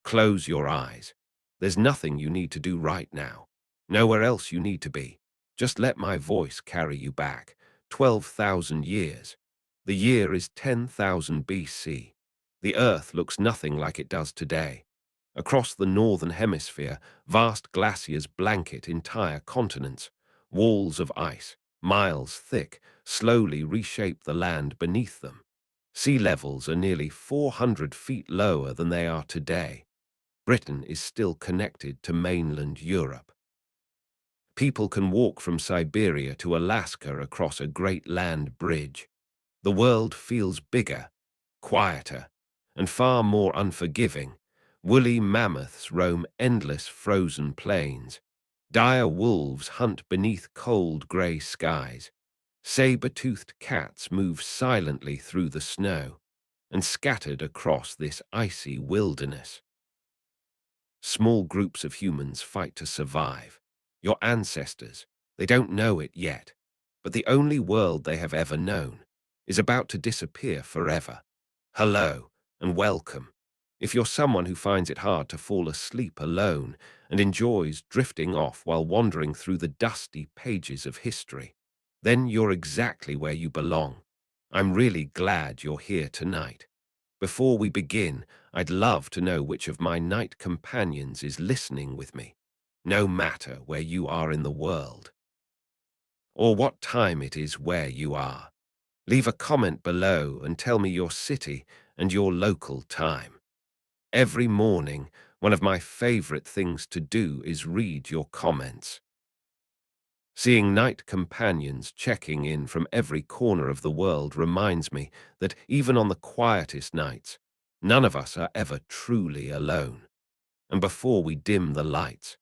Close your eyes. There's nothing you need to do right now. Nowhere else you need to be. Just let my voice carry you back. 12,000 years. The year is 10,000 BC. The Earth looks nothing like it does today. Across the northern hemisphere, vast glaciers blanket entire continents. Walls of ice, miles thick, slowly reshape the land beneath them. Sea levels are nearly 400 feet lower than they are today. Britain is still connected to mainland Europe. People can walk from Siberia to Alaska across a great land bridge. The world feels bigger, quieter, and far more unforgiving. Woolly mammoths roam endless frozen plains. Dire wolves hunt beneath cold grey skies. Saber-toothed cats move silently through the snow, and scattered across this icy wilderness. Small groups of humans fight to survive. Your ancestors, they don't know it yet, but the only world they have ever known is about to disappear forever. Hello, and welcome. If you're someone who finds it hard to fall asleep alone and enjoys drifting off while wandering through the dusty pages of history, then you're exactly where you belong. I'm really glad you're here tonight. Before we begin, I'd love to know which of my night companions is listening with me, no matter where you are in the world, or what time it is where you are. Leave a comment below and tell me your city and your local time. Every morning, one of my favorite things to do is read your comments. Seeing night companions checking in from every corner of the world reminds me that even on the quietest nights, none of us are ever truly alone. And before we dim the lights,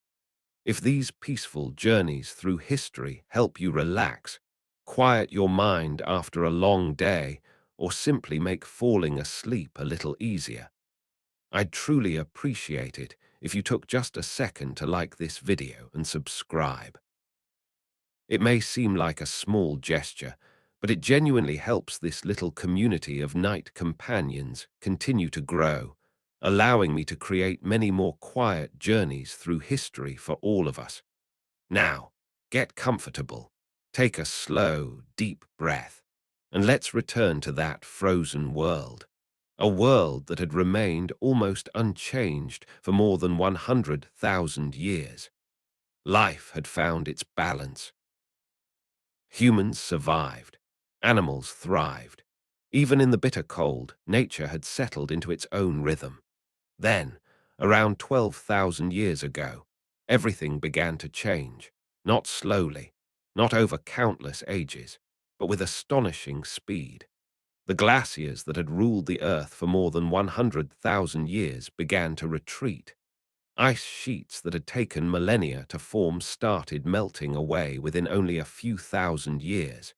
if these peaceful journeys through history help you relax, quiet your mind after a long day, or simply make falling asleep a little easier, I'd truly appreciate it if you took just a second to like this video and subscribe. It may seem like a small gesture, but it genuinely helps this little community of night companions continue to grow, allowing me to create many more quiet journeys through history for all of us. Now, get comfortable, take a slow, deep breath, and let's return to that frozen world, a world that had remained almost unchanged for more than 100,000 years. Life had found its balance. Humans survived. Animals thrived. Even in the bitter cold, nature had settled into its own rhythm. Then, around 12,000 years ago, everything began to change, not slowly, not over countless ages, but with astonishing speed. The glaciers that had ruled the Earth for more than 100,000 years began to retreat. Ice sheets that had taken millennia to form started melting away within only a few thousand years.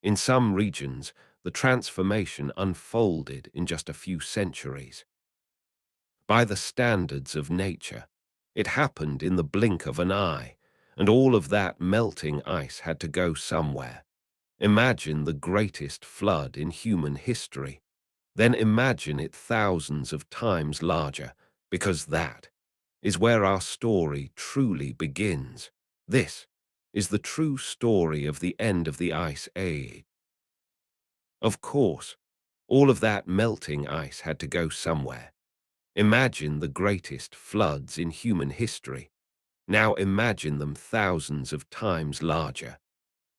In some regions, the transformation unfolded in just a few centuries. By the standards of nature, it happened in the blink of an eye, and all of that melting ice had to go somewhere. Imagine the greatest flood in human history. Then imagine it thousands of times larger, because that is where our story truly begins. This is the true story of the end of the Ice Age. Of course, all of that melting ice had to go somewhere. Imagine the greatest floods in human history. Now imagine them thousands of times larger.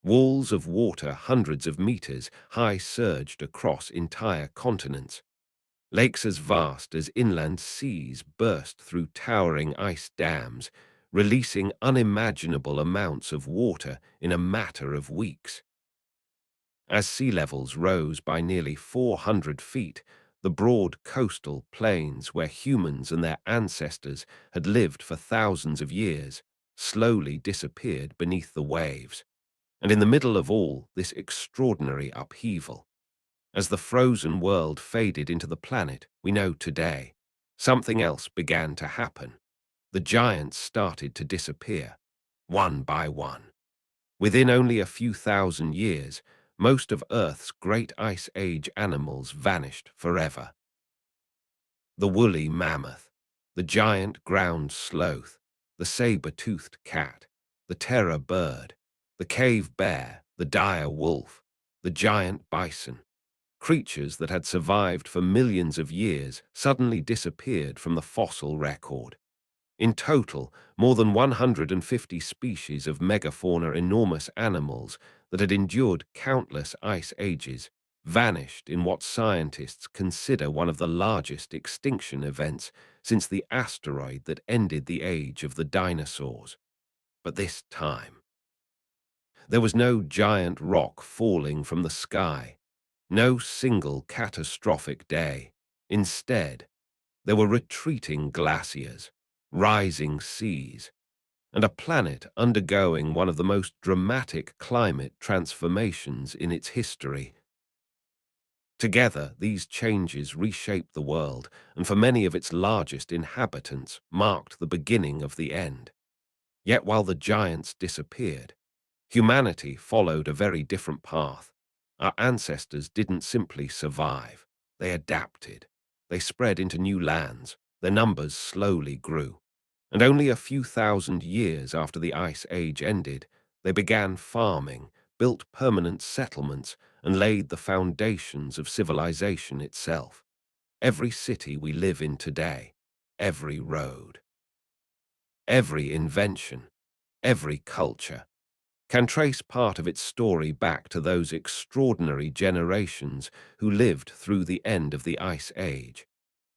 Walls of water hundreds of meters high surged across entire continents. Lakes as vast as inland seas burst through towering ice dams, releasing unimaginable amounts of water in a matter of weeks. As sea levels rose by nearly 400 feet, the broad coastal plains where humans and their ancestors had lived for thousands of years slowly disappeared beneath the waves. And in the middle of all this extraordinary upheaval, as the frozen world faded into the planet we know today, something else began to happen. The giants started to disappear, one by one. Within only a few thousand years, most of Earth's great ice age animals vanished forever. The woolly mammoth, The giant ground sloth, the saber-toothed cat, the terror bird, the cave bear, the dire wolf, the giant bison. Creatures that had survived for millions of years suddenly disappeared from the fossil record. In total, more than 150 species of megafauna, enormous animals that had endured countless ice ages, vanished in what scientists consider one of the largest extinction events since the asteroid that ended the age of the dinosaurs. But this time, there was no giant rock falling from the sky, no single catastrophic day. Instead, there were retreating glaciers, rising seas, and a planet undergoing one of the most dramatic climate transformations in its history. Together, these changes reshaped the world, and for many of its largest inhabitants, marked the beginning of the end. Yet while the giants disappeared, humanity followed a very different path. Our ancestors didn't simply survive, they adapted. They spread into new lands, their numbers slowly grew. And only a few thousand years after the Ice Age ended, they began farming, built permanent settlements, and laid the foundations of civilization itself. Every city we live in today, every road, every invention, every culture, can trace part of its story back to those extraordinary generations who lived through the end of the Ice Age.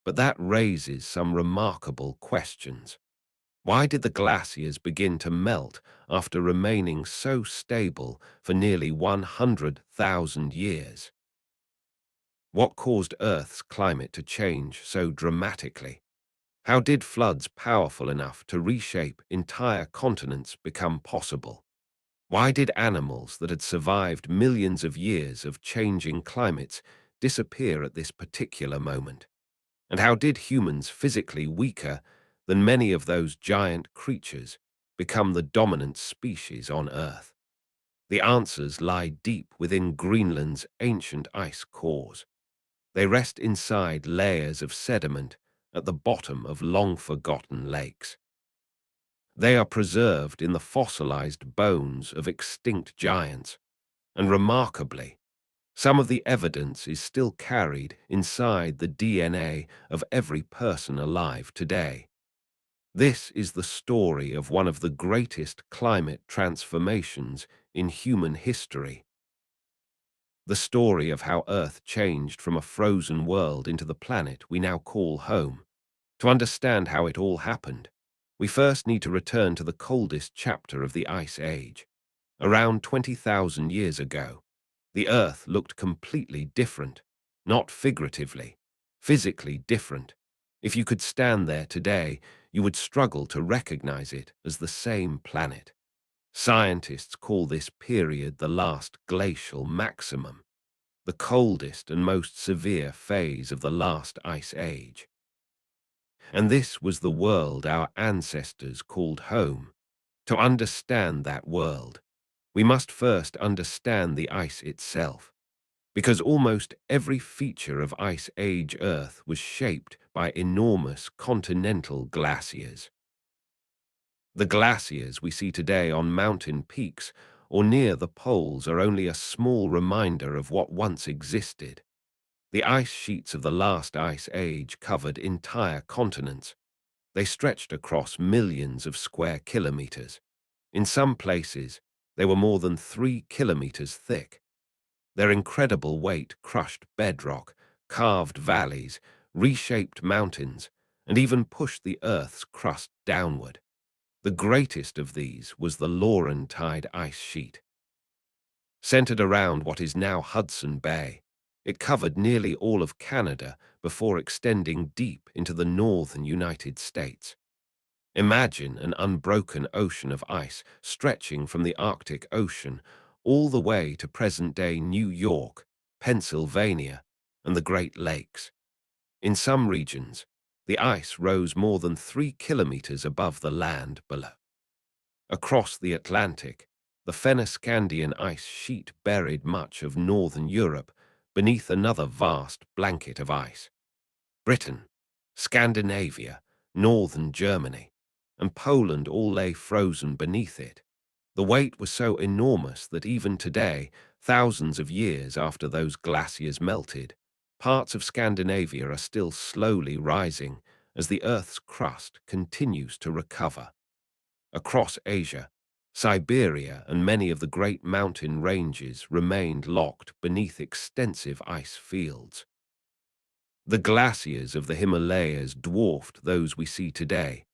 But that raises some remarkable questions. Why did the glaciers begin to melt after remaining so stable for nearly 100,000 years? What caused Earth's climate to change so dramatically? How did floods powerful enough to reshape entire continents become possible? Why did animals that had survived millions of years of changing climates disappear at this particular moment? And how did humans physically weaker than many of those giant creatures become the dominant species on Earth? The answers lie deep within Greenland's ancient ice cores. They rest inside layers of sediment at the bottom of long-forgotten lakes. They are preserved in the fossilized bones of extinct giants, and remarkably, some of the evidence is still carried inside the DNA of every person alive today. This is the story of one of the greatest climate transformations in human history. The story of how Earth changed from a frozen world into the planet we now call home. To understand how it all happened, we first need to return to the coldest chapter of the Ice Age. Around 20,000 years ago, the Earth looked completely different, not figuratively, physically different. If you could stand there today, you would struggle to recognize it as the same planet. Scientists call this period the last glacial maximum, the coldest and most severe phase of the last ice age. And this was the world our ancestors called home. To understand that world, we must first understand the ice itself, because almost every feature of Ice Age Earth was shaped by enormous continental glaciers. The glaciers we see today on mountain peaks or near the poles are only a small reminder of what once existed. The ice sheets of the last ice age covered entire continents. They stretched across millions of square kilometers. In some places, they were more than 3 kilometers thick. Their incredible weight crushed bedrock, carved valleys, reshaped mountains, and even pushed the Earth's crust downward. The greatest of these was the Laurentide ice sheet. Centered around what is now Hudson Bay, it covered nearly all of Canada before extending deep into the northern United States. Imagine an unbroken ocean of ice stretching from the Arctic Ocean all the way to present-day New York, Pennsylvania, and the Great Lakes. In some regions, the ice rose more than 3 kilometers above the land below. Across the Atlantic, the Fennoscandian ice sheet buried much of northern Europe beneath another vast blanket of ice. Britain, Scandinavia, northern Germany, and Poland all lay frozen beneath it. The weight was so enormous that even today, thousands of years after those glaciers melted, parts of Scandinavia are still slowly rising as the Earth's crust continues to recover. Across Asia, Siberia and many of the great mountain ranges remained locked beneath extensive ice fields. The glaciers of the Himalayas dwarfed those we see today.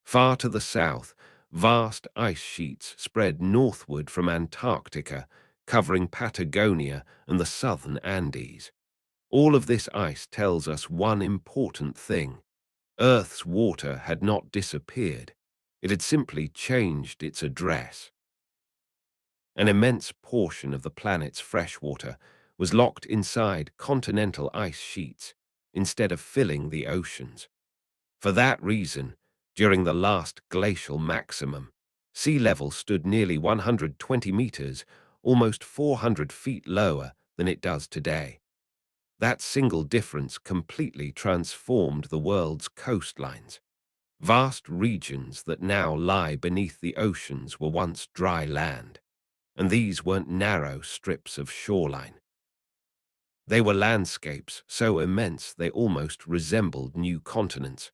Far to the south, vast ice sheets spread northward from Antarctica, covering Patagonia and the southern Andes. All of this ice tells us one important thing. Earth's water had not disappeared. It had simply changed its address. An immense portion of the planet's freshwater was locked inside continental ice sheets instead of filling the oceans. For that reason, during the last glacial maximum, sea level stood nearly 120 meters, almost 400 feet lower than it does today. That single difference completely transformed the world's coastlines. Vast regions that now lie beneath the oceans were once dry land, and these weren't narrow strips of shoreline. They were landscapes so immense they almost resembled new continents.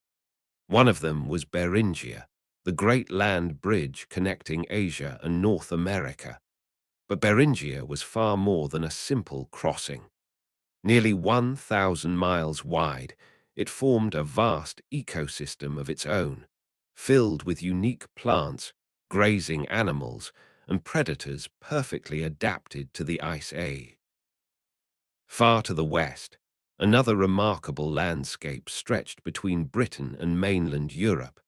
One of them was Beringia, the great land bridge connecting Asia and North America. But Beringia was far more than a simple crossing. Nearly 1,000 miles wide, it formed a vast ecosystem of its own, filled with unique plants, grazing animals, and predators perfectly adapted to the ice age. Far to the west, another remarkable landscape stretched between Britain and mainland Europe.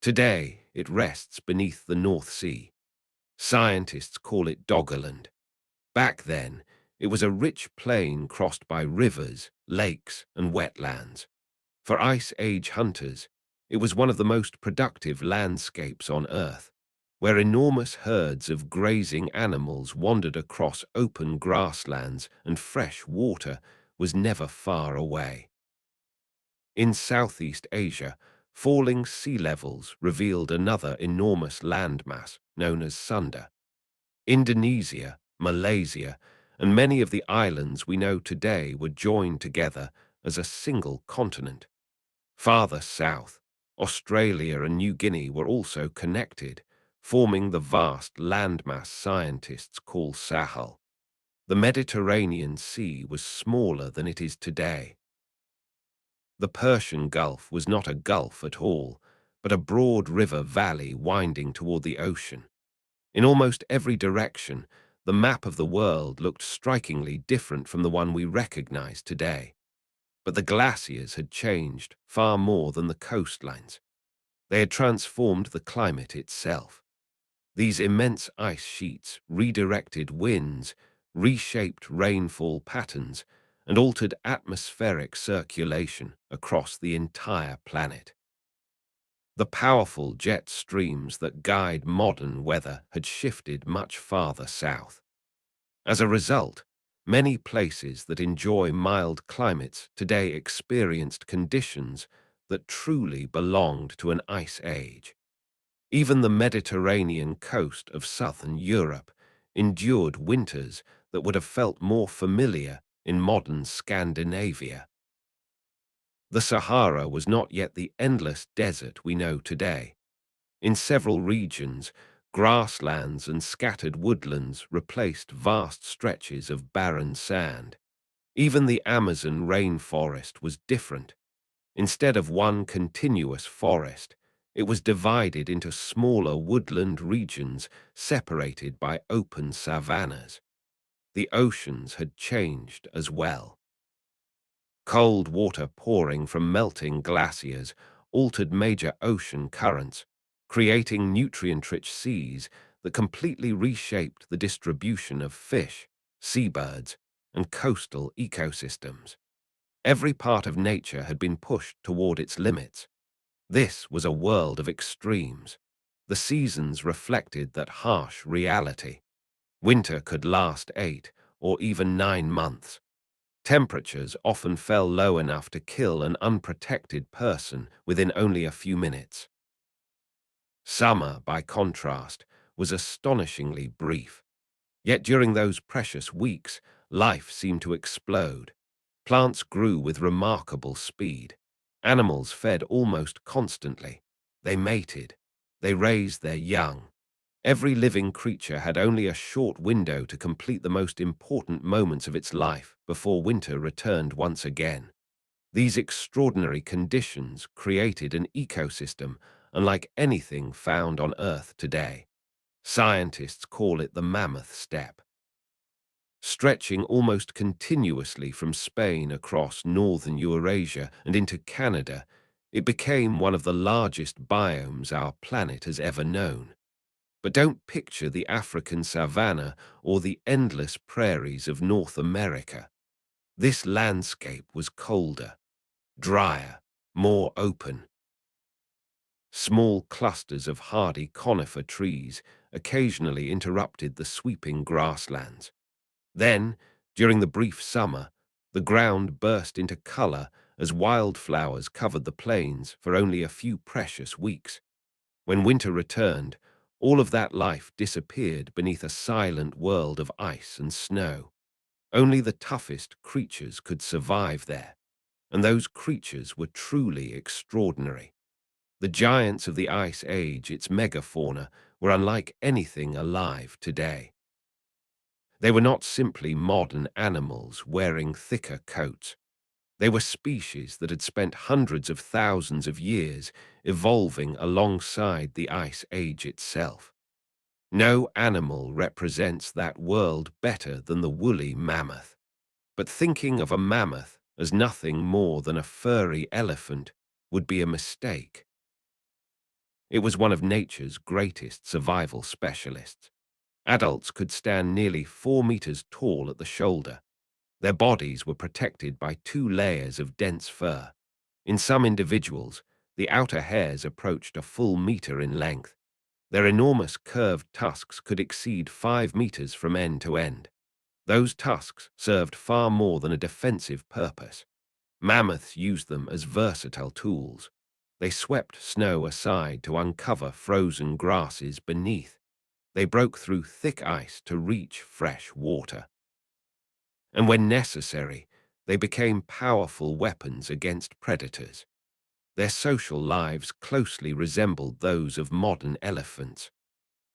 Today, it rests beneath the North Sea. Scientists call it Doggerland. Back then, it was a rich plain crossed by rivers, lakes, and wetlands. For Ice Age hunters, it was one of the most productive landscapes on Earth, where enormous herds of grazing animals wandered across open grasslands and fresh water was never far away. In Southeast Asia, falling sea levels revealed another enormous landmass known as Sunda. Indonesia, Malaysia, and many of the islands we know today were joined together as a single continent. Farther south, Australia and New Guinea were also connected, forming the vast landmass scientists call Sahel. The Mediterranean Sea was smaller than it is today. The Persian Gulf was not a gulf at all, but a broad river valley winding toward the ocean. In almost every direction, the map of the world looked strikingly different from the one we recognize today. But the glaciers had changed far more than the coastlines. They had transformed the climate itself. These immense ice sheets redirected winds, reshaped rainfall patterns, and altered atmospheric circulation across the entire planet. The powerful jet streams that guide modern weather had shifted much farther south. As a result, many places that enjoy mild climates today experienced conditions that truly belonged to an ice age. Even the Mediterranean coast of southern Europe endured winters that would have felt more familiar in modern Scandinavia. The Sahara was not yet the endless desert we know today. In several regions, grasslands and scattered woodlands replaced vast stretches of barren sand. Even the Amazon rainforest was different. Instead of one continuous forest, it was divided into smaller woodland regions separated by open savannas. The oceans had changed as well. Cold water pouring from melting glaciers altered major ocean currents, creating nutrient-rich seas that completely reshaped the distribution of fish, seabirds, and coastal ecosystems. Every part of nature had been pushed toward its limits. This was a world of extremes. The seasons reflected that harsh reality. Winter could last 8 or even 9 months. Temperatures often fell low enough to kill an unprotected person within only a few minutes. Summer, by contrast, was astonishingly brief. Yet during those precious weeks, life seemed to explode. Plants grew with remarkable speed. Animals fed almost constantly. They mated. They raised their young. Every living creature had only a short window to complete the most important moments of its life before winter returned once again. These extraordinary conditions created an ecosystem unlike anything found on Earth today. Scientists call it the mammoth steppe. Stretching almost continuously from Spain across northern Eurasia and into Canada, it became one of the largest biomes our planet has ever known. But don't picture the African savanna or the endless prairies of North America. This landscape was colder, drier, more open. Small clusters of hardy conifer trees occasionally interrupted the sweeping grasslands. Then, during the brief summer, the ground burst into color as wildflowers covered the plains for only a few precious weeks. When winter returned, all of that life disappeared beneath a silent world of ice and snow. Only the toughest creatures could survive there, and those creatures were truly extraordinary. The giants of the Ice Age, its megafauna, were unlike anything alive today. They were not simply modern animals wearing thicker coats. They were species that had spent hundreds of thousands of years evolving alongside the Ice Age itself. No animal represents that world better than the woolly mammoth. But thinking of a mammoth as nothing more than a furry elephant would be a mistake. It was one of nature's greatest survival specialists. Adults could stand nearly 4 meters tall at the shoulder. Their bodies were protected by 2 layers of dense fur. In some individuals, the outer hairs approached a full meter in length. Their enormous curved tusks could exceed 5 meters from end to end. Those tusks served far more than a defensive purpose. Mammoths used them as versatile tools. They swept snow aside to uncover frozen grasses beneath. They broke through thick ice to reach fresh water. And when necessary, they became powerful weapons against predators. Their social lives closely resembled those of modern elephants.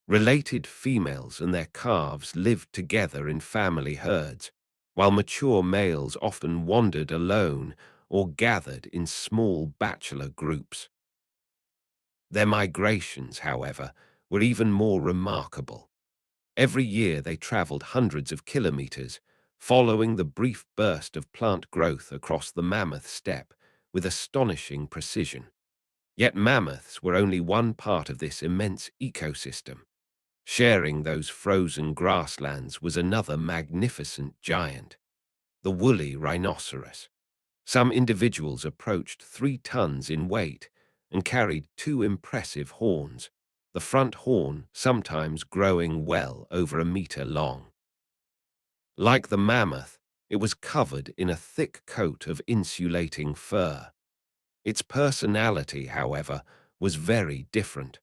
Related females and their calves lived together in family herds, while mature males often wandered alone or gathered in small bachelor groups. Their migrations, however, were even more remarkable. Every year they traveled hundreds of kilometers, following the brief burst of plant growth across the mammoth steppe with astonishing precision. Yet mammoths were only one part of this immense ecosystem. Sharing those frozen grasslands was another magnificent giant, the woolly rhinoceros. Some individuals approached 3 tons in weight and carried 2 impressive horns, the front horn sometimes growing well over a meter long. Like the mammoth, it was covered in a thick coat of insulating fur. Its personality, however, was very different.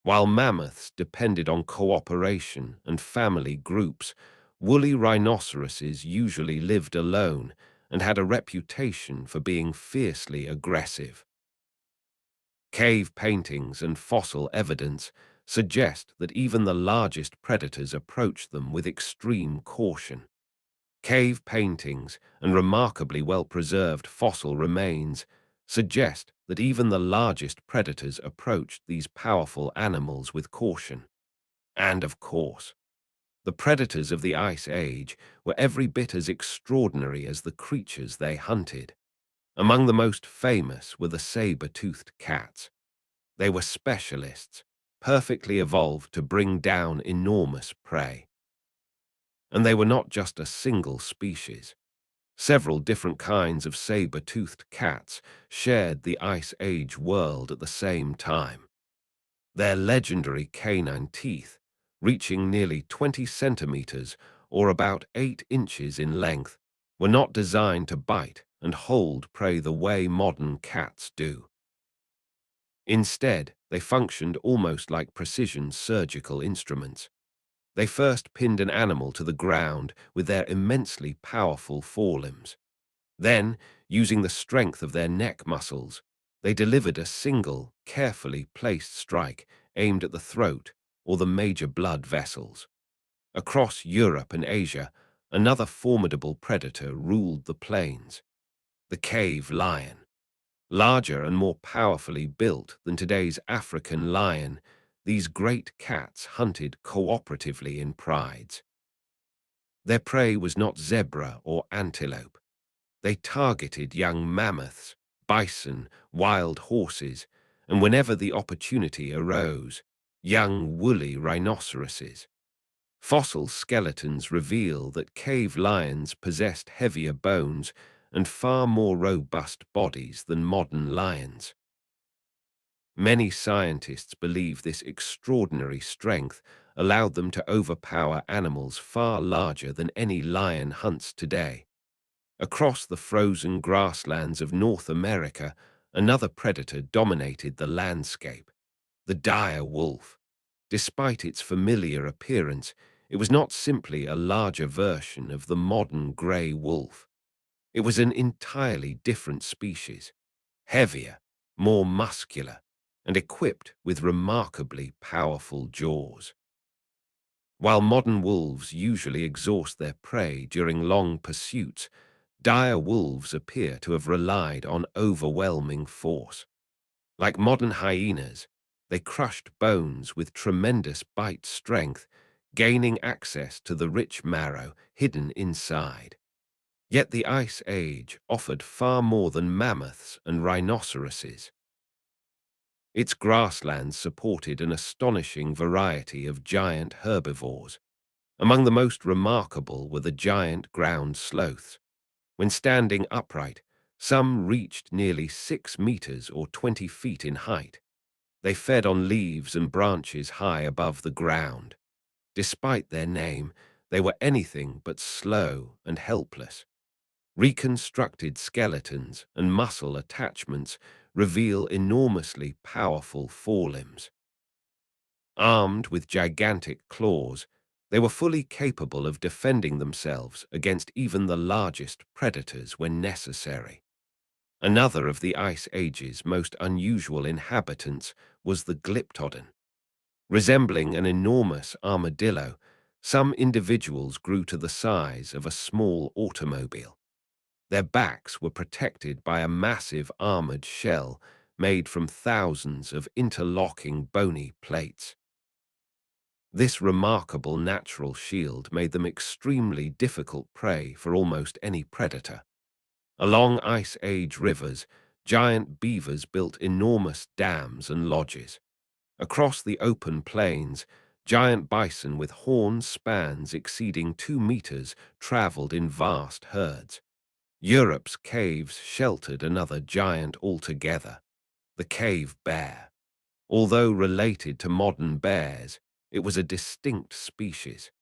While mammoths depended on cooperation and family groups, woolly rhinoceroses usually lived alone and had a reputation for being fiercely aggressive. Cave paintings and fossil evidence suggest that even the largest predators approached them with extreme caution. Cave paintings and remarkably well-preserved fossil remains suggest that even the largest predators approached these powerful animals with caution. And of course, the predators of the Ice Age were every bit as extraordinary as the creatures they hunted. Among the most famous were the saber-toothed cats. They were specialists, perfectly evolved to bring down enormous prey. And they were not just a single species. Several different kinds of saber-toothed cats shared the Ice Age world at the same time. Their legendary canine teeth, reaching nearly 20 centimeters or about 8 inches in length, were not designed to bite and hold prey the way modern cats do. Instead, they functioned almost like precision surgical instruments. They first pinned an animal to the ground with their immensely powerful forelimbs. Then, using the strength of their neck muscles, they delivered a single, carefully placed strike aimed at the throat or the major blood vessels. Across Europe and Asia, another formidable predator ruled the plains, the cave lion. Larger and more powerfully built than today's African lion, these great cats hunted cooperatively in prides. Their prey was not zebra or antelope. They targeted young mammoths, bison, wild horses, and whenever the opportunity arose, young woolly rhinoceroses. Fossil skeletons reveal that cave lions possessed heavier bones and far more robust bodies than modern lions. Many scientists believe this extraordinary strength allowed them to overpower animals far larger than any lion hunts today. Across the frozen grasslands of North America, another predator dominated the landscape, the dire wolf. Despite its familiar appearance, it was not simply a larger version of the modern grey wolf. It was an entirely different species, heavier, more muscular, and equipped with remarkably powerful jaws. While modern wolves usually exhaust their prey during long pursuits, dire wolves appear to have relied on overwhelming force. Like modern hyenas, they crushed bones with tremendous bite strength, gaining access to the rich marrow hidden inside. Yet the Ice Age offered far more than mammoths and rhinoceroses. Its grasslands supported an astonishing variety of giant herbivores. Among the most remarkable were the giant ground sloths. When standing upright, some reached nearly 6 meters or 20 feet in height. They fed on leaves and branches high above the ground. Despite their name, they were anything but slow and helpless. Reconstructed skeletons and muscle attachments reveal enormously powerful forelimbs. Armed with gigantic claws, they were fully capable of defending themselves against even the largest predators when necessary. Another of the Ice Age's most unusual inhabitants was the glyptodon. Resembling an enormous armadillo, some individuals grew to the size of a small automobile. Their backs were protected by a massive armored shell made from thousands of interlocking bony plates. This remarkable natural shield made them extremely difficult prey for almost any predator. Along Ice Age rivers, giant beavers built enormous dams and lodges. Across the open plains, giant bison with horn spans exceeding 2 meters traveled in vast herds. Europe's caves sheltered another giant altogether, the cave bear. Although related to modern bears, it was a distinct species.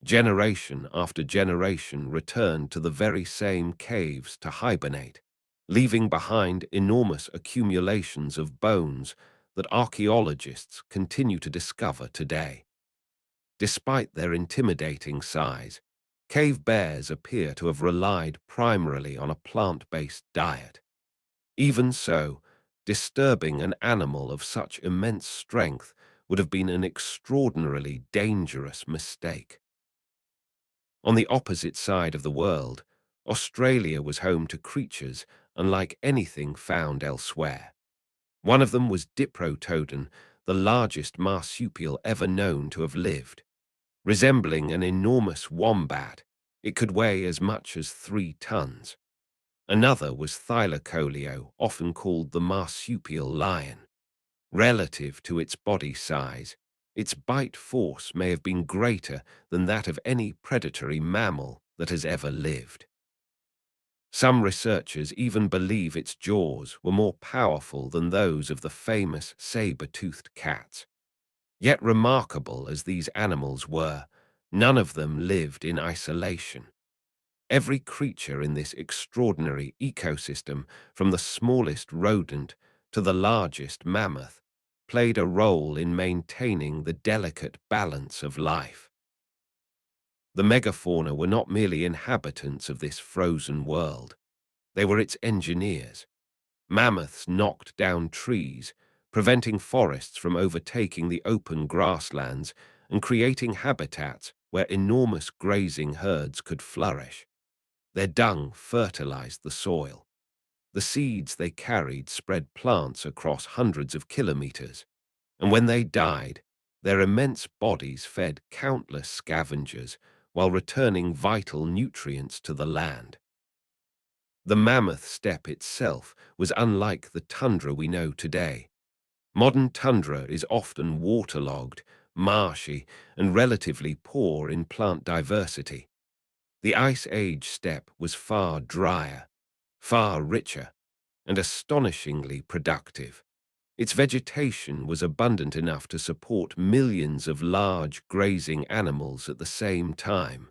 Generation after generation returned to the very same caves to hibernate, leaving behind enormous accumulations of bones that archaeologists continue to discover today. Despite their intimidating size, cave bears appear to have relied primarily on a plant-based diet. Even so, disturbing an animal of such immense strength would have been an extraordinarily dangerous mistake. On the opposite side of the world, Australia was home to creatures unlike anything found elsewhere. One of them was Diprotodon, the largest marsupial ever known to have lived. Resembling an enormous wombat, it could weigh as much as 3 tons. Another was Thylacoleo, often called the marsupial lion. Relative to its body size, its bite force may have been greater than that of any predatory mammal that has ever lived. Some researchers even believe its jaws were more powerful than those of the famous saber-toothed cats. Yet remarkable as these animals were, none of them lived in isolation. Every creature in this extraordinary ecosystem, from the smallest rodent to the largest mammoth, played a role in maintaining the delicate balance of life. The megafauna were not merely inhabitants of this frozen world. They were its engineers. Mammoths knocked down trees, preventing forests from overtaking the open grasslands and creating habitats where enormous grazing herds could flourish. Their dung fertilized the soil. The seeds they carried spread plants across hundreds of kilometers, and when they died, their immense bodies fed countless scavengers while returning vital nutrients to the land. The mammoth steppe itself was unlike the tundra we know today. Modern tundra is often waterlogged, marshy, and relatively poor in plant diversity. The Ice Age steppe was far drier, far richer, and astonishingly productive. Its vegetation was abundant enough to support millions of large grazing animals at the same time.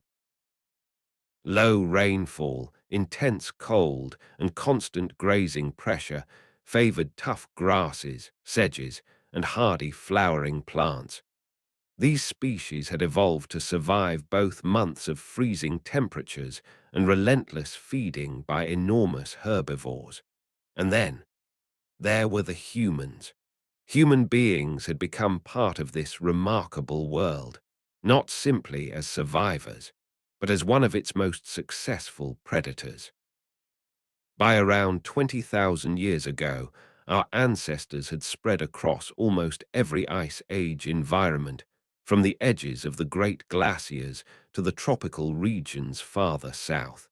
Low rainfall, intense cold, and constant grazing pressure favored tough grasses, sedges, and hardy flowering plants. These species had evolved to survive both months of freezing temperatures and relentless feeding by enormous herbivores. And then, there were the humans. Human beings had become part of this remarkable world, not simply as survivors, but as one of its most successful predators. By around 20,000 years ago, our ancestors had spread across almost every Ice Age environment, from the edges of the great glaciers to the tropical regions farther south.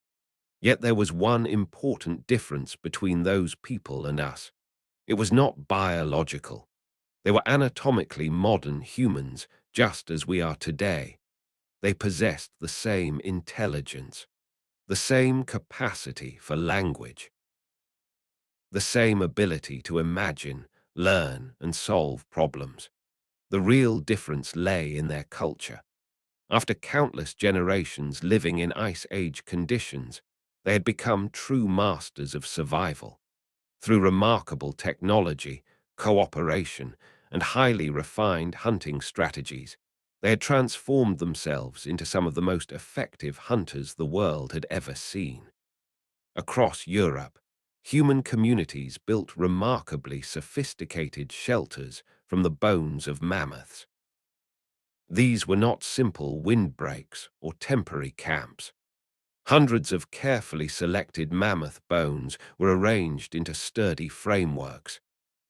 Yet there was one important difference between those people and us. It was not biological. They were anatomically modern humans, just as we are today. They possessed the same intelligence, the same capacity for language, the same ability to imagine, learn, and solve problems. The real difference lay in their culture. After countless generations living in Ice Age conditions, they had become true masters of survival. Through remarkable technology, cooperation, and highly refined hunting strategies, they had transformed themselves into some of the most effective hunters the world had ever seen. Across Europe, human communities built remarkably sophisticated shelters from the bones of mammoths. These were not simple windbreaks or temporary camps. Hundreds of carefully selected mammoth bones were arranged into sturdy frameworks,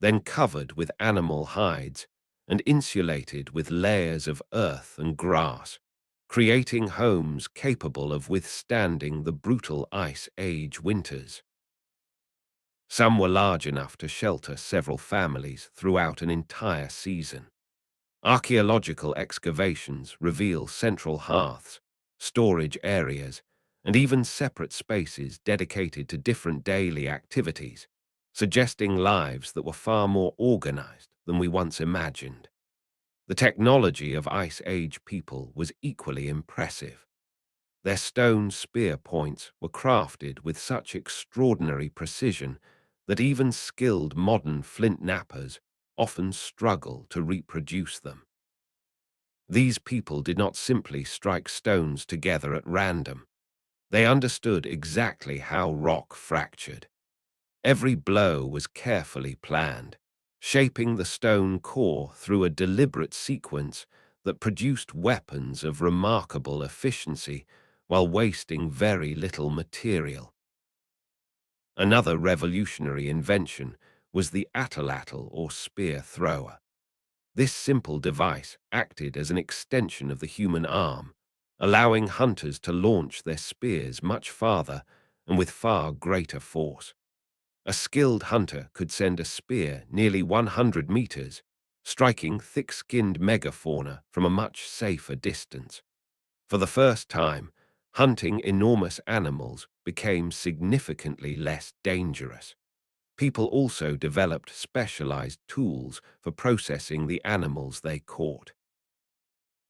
then covered with animal hides and insulated with layers of earth and grass, creating homes capable of withstanding the brutal Ice Age winters. Some were large enough to shelter several families throughout an entire season. Archaeological excavations reveal central hearths, storage areas, and even separate spaces dedicated to different daily activities, suggesting lives that were far more organized than we once imagined. The technology of Ice Age people was equally impressive. Their stone spear points were crafted with such extraordinary precision that even skilled modern flint knappers often struggle to reproduce them. These people did not simply strike stones together at random. They understood exactly how rock fractured. Every blow was carefully planned, shaping the stone core through a deliberate sequence that produced weapons of remarkable efficiency while wasting very little material. Another revolutionary invention was the atlatl or spear thrower. This simple device acted as an extension of the human arm, allowing hunters to launch their spears much farther and with far greater force. A skilled hunter could send a spear nearly 100 meters, striking thick-skinned megafauna from a much safer distance. For the first time, hunting enormous animals became significantly less dangerous. People also developed specialized tools for processing the animals they caught.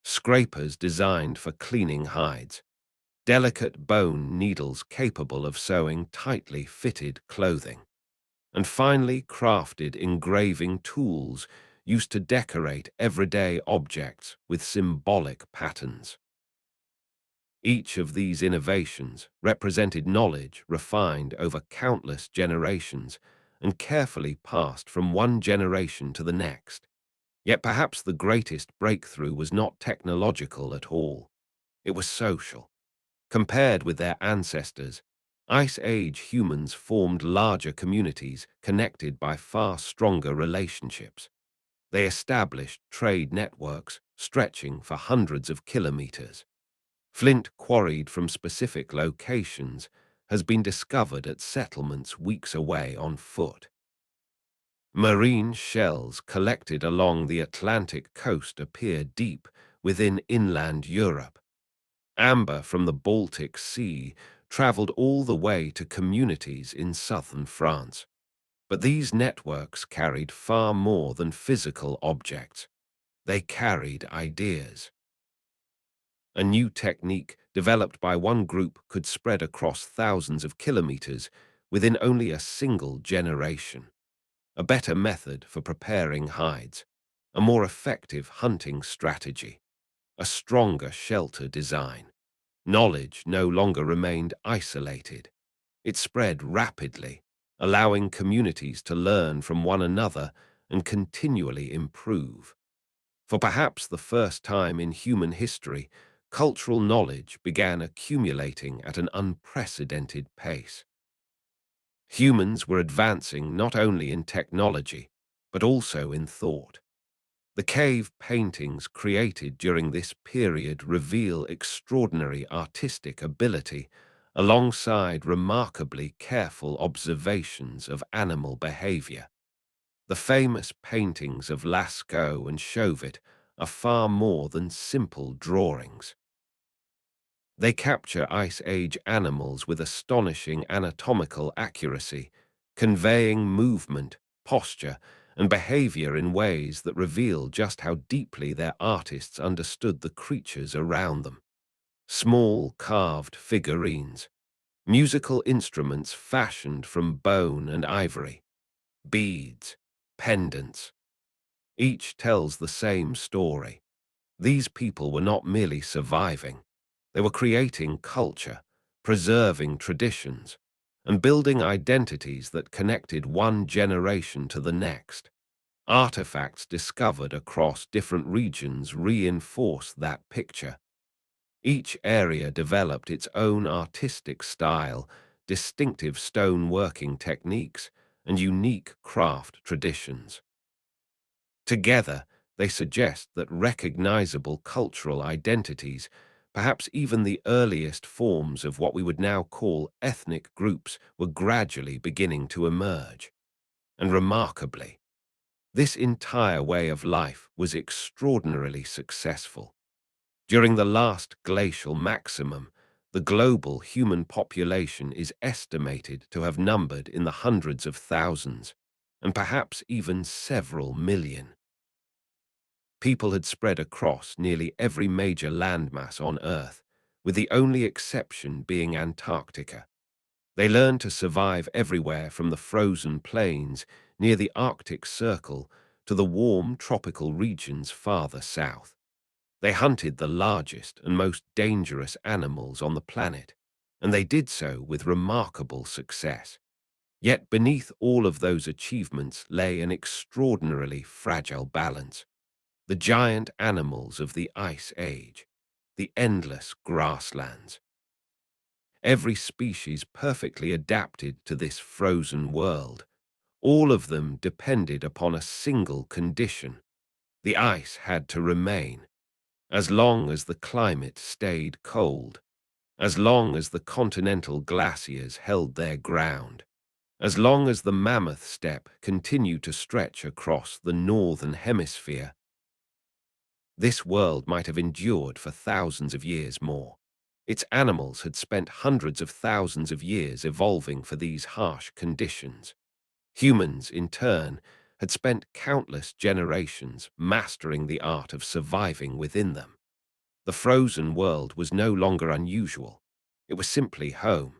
Scrapers designed for cleaning hides, delicate bone needles capable of sewing tightly fitted clothing, and finely crafted engraving tools used to decorate everyday objects with symbolic patterns. Each of these innovations represented knowledge refined over countless generations and carefully passed from one generation to the next. Yet perhaps the greatest breakthrough was not technological at all. It was social. Compared with their ancestors, Ice Age humans formed larger communities connected by far stronger relationships. They established trade networks stretching for hundreds of kilometers. Flint quarried from specific locations has been discovered at settlements weeks away on foot. Marine shells collected along the Atlantic coast appear deep within inland Europe. Amber from the Baltic Sea traveled all the way to communities in southern France. But these networks carried far more than physical objects. They carried ideas. A new technique developed by one group could spread across thousands of kilometers within only a single generation. A better method for preparing hides, a more effective hunting strategy, a stronger shelter design. Knowledge no longer remained isolated. It spread rapidly, allowing communities to learn from one another and continually improve. For perhaps the first time in human history, cultural knowledge began accumulating at an unprecedented pace. Humans were advancing not only in technology, but also in thought. The cave paintings created during this period reveal extraordinary artistic ability alongside remarkably careful observations of animal behavior. The famous paintings of Lascaux and Chauvet are far more than simple drawings. They capture Ice Age animals with astonishing anatomical accuracy, conveying movement, posture, and behavior in ways that reveal just how deeply their artists understood the creatures around them. Small carved figurines, musical instruments fashioned from bone and ivory, beads, pendants. Each tells the same story. These people were not merely surviving. They were creating culture, preserving traditions, and building identities that connected one generation to the next. Artifacts discovered across different regions reinforce that picture. Each area developed its own artistic style, distinctive stoneworking techniques, and unique craft traditions. Together, they suggest that recognizable cultural identities, perhaps even the earliest forms of what we would now call ethnic groups, were gradually beginning to emerge. And remarkably, this entire way of life was extraordinarily successful. During the last glacial maximum, the global human population is estimated to have numbered in the hundreds of thousands, and perhaps even several million. People had spread across nearly every major landmass on Earth, with the only exception being Antarctica. They learned to survive everywhere from the frozen plains near the Arctic Circle to the warm tropical regions farther south. They hunted the largest and most dangerous animals on the planet, and they did so with remarkable success. Yet beneath all of those achievements lay an extraordinarily fragile balance. The giant animals of the Ice Age, the endless grasslands. Every species perfectly adapted to this frozen world. All of them depended upon a single condition. The ice had to remain, as long as the climate stayed cold, as long as the continental glaciers held their ground, as long as the mammoth steppe continued to stretch across the northern hemisphere. This world might have endured for thousands of years more. Its animals had spent hundreds of thousands of years evolving for these harsh conditions. Humans, in turn, had spent countless generations mastering the art of surviving within them. The frozen world was no longer unusual. It was simply home.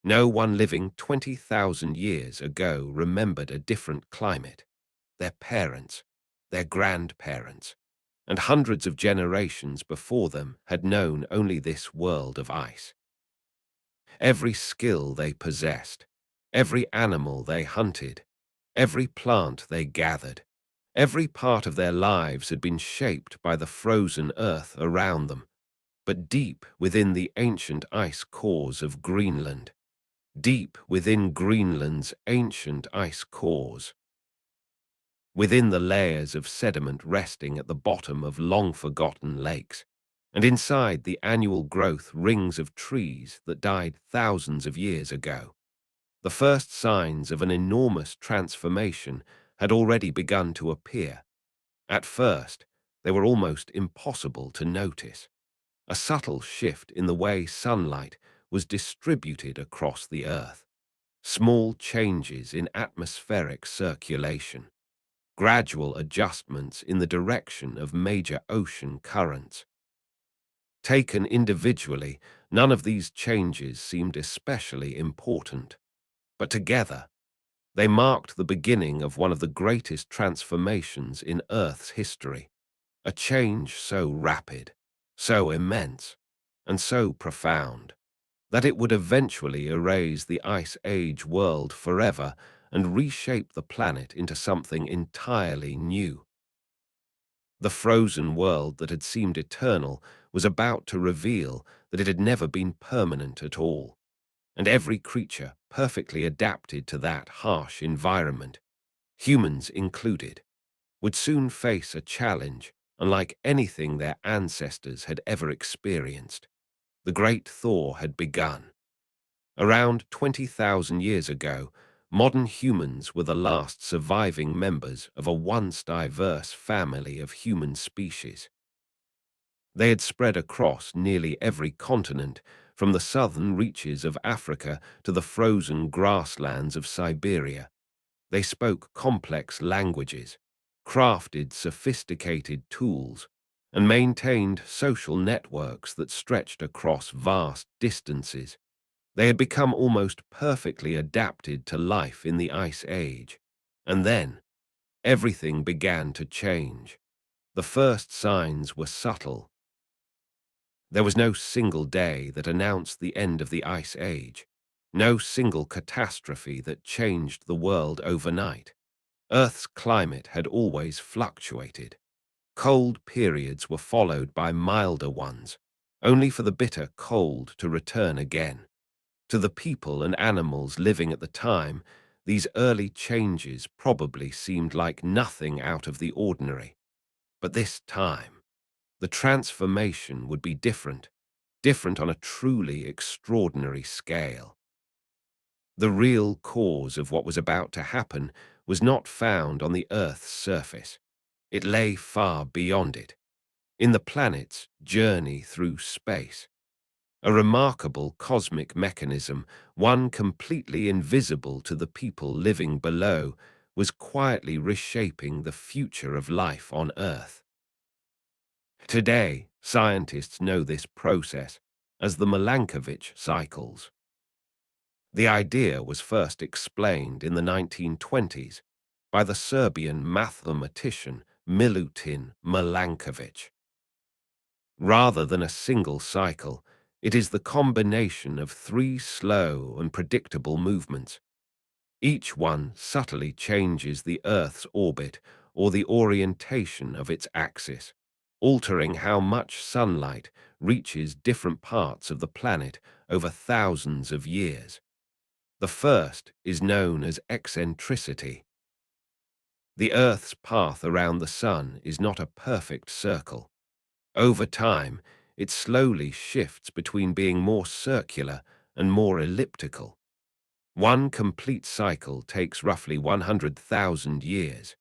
No one living 20,000 years ago remembered a different climate. Their parents, their grandparents, and hundreds of generations before them had known only this world of ice. Every skill they possessed, every animal they hunted, every plant they gathered, every part of their lives had been shaped by the frozen earth around them. But deep within the ancient ice cores of Greenland, deep within Greenland's ancient ice cores, within the layers of sediment resting at the bottom of long-forgotten lakes, and inside the annual growth rings of trees that died thousands of years ago, the first signs of an enormous transformation had already begun to appear. At first, they were almost impossible to notice. A subtle shift in the way sunlight was distributed across the Earth, small changes in atmospheric circulation, gradual adjustments in the direction of major ocean currents. Taken individually, none of these changes seemed especially important, but together, they marked the beginning of one of the greatest transformations in Earth's history, a change so rapid, so immense, and so profound, that it would eventually erase the Ice Age world forever and reshape the planet into something entirely new. The frozen world that had seemed eternal was about to reveal that it had never been permanent at all, and every creature perfectly adapted to that harsh environment, humans included, would soon face a challenge unlike anything their ancestors had ever experienced. The Great Thaw had begun. Around 20,000 years ago, modern humans were the last surviving members of a once diverse family of human species. They had spread across nearly every continent, from the southern reaches of Africa to the frozen grasslands of Siberia. They spoke complex languages, crafted sophisticated tools, and maintained social networks that stretched across vast distances. They had become almost perfectly adapted to life in the Ice Age. And then, everything began to change. The first signs were subtle. There was no single day that announced the end of the Ice Age, no single catastrophe that changed the world overnight. Earth's climate had always fluctuated. Cold periods were followed by milder ones, only for the bitter cold to return again. To the people and animals living at the time, these early changes probably seemed like nothing out of the ordinary. But this time, the transformation would be different, different on a truly extraordinary scale. The real cause of what was about to happen was not found on the Earth's surface. It lay far beyond it, in the planet's journey through space. A remarkable cosmic mechanism, one completely invisible to the people living below, was quietly reshaping the future of life on Earth. Today, scientists know this process as the Milankovitch cycles. The idea was first explained in the 1920s by the Serbian mathematician Milutin Milankovic. Rather than a single cycle, it is the combination of three slow and predictable movements. Each one subtly changes the Earth's orbit or the orientation of its axis, altering how much sunlight reaches different parts of the planet over thousands of years. The first is known as eccentricity. The Earth's path around the Sun is not a perfect circle. Over time, it slowly shifts between being more circular and more elliptical. One complete cycle takes roughly 100,000 years.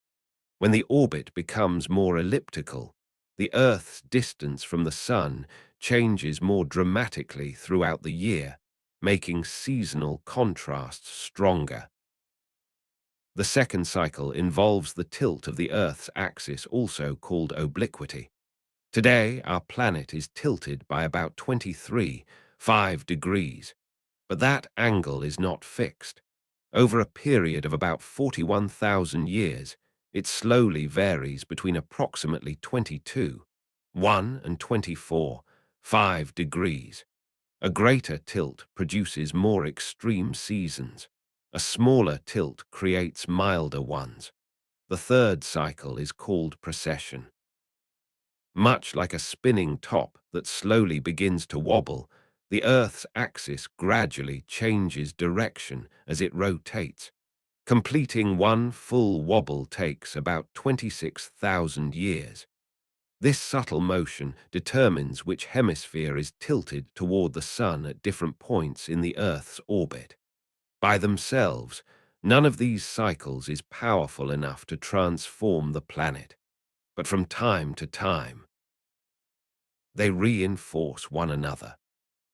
When the orbit becomes more elliptical, the Earth's distance from the Sun changes more dramatically throughout the year, making seasonal contrasts stronger. The second cycle involves the tilt of the Earth's axis, also called obliquity. Today, our planet is tilted by about 23, 5 degrees. But that angle is not fixed. Over a period of about 41,000 years, it slowly varies between approximately 22, 1 and 24, 5 degrees. A greater tilt produces more extreme seasons. A smaller tilt creates milder ones. The third cycle is called precession. Much like a spinning top that slowly begins to wobble, the Earth's axis gradually changes direction as it rotates. Completing one full wobble takes about 26,000 years. This subtle motion determines which hemisphere is tilted toward the Sun at different points in the Earth's orbit. By themselves, none of these cycles is powerful enough to transform the planet. But from time to time, they reinforce one another.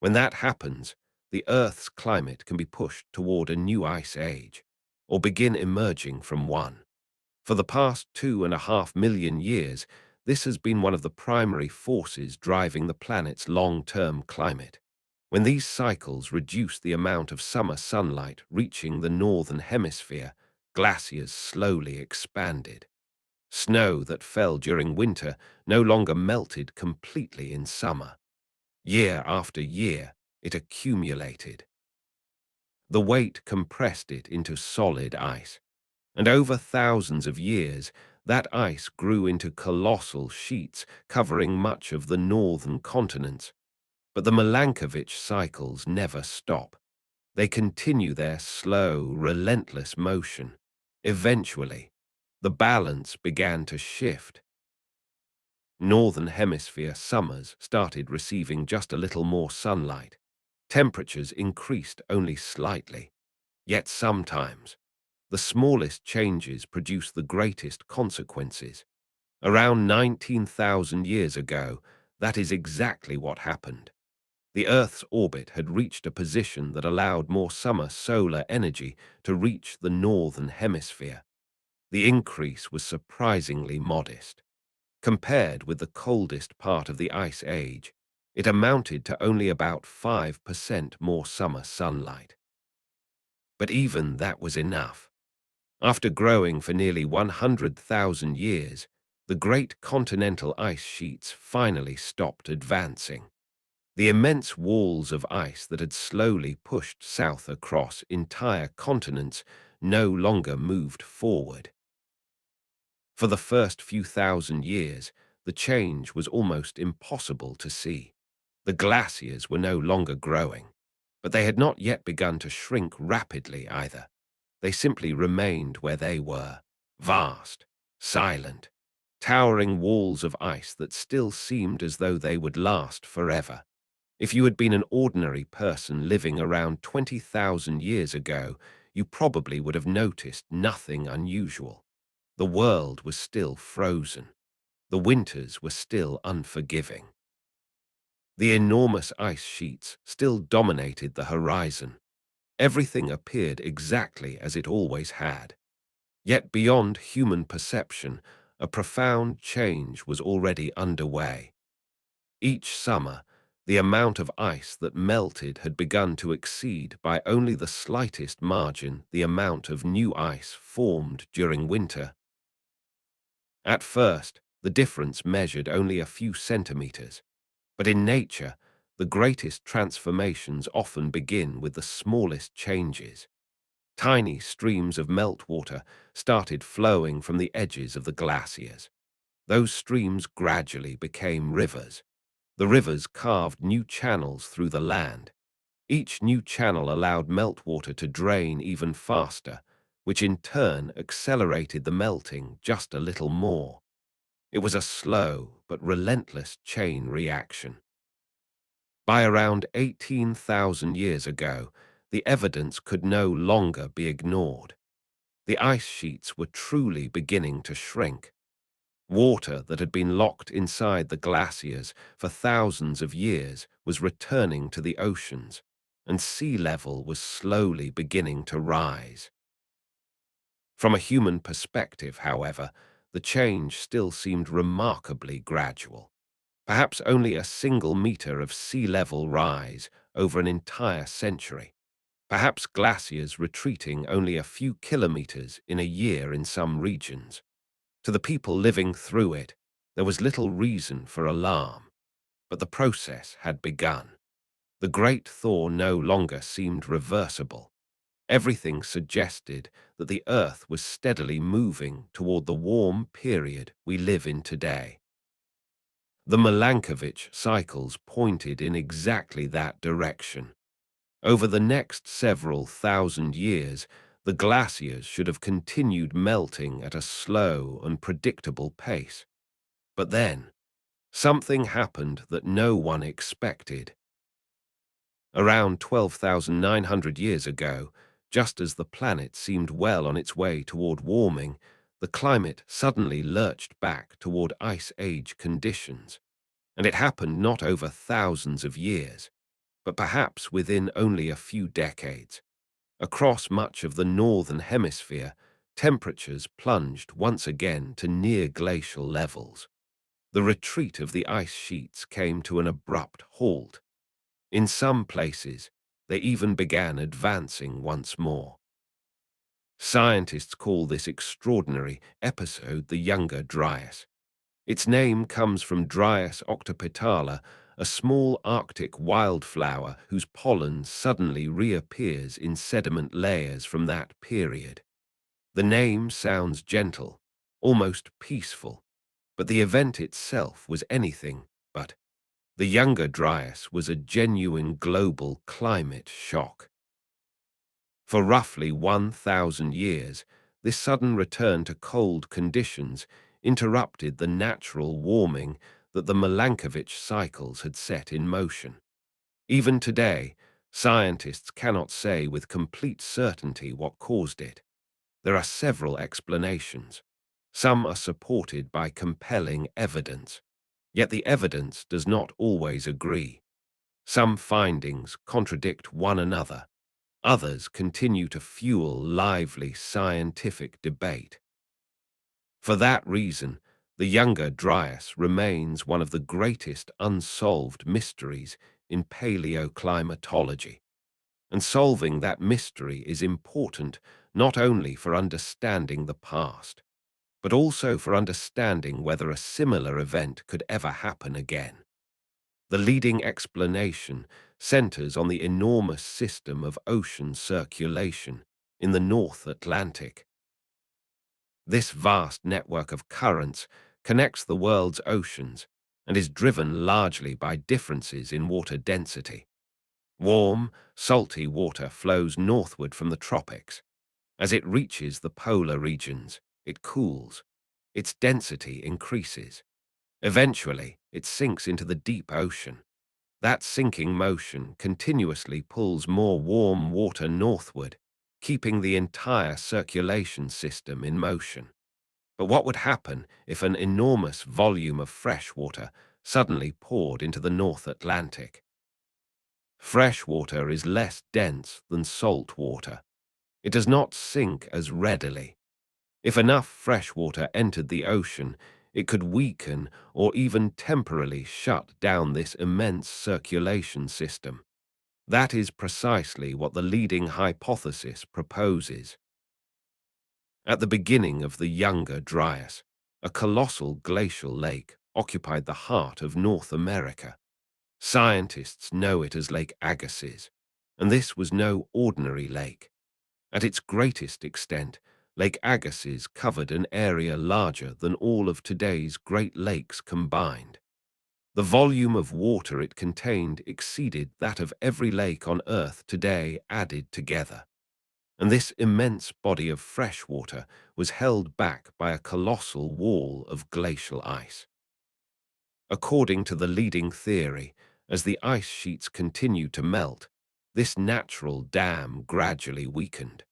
When that happens, the Earth's climate can be pushed toward a new ice age, or begin emerging from one. For the past 2.5 million years, this has been one of the primary forces driving the planet's long-term climate. When these cycles reduce the amount of summer sunlight reaching the northern hemisphere, glaciers slowly expanded. Snow that fell during winter no longer melted completely in summer. Year after year, it accumulated. The weight compressed it into solid ice, and over thousands of years, that ice grew into colossal sheets covering much of the northern continents. But the Milankovitch cycles never stop. They continue their slow, relentless motion. Eventually, the balance began to shift. Northern Hemisphere summers started receiving just a little more sunlight. Temperatures increased only slightly. Yet sometimes, the smallest changes produce the greatest consequences. Around 19,000 years ago, that is exactly what happened. The Earth's orbit had reached a position that allowed more summer solar energy to reach the northern hemisphere. The increase was surprisingly modest. Compared with the coldest part of the Ice Age, it amounted to only about 5% more summer sunlight. But even that was enough. After growing for nearly 100,000 years, the great continental ice sheets finally stopped advancing. The immense walls of ice that had slowly pushed south across entire continents no longer moved forward. For the first few thousand years, the change was almost impossible to see. The glaciers were no longer growing, but they had not yet begun to shrink rapidly either. They simply remained where they were, vast, silent, towering walls of ice that still seemed as though they would last forever. If you had been an ordinary person living around 20,000 years ago, you probably would have noticed nothing unusual. The world was still frozen. The winters were still unforgiving. The enormous ice sheets still dominated the horizon. Everything appeared exactly as it always had. Yet beyond human perception, a profound change was already underway. Each summer, the amount of ice that melted had begun to exceed by only the slightest margin the amount of new ice formed during winter. At first, the difference measured only a few centimeters, but in nature, the greatest transformations often begin with the smallest changes. Tiny streams of meltwater started flowing from the edges of the glaciers. Those streams gradually became rivers. The rivers carved new channels through the land. Each new channel allowed meltwater to drain even faster, which in turn accelerated the melting just a little more. It was a slow but relentless chain reaction. By around 18,000 years ago, the evidence could no longer be ignored. The ice sheets were truly beginning to shrink. Water that had been locked inside the glaciers for thousands of years was returning to the oceans, and sea level was slowly beginning to rise. From a human perspective, however, the change still seemed remarkably gradual. Perhaps only a single meter of sea level rise over an entire century. Perhaps glaciers retreating only a few kilometers in a year in some regions. To the people living through it, there was little reason for alarm, but the process had begun. The great thaw no longer seemed reversible. Everything suggested that the Earth was steadily moving toward the warm period we live in today. The Milankovitch cycles pointed in exactly that direction. Over the next several thousand years, the glaciers should have continued melting at a slow and predictable pace. But then, something happened that no one expected. Around 12,900 years ago, just as the planet seemed well on its way toward warming, the climate suddenly lurched back toward Ice Age conditions. And it happened not over thousands of years, but perhaps within only a few decades. Across much of the northern hemisphere, temperatures plunged once again to near glacial levels. The retreat of the ice sheets came to an abrupt halt. In some places, they even began advancing once more. Scientists call this extraordinary episode the Younger Dryas. Its name comes from Dryas octopetala, a small Arctic wildflower whose pollen suddenly reappears in sediment layers from that period. The name sounds gentle, almost peaceful, but the event itself was anything but. The Younger Dryas was a genuine global climate shock. For roughly 1,000 years, this sudden return to cold conditions interrupted the natural warming that the Milankovitch cycles had set in motion. Even today, scientists cannot say with complete certainty what caused it. There are several explanations. Some are supported by compelling evidence, yet the evidence does not always agree. Some findings contradict one another. Others continue to fuel lively scientific debate. For that reason, the Younger Dryas remains one of the greatest unsolved mysteries in paleoclimatology. And solving that mystery is important not only for understanding the past, but also for understanding whether a similar event could ever happen again. The leading explanation centers on the enormous system of ocean circulation in the North Atlantic. This vast network of currents connects the world's oceans and is driven largely by differences in water density. Warm, salty water flows northward from the tropics. As it reaches the polar regions, it cools. Its density increases. Eventually, it sinks into the deep ocean. That sinking motion continuously pulls more warm water northward, keeping the entire circulation system in motion. But what would happen if an enormous volume of fresh water suddenly poured into the North Atlantic? Fresh water is less dense than salt water. It does not sink as readily. If enough fresh water entered the ocean, it could weaken or even temporarily shut down this immense circulation system. That is precisely what the leading hypothesis proposes. At the beginning of the Younger Dryas, a colossal glacial lake occupied the heart of North America. Scientists know it as Lake Agassiz, and this was no ordinary lake. At its greatest extent, Lake Agassiz covered an area larger than all of today's Great Lakes combined. The volume of water it contained exceeded that of every lake on Earth today added together. And this immense body of fresh water was held back by a colossal wall of glacial ice. According to the leading theory, as the ice sheets continued to melt, this natural dam gradually weakened.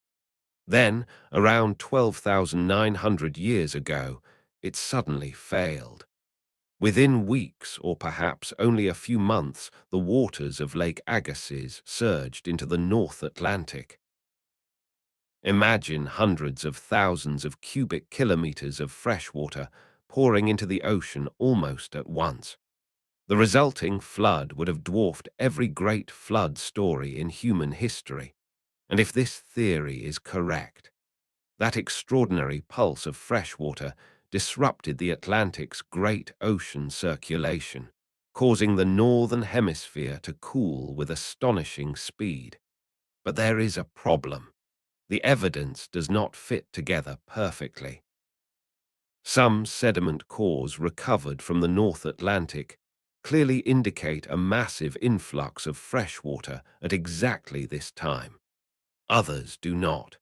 Then, around 12,900 years ago, it suddenly failed. Within weeks, or perhaps only a few months, the waters of Lake Agassiz surged into the North Atlantic. Imagine hundreds of thousands of cubic kilometers of fresh water pouring into the ocean almost at once. The resulting flood would have dwarfed every great flood story in human history. And if this theory is correct, that extraordinary pulse of fresh water disrupted the Atlantic's great ocean circulation, causing the northern hemisphere to cool with astonishing speed. But there is a problem. The evidence does not fit together perfectly. Some sediment cores recovered from the North Atlantic clearly indicate a massive influx of fresh water at exactly this time. Others do not.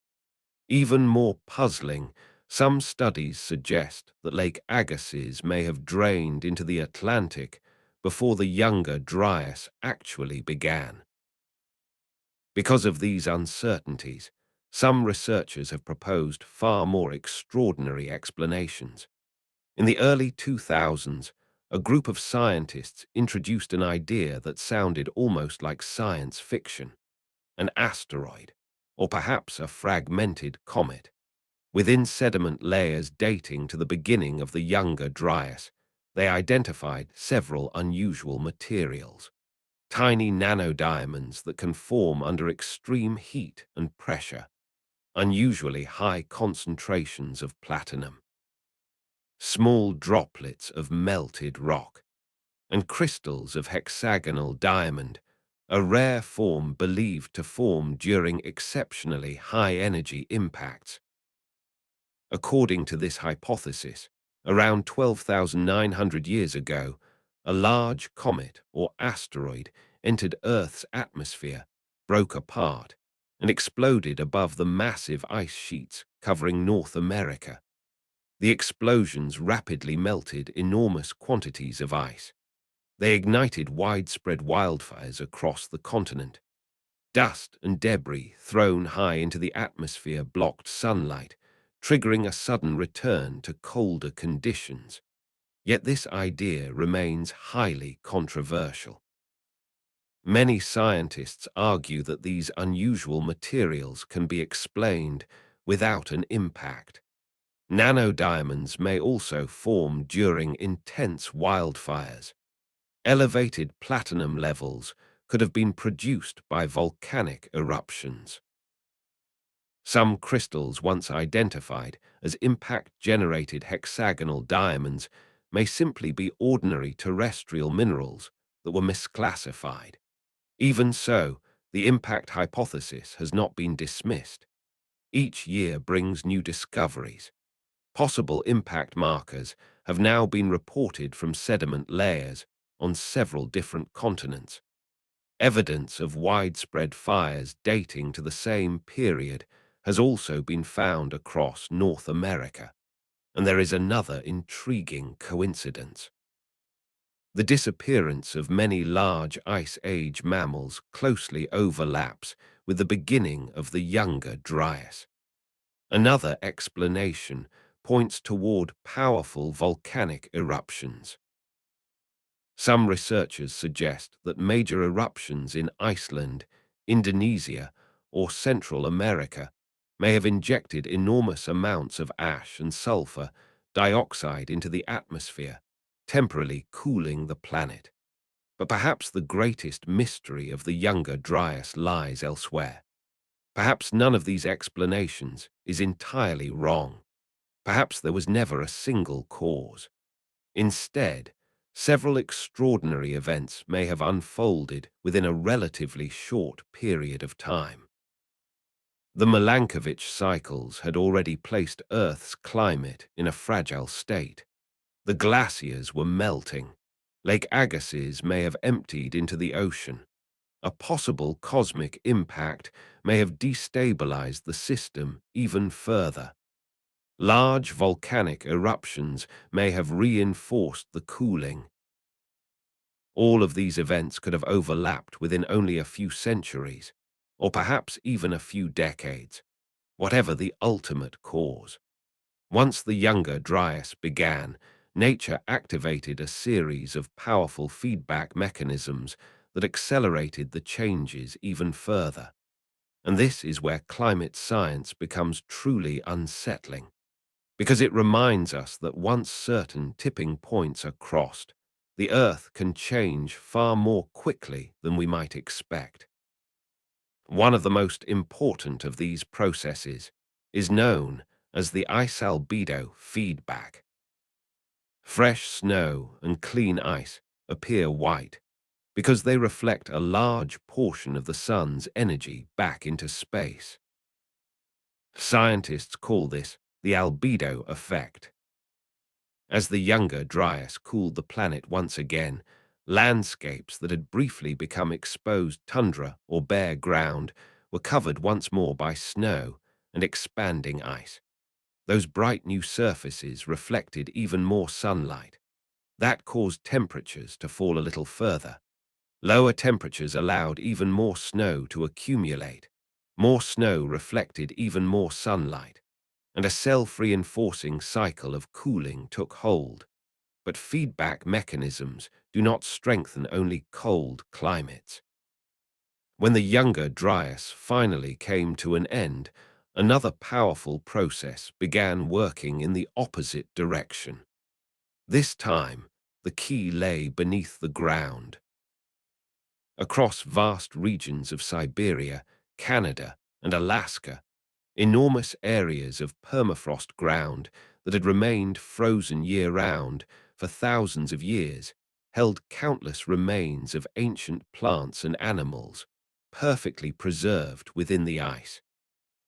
Even more puzzling, some studies suggest that Lake Agassiz may have drained into the Atlantic before the Younger Dryas actually began. Because of these uncertainties, some researchers have proposed far more extraordinary explanations. In the early 2000s, a group of scientists introduced an idea that sounded almost like science fiction: an asteroid, or perhaps a fragmented comet. Within sediment layers dating to the beginning of the Younger Dryas, they identified several unusual materials: tiny nanodiamonds that can form under extreme heat and pressure, unusually high concentrations of platinum, small droplets of melted rock, and crystals of hexagonal diamond, a rare form believed to form during exceptionally high-energy impacts. According to this hypothesis, around 12,900 years ago, a large comet or asteroid entered Earth's atmosphere, broke apart, and exploded above the massive ice sheets covering North America. The explosions rapidly melted enormous quantities of ice. They ignited widespread wildfires across the continent. Dust and debris thrown high into the atmosphere blocked sunlight, triggering a sudden return to colder conditions. Yet this idea remains highly controversial. Many scientists argue that these unusual materials can be explained without an impact. Nanodiamonds may also form during intense wildfires. Elevated platinum levels could have been produced by volcanic eruptions. Some crystals once identified as impact-generated hexagonal diamonds may simply be ordinary terrestrial minerals that were misclassified. Even so, the impact hypothesis has not been dismissed. Each year brings new discoveries. Possible impact markers have now been reported from sediment layers on several different continents. Evidence of widespread fires dating to the same period has also been found across North America, and there is another intriguing coincidence. The disappearance of many large Ice Age mammals closely overlaps with the beginning of the Younger Dryas. Another explanation points toward powerful volcanic eruptions. Some researchers suggest that major eruptions in Iceland, Indonesia, or Central America may have injected enormous amounts of ash and sulfur dioxide into the atmosphere, temporarily cooling the planet. But perhaps the greatest mystery of the Younger Dryas lies elsewhere. Perhaps none of these explanations is entirely wrong. Perhaps there was never a single cause. Instead, several extraordinary events may have unfolded within a relatively short period of time. The Milankovitch cycles had already placed Earth's climate in a fragile state. The glaciers were melting. Lake Agassiz may have emptied into the ocean. A possible cosmic impact may have destabilized the system even further. Large volcanic eruptions may have reinforced the cooling. All of these events could have overlapped within only a few centuries, or perhaps even a few decades, whatever the ultimate cause. Once the Younger Dryas began, nature activated a series of powerful feedback mechanisms that accelerated the changes even further. And this is where climate science becomes truly unsettling, because it reminds us that once certain tipping points are crossed, the Earth can change far more quickly than we might expect. One of the most important of these processes is known as the ice albedo feedback. Fresh snow and clean ice appear white because they reflect a large portion of the sun's energy back into space. Scientists call this the albedo effect. As the Younger Dryas cooled the planet once again, landscapes that had briefly become exposed tundra or bare ground were covered once more by snow and expanding ice. Those bright new surfaces reflected even more sunlight. That caused temperatures to fall a little further. Lower temperatures allowed even more snow to accumulate. More snow reflected even more sunlight, and a self-reinforcing cycle of cooling took hold. But feedback mechanisms do not strengthen only cold climates. When the Younger Dryas finally came to an end, another powerful process began working in the opposite direction. This time, the key lay beneath the ground. Across vast regions of Siberia, Canada, and Alaska, enormous areas of permafrost ground that had remained frozen year-round for thousands of years held countless remains of ancient plants and animals, perfectly preserved within the ice.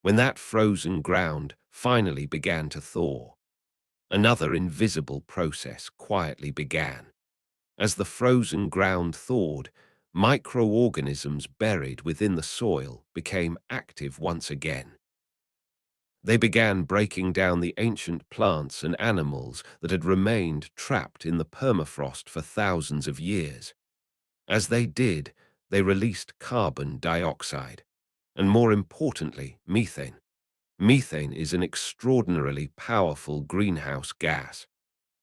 When that frozen ground finally began to thaw, another invisible process quietly began. As the frozen ground thawed, microorganisms buried within the soil became active once again. They began breaking down the ancient plants and animals that had remained trapped in the permafrost for thousands of years. As they did, they released carbon dioxide, and more importantly, methane. Methane is an extraordinarily powerful greenhouse gas.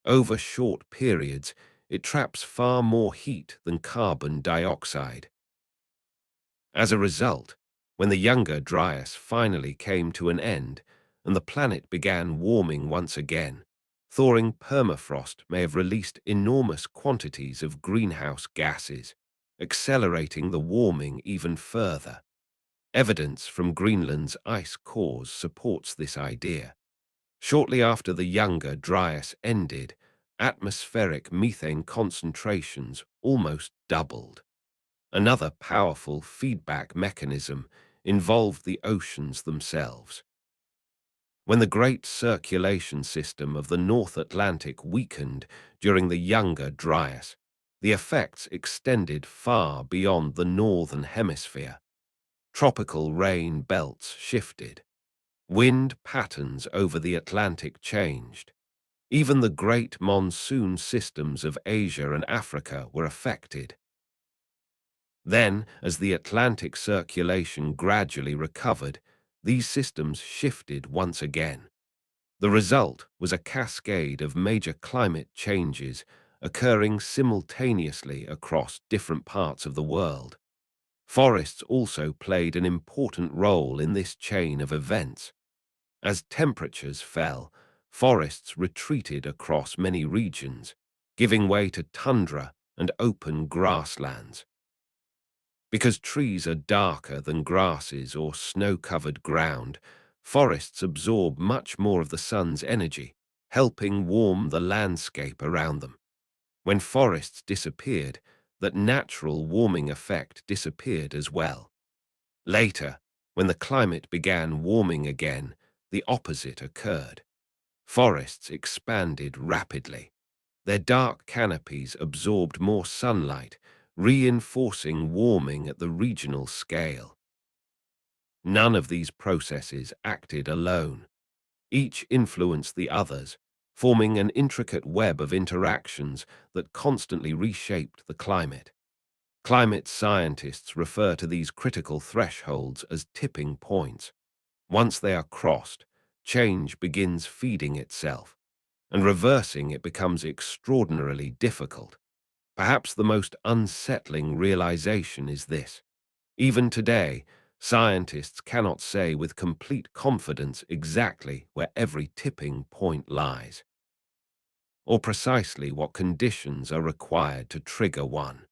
Over short periods, it traps far more heat than carbon dioxide. As a result, when the Younger Dryas finally came to an end and the planet began warming once again, thawing permafrost may have released enormous quantities of greenhouse gases, accelerating the warming even further. Evidence from Greenland's ice cores supports this idea. Shortly after the Younger Dryas ended, atmospheric methane concentrations almost doubled. Another powerful feedback mechanism involved the oceans themselves. When the great circulation system of the North Atlantic weakened during the Younger Dryas, the effects extended far beyond the northern hemisphere. Tropical rain belts shifted. Wind patterns over the Atlantic changed. Even the great monsoon systems of Asia and Africa were affected. Then, as the Atlantic circulation gradually recovered, these systems shifted once again. The result was a cascade of major climate changes occurring simultaneously across different parts of the world. Forests also played an important role in this chain of events. As temperatures fell, forests retreated across many regions, giving way to tundra and open grasslands. Because trees are darker than grasses or snow-covered ground, forests absorb much more of the sun's energy, helping warm the landscape around them. When forests disappeared, that natural warming effect disappeared as well. Later, when the climate began warming again, the opposite occurred. Forests expanded rapidly. Their dark canopies absorbed more sunlight, reinforcing warming at the regional scale. None of these processes acted alone. Each influenced the others, forming an intricate web of interactions that constantly reshaped the climate. Climate scientists refer to these critical thresholds as tipping points. Once they are crossed, change begins feeding itself, and reversing it becomes extraordinarily difficult. Perhaps the most unsettling realization is this. Even today, scientists cannot say with complete confidence exactly where every tipping point lies. or precisely what conditions are required to trigger one.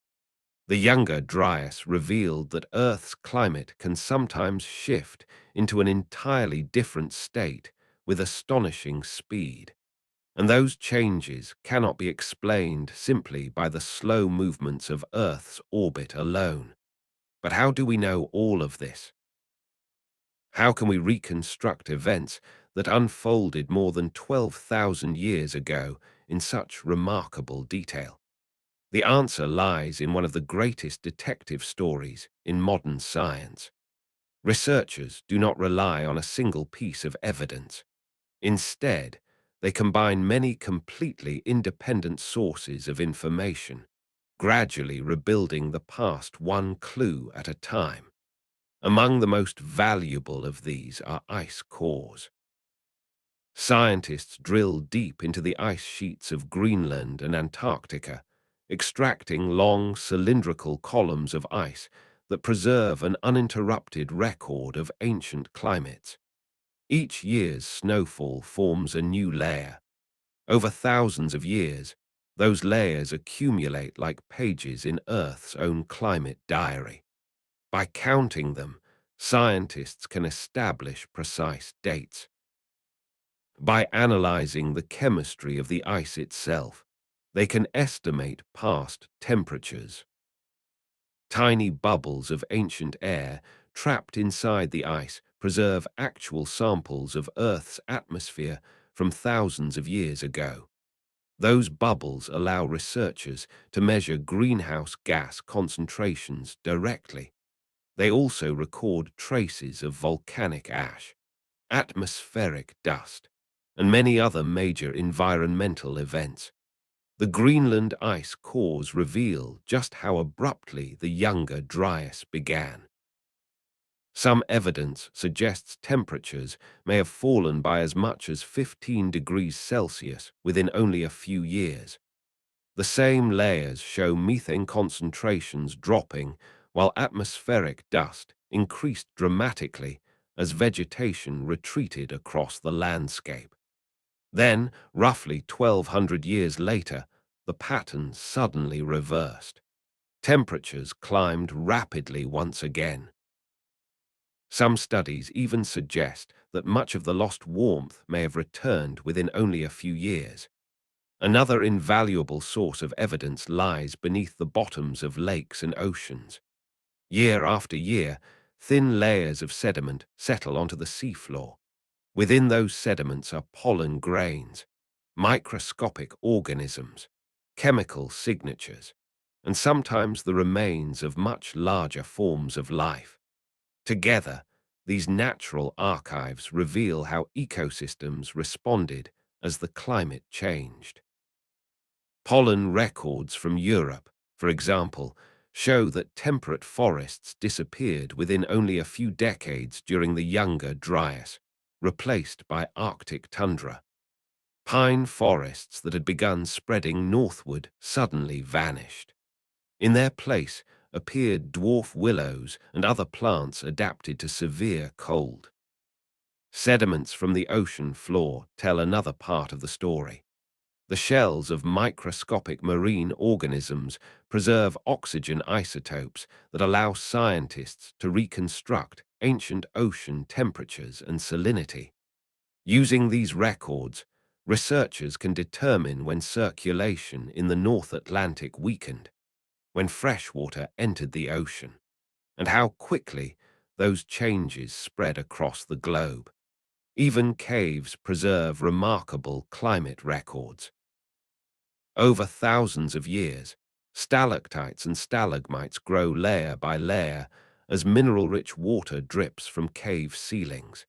The Younger Dryas revealed that Earth's climate can sometimes shift into an entirely different state with astonishing speed, and those changes cannot be explained simply by the slow movements of Earth's orbit alone. But how do we know all of this? How can we reconstruct events that unfolded more than 12,000 years ago in such remarkable detail? The answer lies in one of the greatest detective stories in modern science. Researchers do not rely on a single piece of evidence. Instead, they combine many completely independent sources of information, gradually rebuilding the past one clue at a time. Among the most valuable of these are ice cores. Scientists drill deep into the ice sheets of Greenland and Antarctica, extracting long cylindrical columns of ice that preserve an uninterrupted record of ancient climates. Each year's snowfall forms a new layer. Over thousands of years, those layers accumulate like pages in Earth's own climate diary. By counting them, scientists can establish precise dates. By analyzing the chemistry of the ice itself, they can estimate past temperatures. Tiny bubbles of ancient air trapped inside the ice preserve actual samples of Earth's atmosphere from thousands of years ago. Those bubbles allow researchers to measure greenhouse gas concentrations directly. They also record traces of volcanic ash, atmospheric dust, and many other major environmental events. The Greenland ice cores reveal just how abruptly the Younger Dryas began. Some evidence suggests temperatures may have fallen by as much as 15 degrees Celsius within only a few years. The same layers show methane concentrations dropping while atmospheric dust increased dramatically as vegetation retreated across the landscape. Then, roughly 1,200 years later, the pattern suddenly reversed. Temperatures climbed rapidly once again. Some studies even suggest that much of the lost warmth may have returned within only a few years. Another invaluable source of evidence lies beneath the bottoms of lakes and oceans. Year after year, thin layers of sediment settle onto the seafloor. Within those sediments are pollen grains, microscopic organisms, chemical signatures, and sometimes the remains of much larger forms of life. Together, these natural archives reveal how ecosystems responded as the climate changed. Pollen records from Europe, for example, show that temperate forests disappeared within only a few decades during the Younger Dryas, replaced by Arctic tundra. Pine forests that had begun spreading northward suddenly vanished. In their place appeared dwarf willows and other plants adapted to severe cold. Sediments from the ocean floor tell another part of the story. The shells of microscopic marine organisms preserve oxygen isotopes that allow scientists to reconstruct ancient ocean temperatures and salinity. Using these records, researchers can determine when circulation in the North Atlantic weakened, when fresh water entered the ocean, and how quickly those changes spread across the globe. Even caves preserve remarkable climate records. Over thousands of years, stalactites and stalagmites grow layer by layer as mineral-rich water drips from cave ceilings.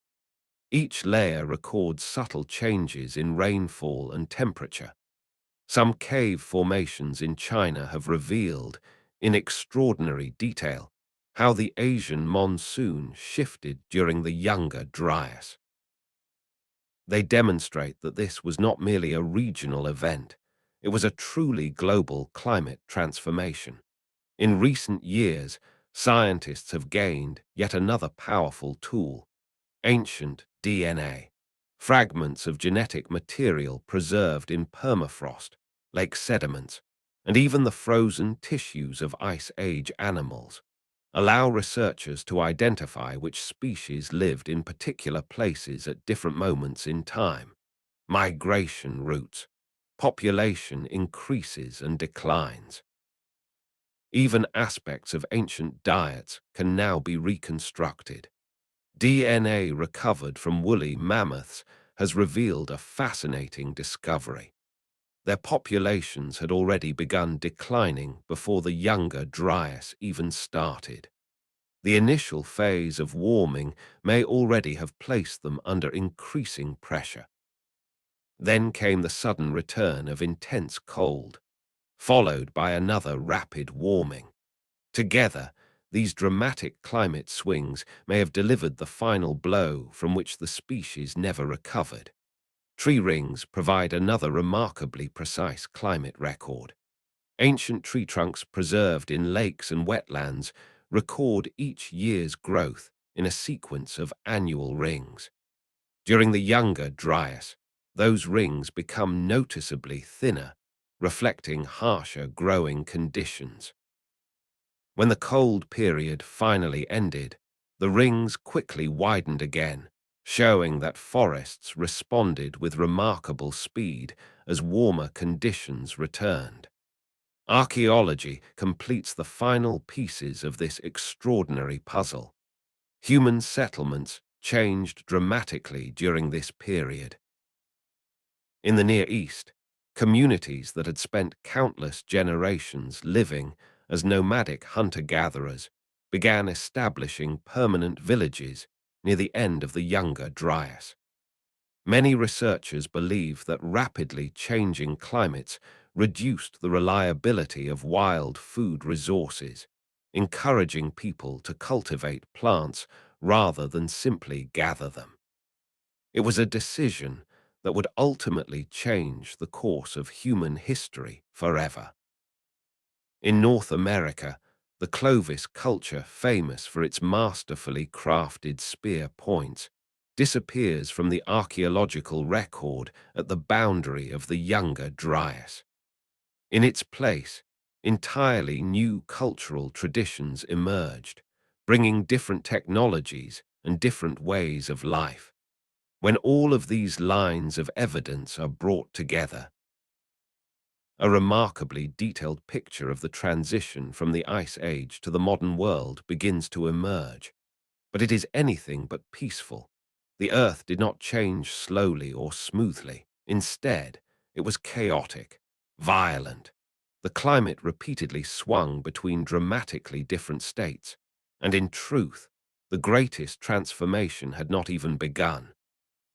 Each layer records subtle changes in rainfall and temperature. Some cave formations in China have revealed, in extraordinary detail, how the Asian monsoon shifted during the Younger Dryas. They demonstrate that this was not merely a regional event, it was a truly global climate transformation. In recent years, scientists have gained yet another powerful tool: ancient DNA. fragments of genetic material preserved in permafrost, lake sediments, and even the frozen tissues of Ice Age animals allow researchers to identify which species lived in particular places at different moments in time. Migration routes. Population increases and declines. Even aspects of ancient diets can now be reconstructed. DNA recovered from woolly mammoths has revealed a fascinating discovery. Their populations had already begun declining before the Younger Dryas even started. The initial phase of warming may already have placed them under increasing pressure. Then came the sudden return of intense cold, followed by another rapid warming. Together, these dramatic climate swings may have delivered the final blow from which the species never recovered. Tree rings provide another remarkably precise climate record. Ancient tree trunks preserved in lakes and wetlands record each year's growth in a sequence of annual rings. During the Younger Dryas, those rings become noticeably thinner, reflecting harsher growing conditions. When the cold period finally ended, the rings quickly widened again, showing that forests responded with remarkable speed as warmer conditions returned. Archaeology completes the final pieces of this extraordinary puzzle. Human settlements changed dramatically during this period. In the Near East, communities that had spent countless generations living as nomadic hunter-gatherers began establishing permanent villages near the end of the Younger Dryas. Many researchers believe that rapidly changing climates reduced the reliability of wild food resources, encouraging people to cultivate plants rather than simply gather them. It was a decision that would ultimately change the course of human history forever. In North America, the Clovis culture, famous for its masterfully crafted spear points, disappears from the archaeological record at the boundary of the Younger Dryas. In its place, entirely new cultural traditions emerged, bringing different technologies and different ways of life. When all of these lines of evidence are brought together, a remarkably detailed picture of the transition from the Ice Age to the modern world begins to emerge. But it is anything but peaceful. The Earth did not change slowly or smoothly. Instead, it was chaotic, violent. The climate repeatedly swung between dramatically different states, and in truth, the greatest transformation had not even begun.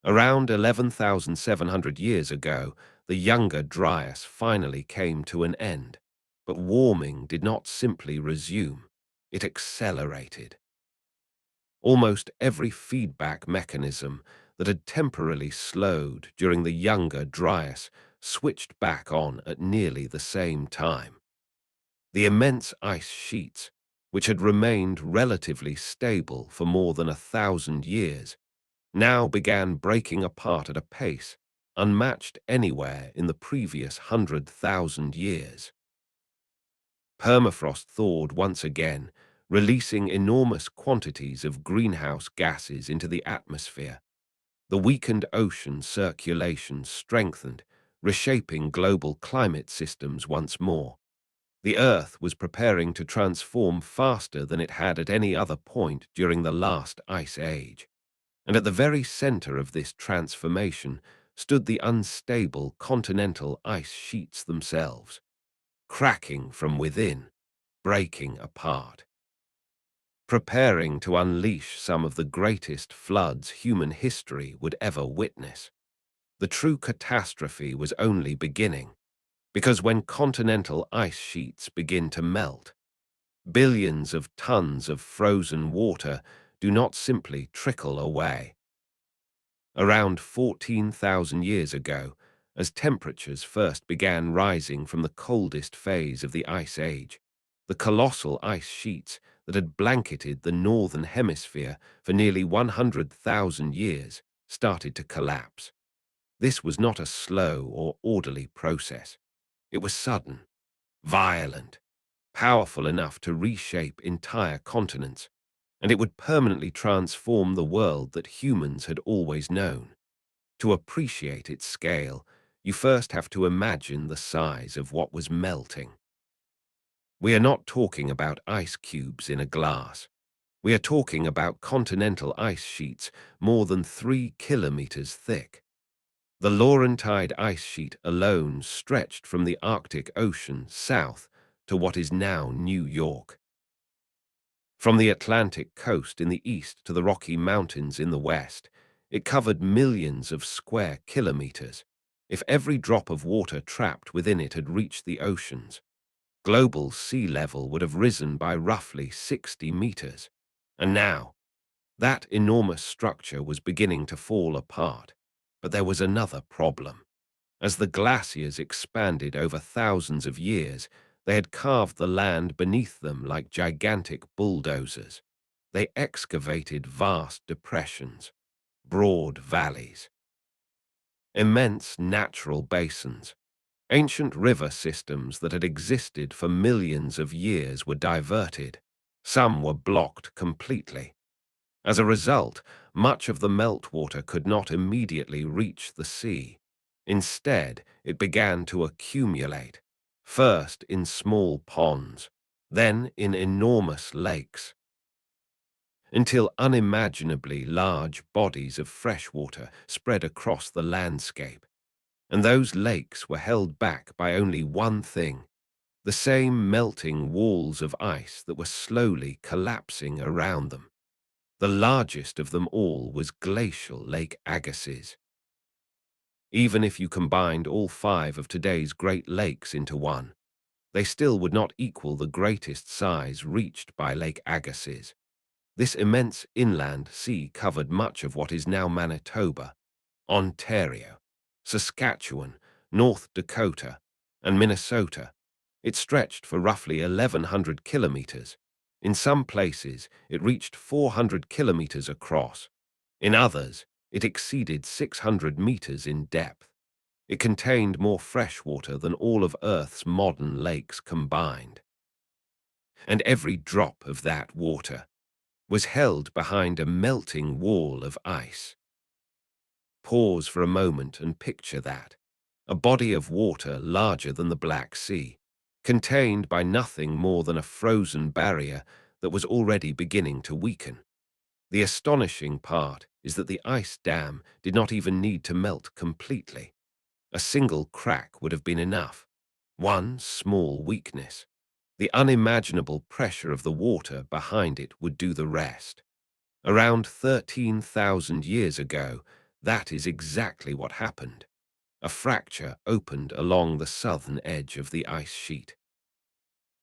Around 11,700 years ago, the Younger Dryas finally came to an end. But warming did not simply resume, it accelerated. Almost every feedback mechanism that had temporarily slowed during the Younger Dryas switched back on at nearly the same time. The immense ice sheets, which had remained relatively stable for more than 1,000 years, now began breaking apart at a pace unmatched anywhere in the previous 100,000 years. Permafrost thawed once again, releasing enormous quantities of greenhouse gases into the atmosphere. The weakened ocean circulation strengthened, reshaping global climate systems once more. The Earth was preparing to transform faster than it had at any other point during the last ice age. And at the very center of this transformation stood the unstable continental ice sheets themselves, cracking from within, breaking apart, preparing to unleash some of the greatest floods human history would ever witness. The true catastrophe was only beginning, because when continental ice sheets begin to melt, billions of tons of frozen water do not simply trickle away. Around 14,000 years ago, as temperatures first began rising from the coldest phase of the Ice Age, the colossal ice sheets that had blanketed the northern hemisphere for nearly 100,000 years started to collapse. This was not a slow or orderly process. It was sudden, violent, powerful enough to reshape entire continents, and it would permanently transform the world that humans had always known. To appreciate its scale, you first have to imagine the size of what was melting. We are not talking about ice cubes in a glass. We are talking about continental ice sheets more than 3 kilometers thick. The Laurentide ice sheet alone stretched from the Arctic Ocean south to what is now New York. From the Atlantic coast in the east to the Rocky Mountains in the west, it covered millions of square kilometers. If every drop of water trapped within it had reached the oceans, global sea level would have risen by roughly 60 meters. And now, that enormous structure was beginning to fall apart. But there was another problem. As the glaciers expanded over thousands of years, they had carved the land beneath them like gigantic bulldozers. They excavated vast depressions, broad valleys, immense natural basins. Ancient river systems that had existed for millions of years were diverted. Some were blocked completely. As a result, much of the meltwater could not immediately reach the sea. Instead, it began to accumulate, first in small ponds, then in enormous lakes, until unimaginably large bodies of fresh water spread across the landscape. And those lakes were held back by only one thing: the same melting walls of ice that were slowly collapsing around them. The largest of them all was glacial Lake Agassiz. Even if you combined all 5 of today's Great Lakes into one, they still would not equal the greatest size reached by Lake Agassiz. This immense inland sea covered much of what is now Manitoba, Ontario, Saskatchewan, North Dakota, and Minnesota. It stretched for roughly 1,100 kilometers. In some places, it reached 400 kilometers across. In others, it exceeded 600 meters in depth. It contained more fresh water than all of Earth's modern lakes combined. And every drop of that water was held behind a melting wall of ice. Pause for a moment and picture that. A body of water larger than the Black Sea, contained by nothing more than a frozen barrier that was already beginning to weaken. The astonishing part is that the ice dam did not even need to melt completely. A single crack would have been enough. One small weakness. The unimaginable pressure of the water behind it would do the rest. Around 13,000 years ago, that is exactly what happened. A fracture opened along the southern edge of the ice sheet.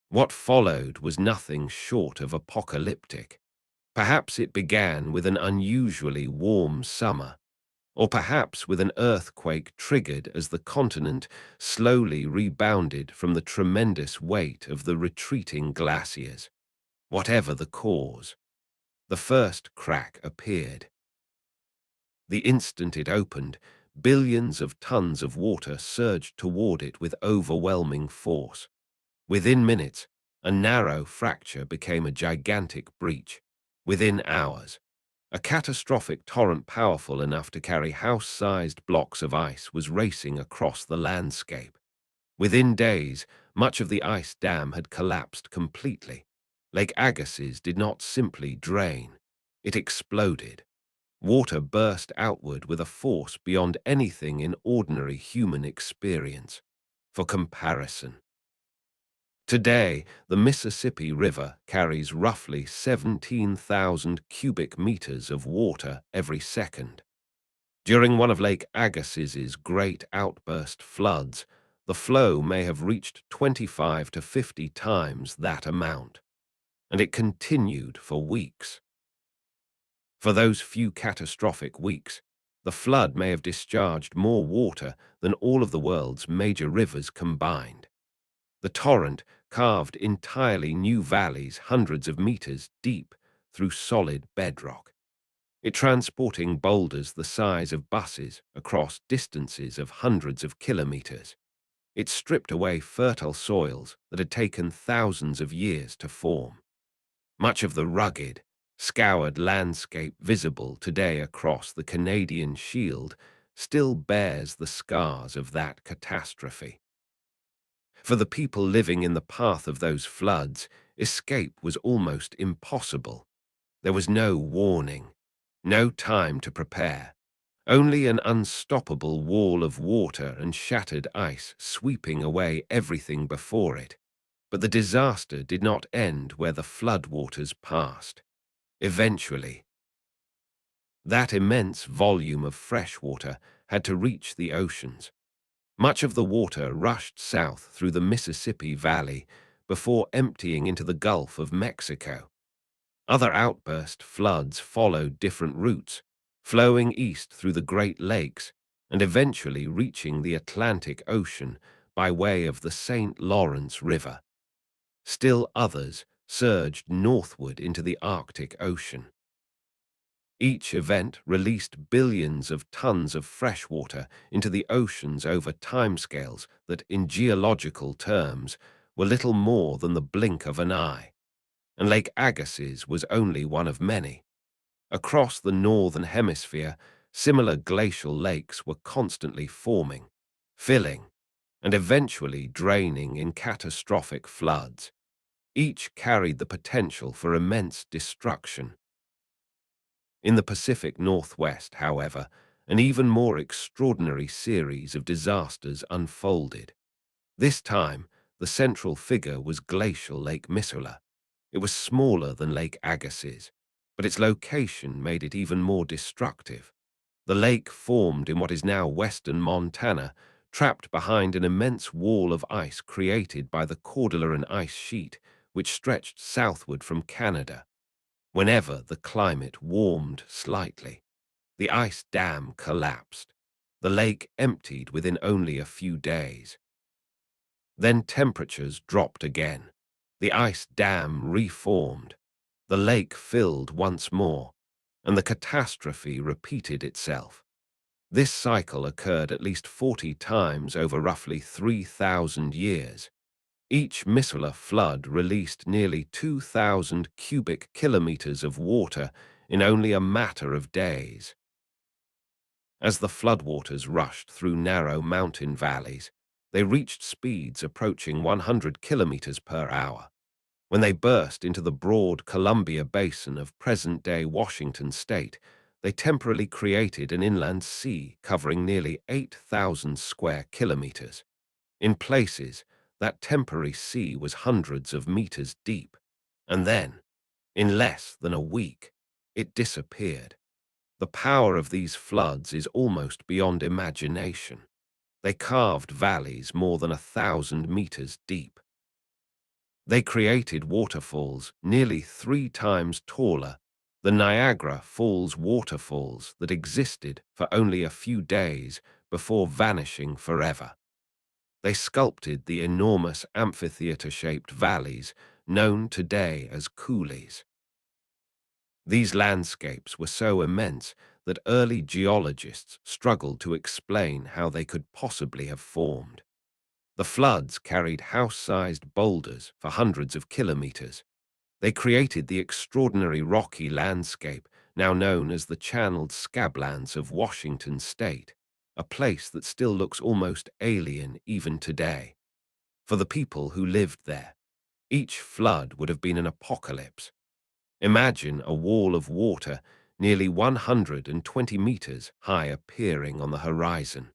What followed was nothing short of apocalyptic. Perhaps it began with an unusually warm summer, or perhaps with an earthquake triggered as the continent slowly rebounded from the tremendous weight of the retreating glaciers. Whatever the cause, the first crack appeared. The instant it opened, billions of tons of water surged toward it with overwhelming force. Within minutes, a narrow fracture became a gigantic breach. Within hours, a catastrophic torrent powerful enough to carry house-sized blocks of ice was racing across the landscape. Within days, much of the ice dam had collapsed completely. Lake Agassiz did not simply drain. It exploded. Water burst outward with a force beyond anything in ordinary human experience. For comparison, today, the Mississippi River carries roughly 17,000 cubic meters of water every second. During one of Lake Agassiz's great outburst floods, the flow may have reached 25 to 50 times that amount, and it continued for weeks. For those few catastrophic weeks, the flood may have discharged more water than all of the world's major rivers combined. The torrent carved entirely new valleys hundreds of meters deep through solid bedrock. transporting boulders the size of buses across distances of hundreds of kilometers. It stripped away fertile soils that had taken thousands of years to form. Much of the rugged, scoured landscape visible today across the Canadian Shield still bears the scars of that catastrophe. For the people living in the path of those floods, escape was almost impossible. There was no warning, no time to prepare, only an unstoppable wall of water and shattered ice sweeping away everything before it. But the disaster did not end where the floodwaters passed. Eventually, that immense volume of fresh water had to reach the oceans. Much of the water rushed south through the Mississippi Valley before emptying into the Gulf of Mexico. Other outburst floods followed different routes, flowing east through the Great Lakes and eventually reaching the Atlantic Ocean by way of the St. Lawrence River. Still others surged northward into the Arctic Ocean. Each event released billions of tons of fresh water into the oceans over timescales that, in geological terms, were little more than the blink of an eye. And Lake Agassiz was only one of many. Across the northern hemisphere, similar glacial lakes were constantly forming, filling, and eventually draining in catastrophic floods. Each carried the potential for immense destruction. In the Pacific Northwest, however, an even more extraordinary series of disasters unfolded. This time, the central figure was glacial Lake Missoula. It was smaller than Lake Agassiz, but its location made it even more destructive. The lake formed in what is now western Montana, trapped behind an immense wall of ice created by the Cordilleran ice sheet, which stretched southward from Canada. Whenever the climate warmed slightly, the ice dam collapsed. The lake emptied within only a few days. Then temperatures dropped again. The ice dam reformed. The lake filled once more, and the catastrophe repeated itself. This cycle occurred at least 40 times over roughly 3,000 years. Each Missoula flood released nearly 2,000 cubic kilometers of water in only a matter of days. As the floodwaters rushed through narrow mountain valleys, they reached speeds approaching 100 kilometers per hour. When they burst into the broad Columbia Basin of present-day Washington state, they temporarily created an inland sea covering nearly 8,000 square kilometers. In places, that temporary sea was hundreds of meters deep, and then, in less than a week, it disappeared. The power of these floods is almost beyond imagination. They carved valleys more than 1,000 meters deep. They created waterfalls nearly 3 times taller than Niagara Falls waterfalls that existed for only a few days before vanishing forever. They sculpted the enormous amphitheater-shaped valleys known today as coulees. These landscapes were so immense that early geologists struggled to explain how they could possibly have formed. The floods carried house-sized boulders for hundreds of kilometers. They created the extraordinary rocky landscape now known as the channeled scablands of Washington state, a place that still looks almost alien even today. For the people who lived there, each flood would have been an apocalypse. Imagine a wall of water nearly 120 meters high appearing on the horizon,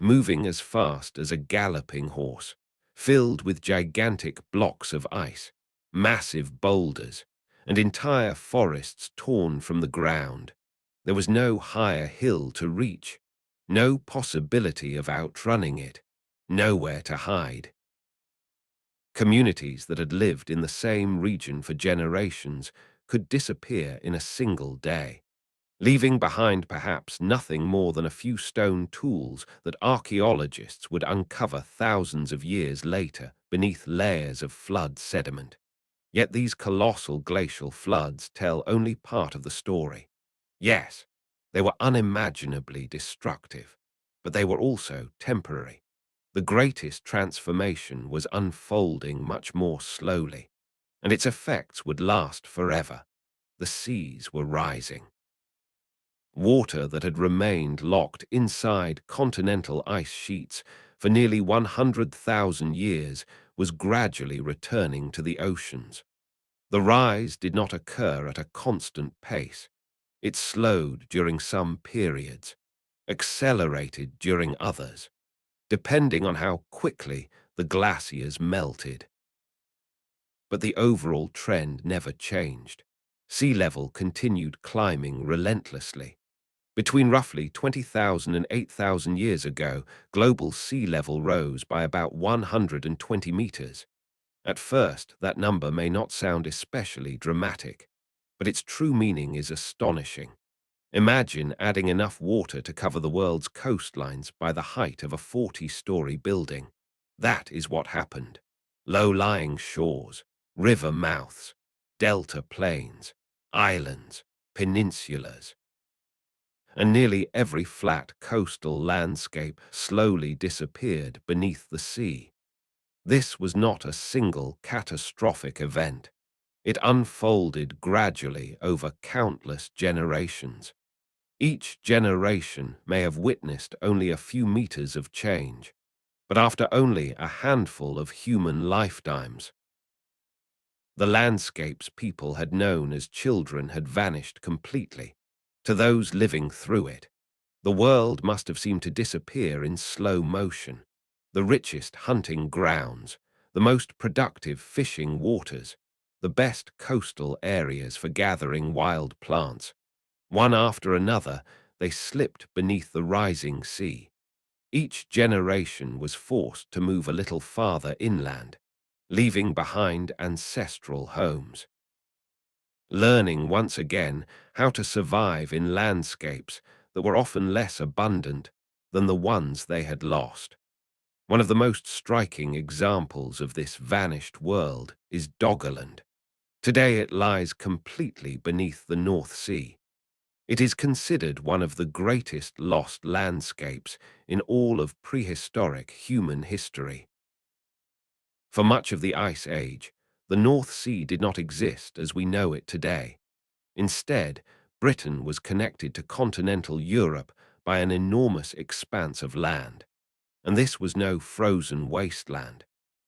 moving as fast as a galloping horse, filled with gigantic blocks of ice, massive boulders, and entire forests torn from the ground. There was no higher hill to reach, no possibility of outrunning it, nowhere to hide. Communities that had lived in the same region for generations could disappear in a single day, leaving behind perhaps nothing more than a few stone tools that archaeologists would uncover thousands of years later beneath layers of flood sediment. Yet these colossal glacial floods tell only part of the story. Yes, they were unimaginably destructive, but they were also temporary. The greatest transformation was unfolding much more slowly, and its effects would last forever. The seas were rising. Water that had remained locked inside continental ice sheets for nearly 100,000 years was gradually returning to the oceans. The rise did not occur at a constant pace. It slowed during some periods, accelerated during others, depending on how quickly the glaciers melted. But the overall trend never changed. Sea level continued climbing relentlessly. Between roughly 20,000 and 8,000 years ago, global sea level rose by about 120 meters. At first, that number may not sound especially dramatic, but its true meaning is astonishing. Imagine adding enough water to cover the world's coastlines by the height of a 40-story building. That is what happened. Low-lying shores, river mouths, delta plains, islands, peninsulas, and nearly every flat coastal landscape slowly disappeared beneath the sea. This was not a single catastrophic event. It unfolded gradually over countless generations. Each generation may have witnessed only a few meters of change, but after only a handful of human lifetimes, the landscapes people had known as children had vanished completely. To those living through it, the world must have seemed to disappear in slow motion. The richest hunting grounds, the most productive fishing waters, the best coastal areas for gathering wild plants. One after another, they slipped beneath the rising sea. Each generation was forced to move a little farther inland, leaving behind ancestral homes. Learning once again how to survive in landscapes that were often less abundant than the ones they had lost. One of the most striking examples of this vanished world is Doggerland. Today it lies completely beneath the North Sea. It is considered one of the greatest lost landscapes in all of prehistoric human history. For much of the Ice Age, the North Sea did not exist as we know it today. Instead, Britain was connected to continental Europe by an enormous expanse of land. And this was no frozen wasteland.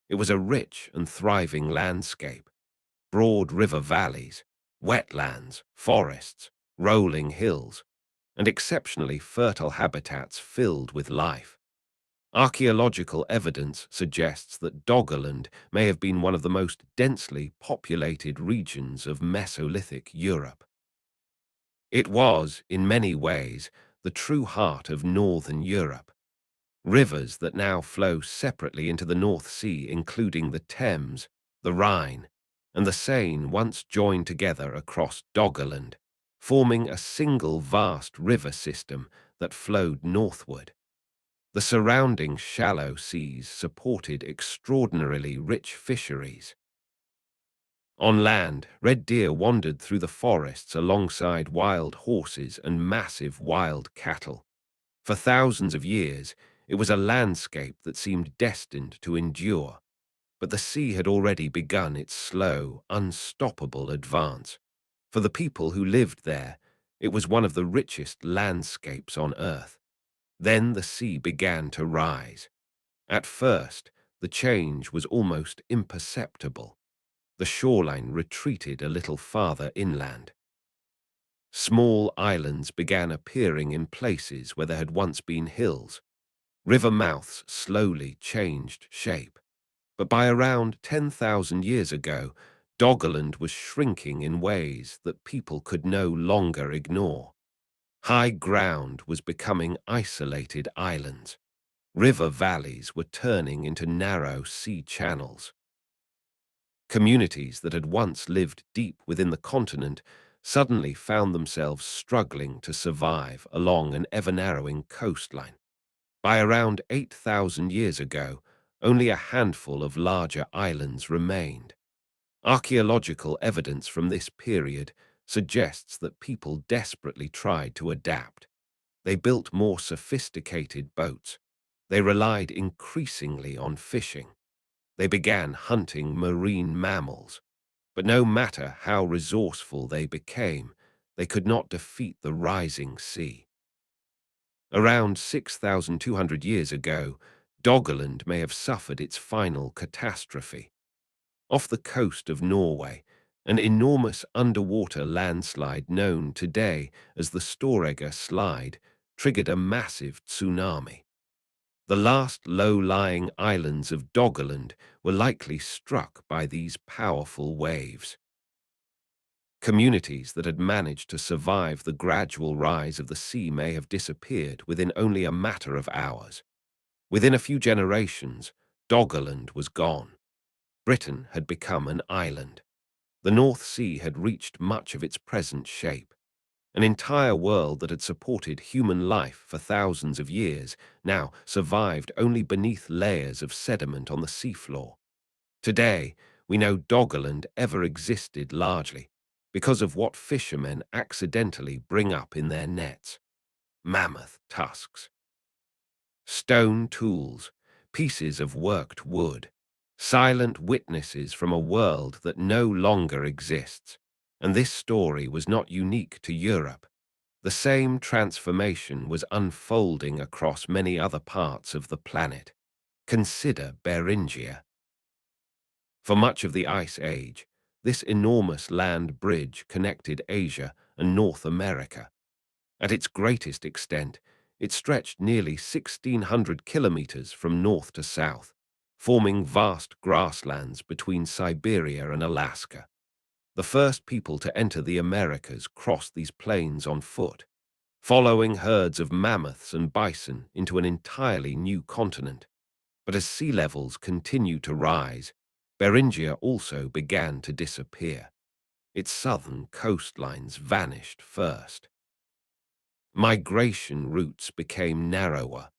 It was a rich and thriving landscape. Broad river valleys, wetlands, forests, rolling hills, and exceptionally fertile habitats filled with life. Archaeological evidence suggests that Doggerland may have been one of the most densely populated regions of Mesolithic Europe. It was, in many ways, the true heart of northern Europe. Rivers that now flow separately into the North Sea, including the Thames, the Rhine, and the Seine, once joined together across Doggerland, forming a single vast river system that flowed northward. The surrounding shallow seas supported extraordinarily rich fisheries. On land, red deer wandered through the forests alongside wild horses and massive wild cattle. For thousands of years, it was a landscape that seemed destined to endure, but the sea had already begun its slow, unstoppable advance. For the people who lived there, it was one of the richest landscapes on Earth. Then the sea began to rise. At first, the change was almost imperceptible. The shoreline retreated a little farther inland. Small islands began appearing in places where there had once been hills. River mouths slowly changed shape. But by around 10,000 years ago, Doggerland was shrinking in ways that people could no longer ignore. High ground was becoming isolated islands. River valleys were turning into narrow sea channels. Communities that had once lived deep within the continent suddenly found themselves struggling to survive along an ever-narrowing coastline. By around 8,000 years ago, only a handful of larger islands remained. Archaeological evidence from this period suggests that people desperately tried to adapt. They built more sophisticated boats. They relied increasingly on fishing. They began hunting marine mammals. But no matter how resourceful they became, they could not defeat the rising sea. Around 6,200 years ago, Doggerland may have suffered its final catastrophe. Off the coast of Norway, an enormous underwater landslide known today as the Storegga Slide triggered a massive tsunami. The last low-lying islands of Doggerland were likely struck by these powerful waves. Communities that had managed to survive the gradual rise of the sea may have disappeared within only a matter of hours. Within a few generations, Doggerland was gone. Britain had become an island. The North Sea had reached much of its present shape. An entire world that had supported human life for thousands of years now survived only beneath layers of sediment on the seafloor. Today, we know Doggerland ever existed largely because of what fishermen accidentally bring up in their nets: mammoth tusks, stone tools, pieces of worked wood, silent witnesses from a world that no longer exists. And this story was not unique to Europe. The same transformation was unfolding across many other parts of the planet. Consider Beringia. For much of the Ice Age, this enormous land bridge connected Asia and North America. At its greatest extent, it stretched nearly 1,600 kilometers from north to south, forming vast grasslands between Siberia and Alaska. The first people to enter the Americas crossed these plains on foot, following herds of mammoths and bison into an entirely new continent. But as sea levels continued to rise, Beringia also began to disappear. Its southern coastlines vanished first. Migration routes became narrower.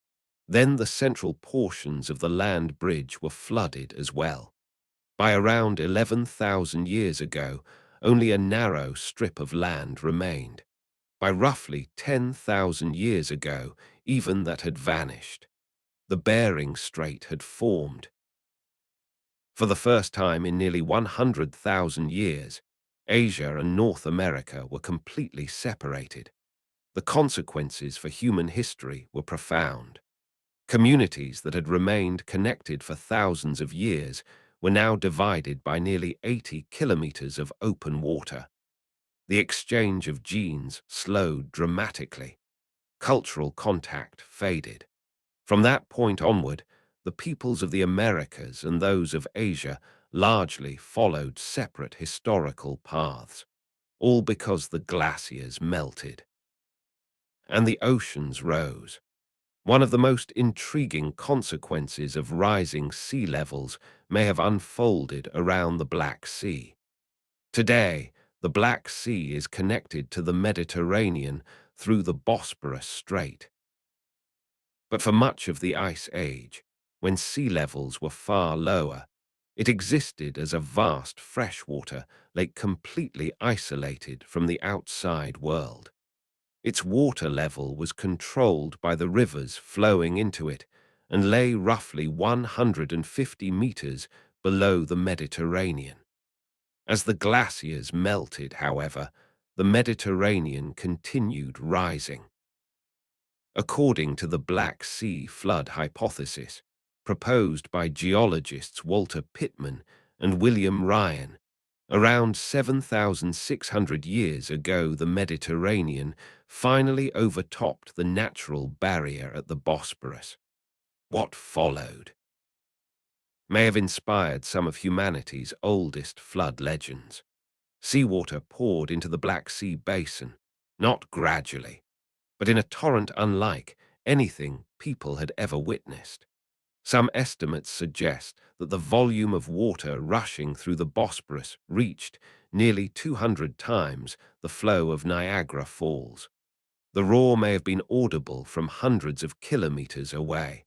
Then the central portions of the land bridge were flooded as well. By around 11,000 years ago, only a narrow strip of land remained. By roughly 10,000 years ago, even that had vanished. The Bering Strait had formed. For the first time in nearly 100,000 years, Asia and North America were completely separated. The consequences for human history were profound. Communities that had remained connected for thousands of years were now divided by nearly 80 kilometers of open water. The exchange of genes slowed dramatically. Cultural contact faded. From that point onward, the peoples of the Americas and those of Asia largely followed separate historical paths, all because the glaciers melted and the oceans rose. One of the most intriguing consequences of rising sea levels may have unfolded around the Black Sea. Today, the Black Sea is connected to the Mediterranean through the Bosporus Strait. But for much of the Ice Age, when sea levels were far lower, it existed as a vast freshwater lake completely isolated from the outside world. Its water level was controlled by the rivers flowing into it and lay roughly 150 meters below the Mediterranean. As the glaciers melted, however, the Mediterranean continued rising. According to the Black Sea flood hypothesis, proposed by geologists Walter Pittman and William Ryan, around 7,600 years ago the Mediterranean finally overtopped the natural barrier at the Bosporus. What followed may have inspired some of humanity's oldest flood legends. Seawater poured into the Black Sea basin, not gradually, but in a torrent unlike anything people had ever witnessed. Some estimates suggest that the volume of water rushing through the Bosporus reached nearly 200 times the flow of Niagara Falls. The roar may have been audible from hundreds of kilometers away.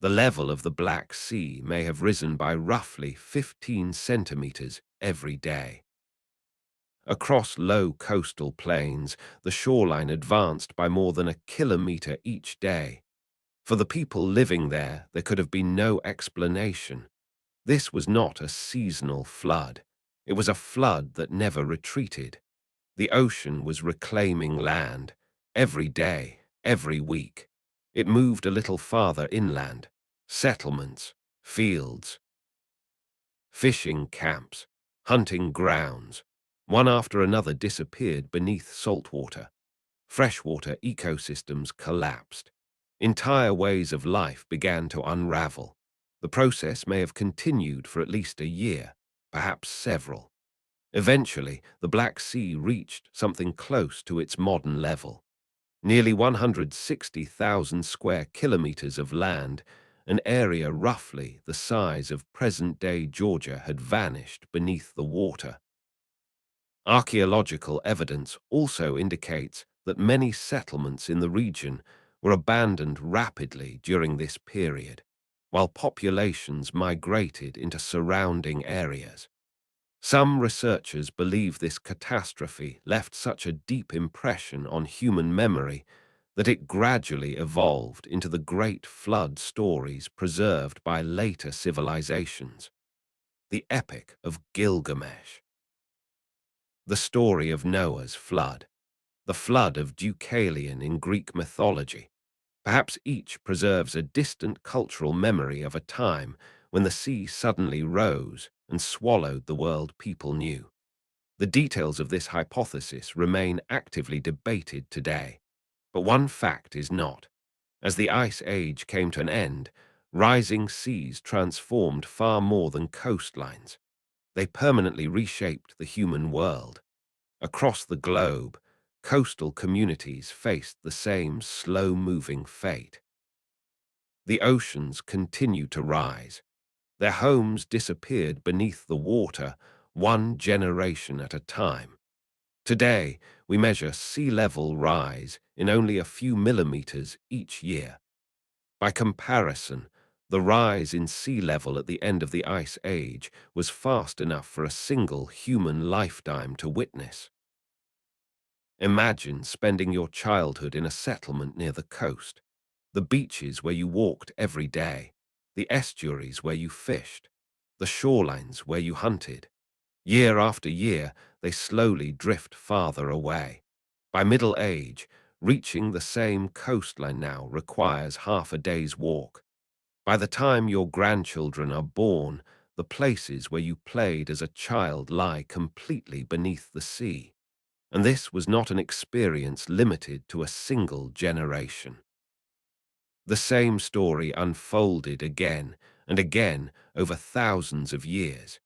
The level of the Black Sea may have risen by roughly 15 centimeters every day. Across low coastal plains, the shoreline advanced by more than a kilometer each day. For the people living there could have been no explanation. This was not a seasonal flood. It was a flood that never retreated. The ocean was reclaiming land. Every day, every week. It moved a little farther inland. Settlements, fields, fishing camps, hunting grounds. One after another disappeared beneath saltwater. Freshwater ecosystems collapsed. Entire ways of life began to unravel. The process may have continued for at least a year, perhaps several. Eventually, the Black Sea reached something close to its modern level. Nearly 160,000 square kilometers of land, an area roughly the size of present-day Georgia, had vanished beneath the water. Archaeological evidence also indicates that many settlements in the region were abandoned rapidly during this period, while populations migrated into surrounding areas. Some researchers believe this catastrophe left such a deep impression on human memory that it gradually evolved into the great flood stories preserved by later civilizations. The Epic of Gilgamesh. The story of Noah's flood. The flood of Deucalion in Greek mythology. Perhaps each preserves a distant cultural memory of a time when the sea suddenly rose and swallowed the world people knew. The details of this hypothesis remain actively debated today, but one fact is not. As the Ice Age came to an end, rising seas transformed far more than coastlines. They permanently reshaped the human world. Across the globe, coastal communities faced the same slow-moving fate. The oceans continued to rise. Their homes disappeared beneath the water, one generation at a time. Today, we measure sea level rise in only a few millimeters each year. By comparison, the rise in sea level at the end of the Ice Age was fast enough for a single human lifetime to witness. Imagine spending your childhood in a settlement near the coast, the beaches where you walked every day, the estuaries where you fished, the shorelines where you hunted. Year after year, they slowly drift farther away. By middle age, reaching the same coastline now requires half a day's walk. By the time your grandchildren are born, the places where you played as a child lie completely beneath the sea. And this was not an experience limited to a single generation. The same story unfolded again and again over thousands of years.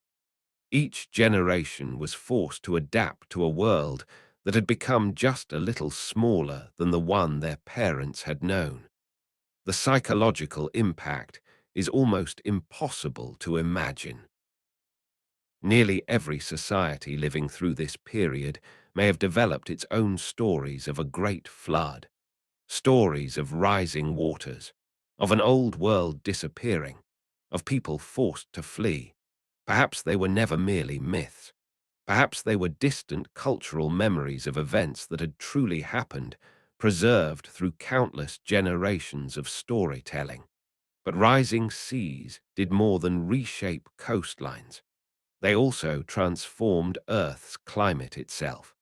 Each generation was forced to adapt to a world that had become just a little smaller than the one their parents had known. The psychological impact is almost impossible to imagine. Nearly every society living through this period may have developed its own stories of a great flood, stories of rising waters, of an old world disappearing, of people forced to flee. Perhaps they were never merely myths. Perhaps they were distant cultural memories of events that had truly happened, preserved through countless generations of storytelling. But rising seas did more than reshape coastlines. They also transformed Earth's climate itself.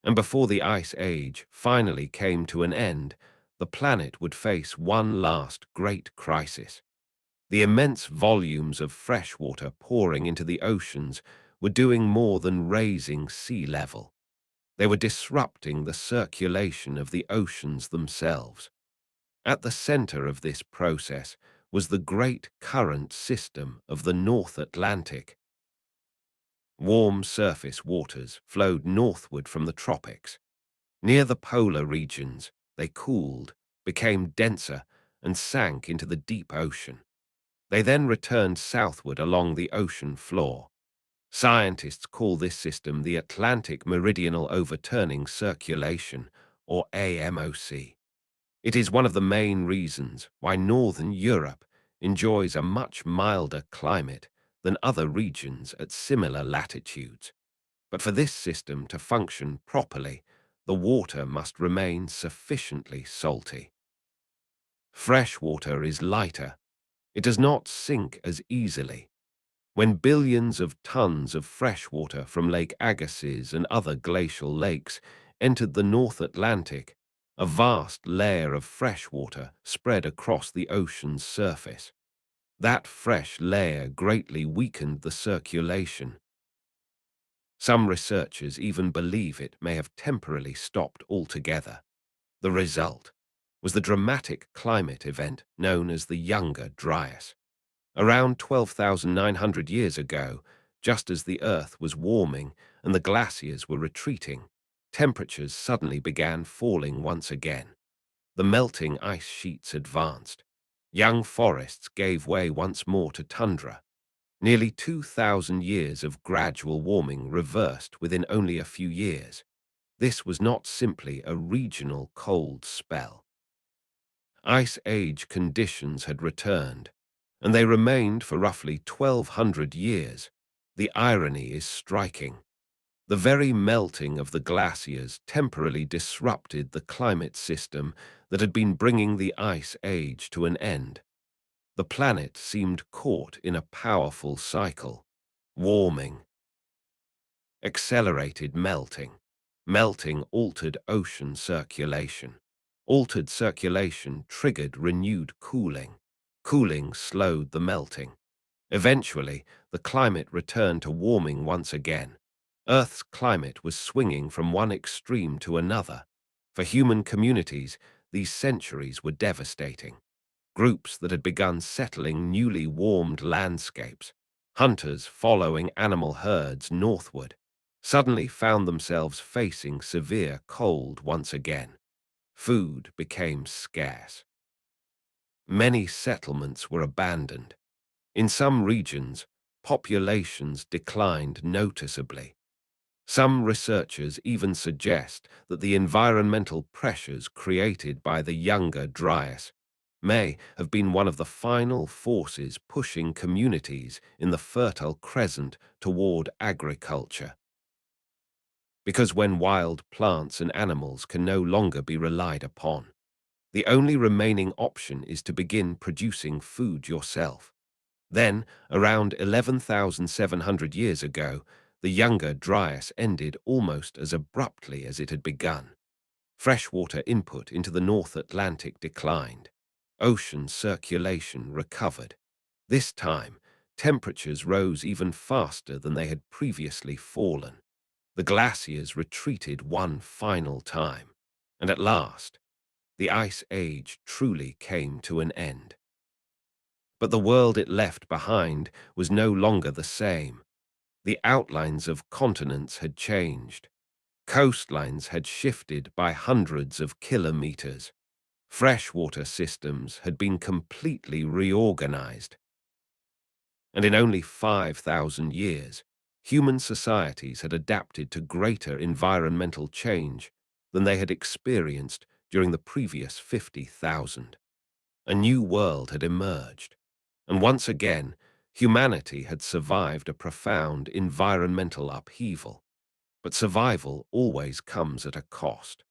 And before the Ice Age finally came to an end, the planet would face one last great crisis. The immense volumes of fresh water pouring into the oceans were doing more than raising sea level. They were disrupting the circulation of the oceans themselves. At the center of this process was the great current system of the North Atlantic. Warm surface waters flowed northward from the tropics. Near the polar regions, they cooled, became denser, and sank into the deep ocean. They then returned southward along the ocean floor. Scientists call this system the Atlantic Meridional Overturning Circulation, or AMOC. It is one of the main reasons why northern Europe enjoys a much milder climate than other regions at similar latitudes. But for this system to function properly, the water must remain sufficiently salty. Fresh water is lighter. It does not sink as easily. When billions of tons of fresh water from Lake Agassiz and other glacial lakes entered the North Atlantic, a vast layer of fresh water spread across the ocean's surface. That fresh layer greatly weakened the circulation. Some researchers even believe it may have temporarily stopped altogether. The result was the dramatic climate event known as the Younger Dryas. Around 12,900 years ago, just as the Earth was warming and the glaciers were retreating, temperatures suddenly began falling once again. The melting ice sheets advanced. Young forests gave way once more to tundra. Nearly 2,000 years of gradual warming reversed within only a few years. This was not simply a regional cold spell. Ice Age conditions had returned, and they remained for roughly 1,200 years. The irony is striking. The very melting of the glaciers temporarily disrupted the climate system that had been bringing the Ice Age to an end. The planet seemed caught in a powerful cycle. Warming, accelerated melting. Melting altered ocean circulation. Altered circulation triggered renewed cooling. Cooling slowed the melting. Eventually, the climate returned to warming once again. Earth's climate was swinging from one extreme to another. For human communities, these centuries were devastating. Groups that had begun settling newly warmed landscapes, hunters following animal herds northward, suddenly found themselves facing severe cold once again. Food became scarce. Many settlements were abandoned. In some regions, populations declined noticeably. Some researchers even suggest that the environmental pressures created by the Younger Dryas may have been one of the final forces pushing communities in the Fertile Crescent toward agriculture. Because when wild plants and animals can no longer be relied upon, the only remaining option is to begin producing food yourself. Then, around 11,700 years ago, the Younger Dryas ended almost as abruptly as it had begun. Freshwater input into the North Atlantic declined. Ocean circulation recovered. This time, temperatures rose even faster than they had previously fallen. The glaciers retreated one final time, and at last, the Ice Age truly came to an end. But the world it left behind was no longer the same. The outlines of continents had changed. Coastlines had shifted by hundreds of kilometers. Freshwater systems had been completely reorganized. And in only 5,000 years, human societies had adapted to greater environmental change than they had experienced during the previous 50,000. A new world had emerged, and once again, humanity had survived a profound environmental upheaval. But survival always comes at a cost.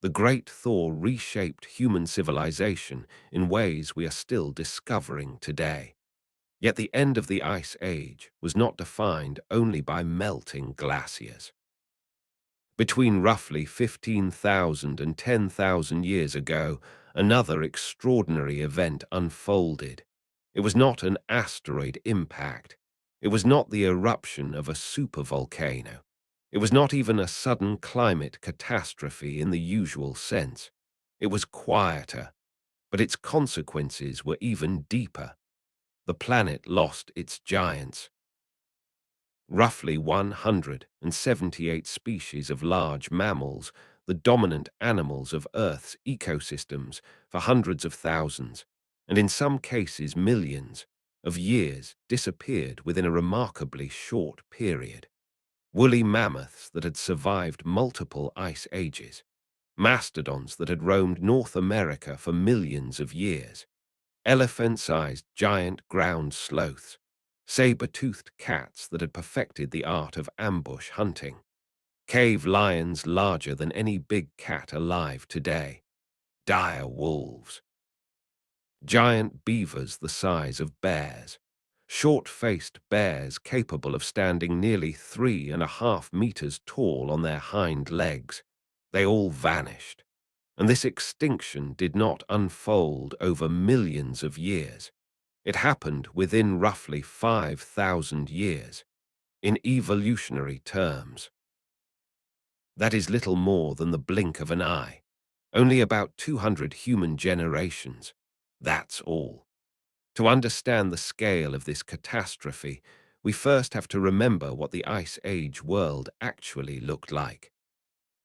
The Great Thaw reshaped human civilization in ways we are still discovering today. Yet the end of the Ice Age was not defined only by melting glaciers. Between roughly 15,000 and 10,000 years ago, another extraordinary event unfolded. It was not an asteroid impact. It was not the eruption of a supervolcano. It was not even a sudden climate catastrophe in the usual sense. It was quieter, but its consequences were even deeper. The planet lost its giants. Roughly 178 species of large mammals, the dominant animals of Earth's ecosystems for hundreds of thousands, and in some cases millions, of years disappeared within a remarkably short period. Woolly mammoths that had survived multiple ice ages, mastodons that had roamed North America for millions of years, elephant-sized giant ground sloths, saber-toothed cats that had perfected the art of ambush hunting, cave lions larger than any big cat alive today, dire wolves, giant beavers the size of bears, short-faced bears capable of standing nearly 3.5 meters tall on their hind legs. They all vanished, and this extinction did not unfold over millions of years. It happened within roughly 5,000 years. In evolutionary terms, that is little more than the blink of an eye. Only about 200 human generations. That's all. To understand the scale of this catastrophe, we first have to remember what the Ice Age world actually looked like.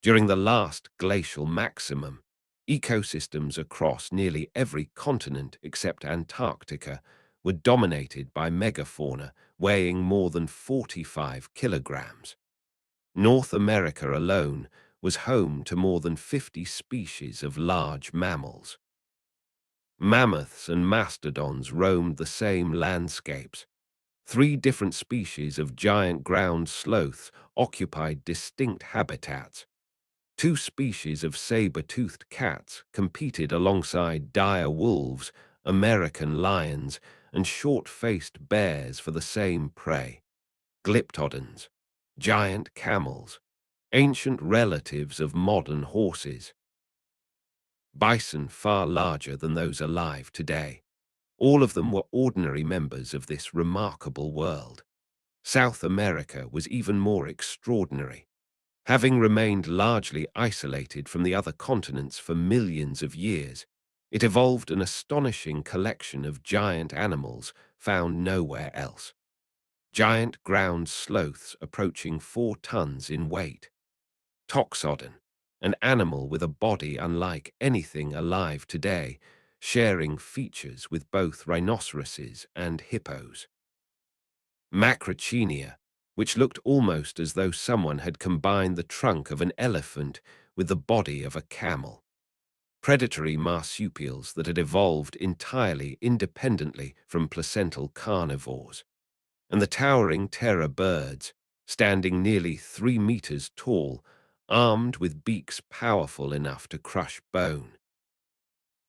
During the last glacial maximum, ecosystems across nearly every continent except Antarctica were dominated by megafauna weighing more than 45 kilograms. North America alone was home to more than 50 species of large mammals. Mammoths and mastodons roamed the same landscapes. 3 different species of giant ground sloths occupied distinct habitats. 2 species of saber-toothed cats competed alongside dire wolves, American lions, and short-faced bears for the same prey. Glyptodons, giant camels, ancient relatives of modern horses. Bison far larger than those alive today. All of them were ordinary members of this remarkable world. South America was even more extraordinary. Having remained largely isolated from the other continents for millions of years, it evolved an astonishing collection of giant animals found nowhere else. Giant ground sloths approaching 4 tons in weight. Toxodon, an animal with a body unlike anything alive today, sharing features with both rhinoceroses and hippos. Macrauchenia, which looked almost as though someone had combined the trunk of an elephant with the body of a camel. Predatory marsupials that had evolved entirely independently from placental carnivores. And the towering terror birds, standing nearly 3 meters tall, armed with beaks powerful enough to crush bone.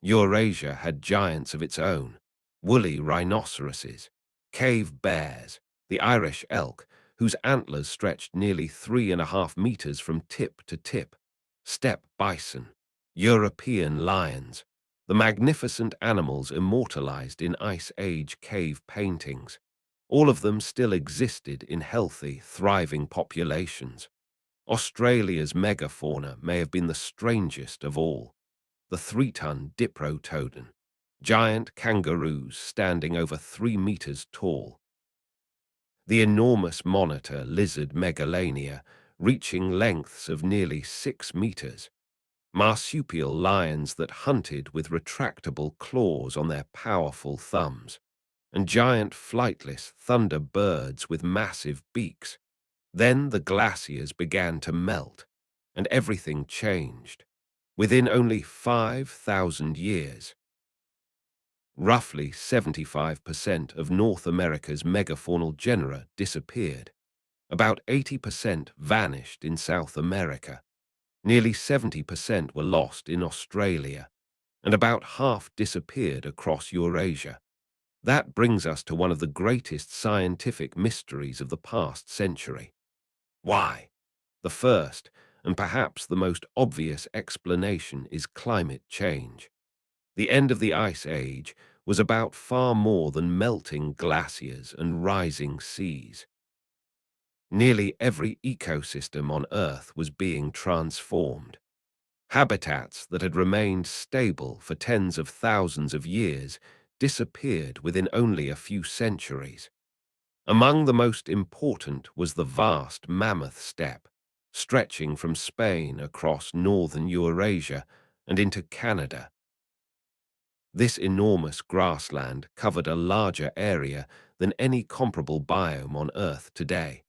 Eurasia had giants of its own, woolly rhinoceroses, cave bears, the Irish elk, whose antlers stretched nearly 3.5 meters from tip to tip, steppe bison, European lions, the magnificent animals immortalized in Ice Age cave paintings. All of them still existed in healthy, thriving populations. Australia's megafauna may have been the strangest of all. The 3-ton diprotodon, giant kangaroos standing over 3 meters tall. The enormous monitor lizard megalania, reaching lengths of nearly 6 meters. Marsupial lions that hunted with retractable claws on their powerful thumbs. And giant flightless thunder birds with massive beaks. Then the glaciers began to melt, and everything changed. Within only 5,000 years, roughly 75% of North America's megafaunal genera disappeared. About 80% vanished in South America. Nearly 70% were lost in Australia, and about half disappeared across Eurasia. That brings us to one of the greatest scientific mysteries of the past century. Why? The first, and perhaps the most obvious explanation, is climate change. The end of the Ice Age was about far more than melting glaciers and rising seas. Nearly every ecosystem on Earth was being transformed. Habitats that had remained stable for tens of thousands of years disappeared within only a few centuries. Among the most important was the vast mammoth steppe, stretching from Spain across northern Eurasia and into Canada. This enormous grassland covered a larger area than any comparable biome on Earth today.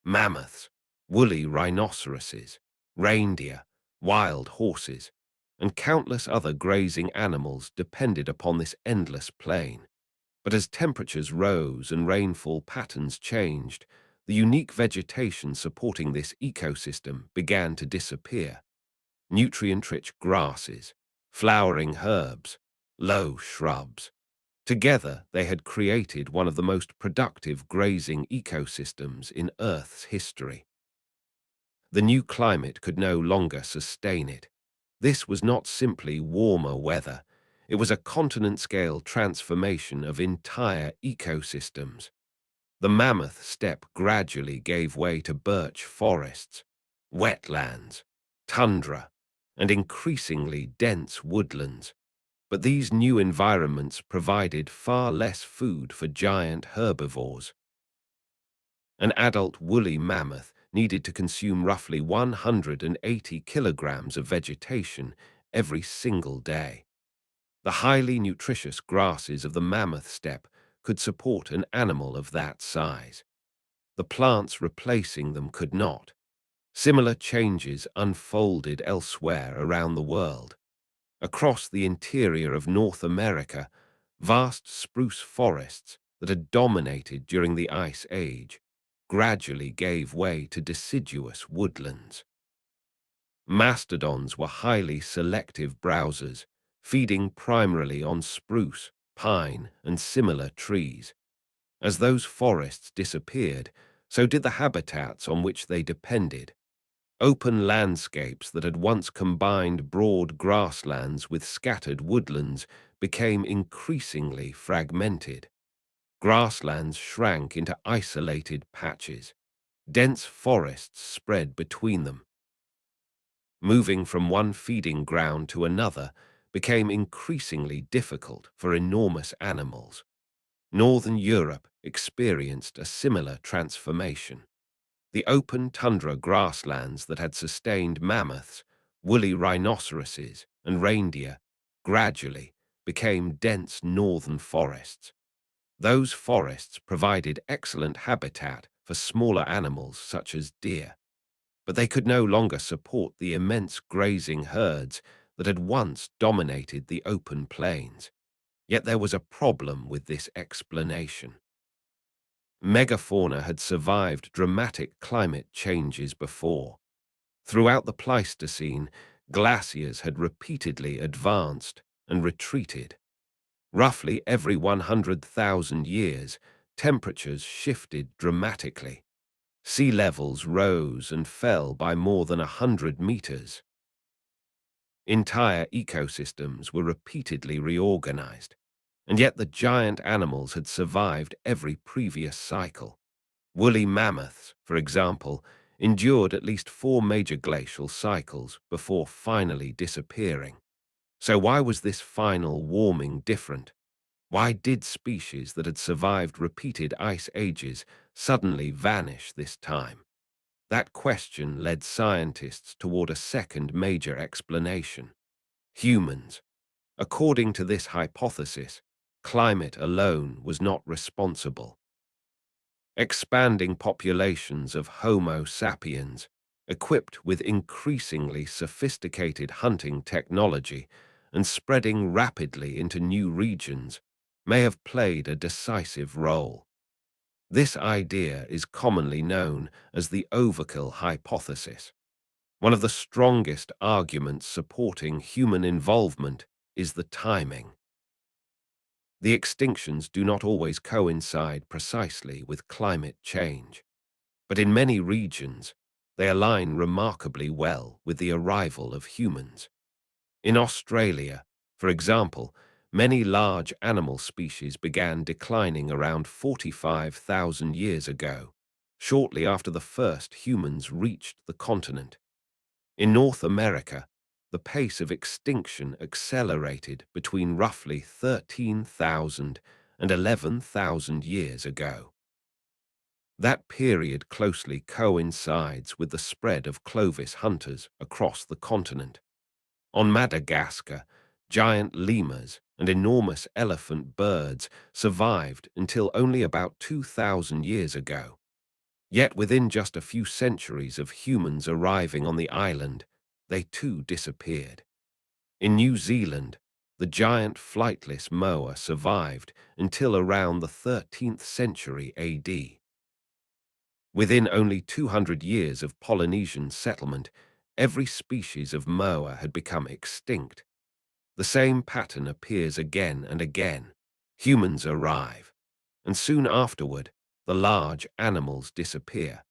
Mammoths, woolly rhinoceroses, reindeer, wild horses, and countless other grazing animals depended upon this endless plain. But as temperatures rose and rainfall patterns changed, The unique vegetation supporting this ecosystem began to disappear. Nutrient-rich grasses, flowering herbs, low shrubs. Together, they had created one of the most productive grazing ecosystems in Earth's history. The new climate could no longer sustain it. This was not simply warmer weather. It was a continent-scale transformation of entire ecosystems. The mammoth steppe gradually gave way to birch forests, wetlands, tundra, and increasingly dense woodlands. But these new environments provided far less food for giant herbivores. An adult woolly mammoth needed to consume roughly 180 kilograms of vegetation every single day. The highly nutritious grasses of the mammoth steppe could support an animal of that size. The plants replacing them could not. Similar changes unfolded elsewhere around the world. Across the interior of North America, vast spruce forests that had dominated during the Ice Age gradually gave way to deciduous woodlands. Mastodons were highly selective browsers, feeding primarily on spruce, pine, and similar trees. As those forests disappeared, so did the habitats on which they depended. Open landscapes that had once combined broad grasslands with scattered woodlands became increasingly fragmented. Grasslands shrank into isolated patches. Dense forests spread between them. Moving from one feeding ground to another became increasingly difficult for enormous animals. Northern Europe experienced a similar transformation. The open tundra grasslands that had sustained mammoths, woolly rhinoceroses, and reindeer gradually became dense northern forests. Those forests provided excellent habitat for smaller animals such as deer, but they could no longer support the immense grazing herds that had once dominated the open plains. Yet there was a problem with this explanation. Megafauna had survived dramatic climate changes before. Throughout the Pleistocene, glaciers had repeatedly advanced and retreated. Roughly every 100,000 years, temperatures shifted dramatically. Sea levels rose and fell by more than 100 meters. Entire ecosystems were repeatedly reorganized, and yet the giant animals had survived every previous cycle. Woolly mammoths, for example, endured at least 4 major glacial cycles before finally disappearing. So why was this final warming different? Why did species that had survived repeated ice ages suddenly vanish this time? That question led scientists toward a second major explanation: humans. According to this hypothesis, climate alone was not responsible. Expanding populations of Homo sapiens, equipped with increasingly sophisticated hunting technology and spreading rapidly into new regions, may have played a decisive role. This idea is commonly known as the overkill hypothesis. One of the strongest arguments supporting human involvement is the timing. The extinctions do not always coincide precisely with climate change, but in many regions, they align remarkably well with the arrival of humans. In Australia, for example, many large animal species began declining around 45,000 years ago, shortly after the first humans reached the continent. In North America, the pace of extinction accelerated between roughly 13,000 and 11,000 years ago. That period closely coincides with the spread of Clovis hunters across the continent. On Madagascar, giant lemurs and enormous elephant birds survived until only about 2,000 years ago. Yet within just a few centuries of humans arriving on the island, they too disappeared. In New Zealand, the giant flightless moa survived until around the 13th century AD. Within only 200 years of Polynesian settlement, every species of moa had become extinct. The same pattern appears again and again. Humans arrive, and soon afterward, the large animals disappear.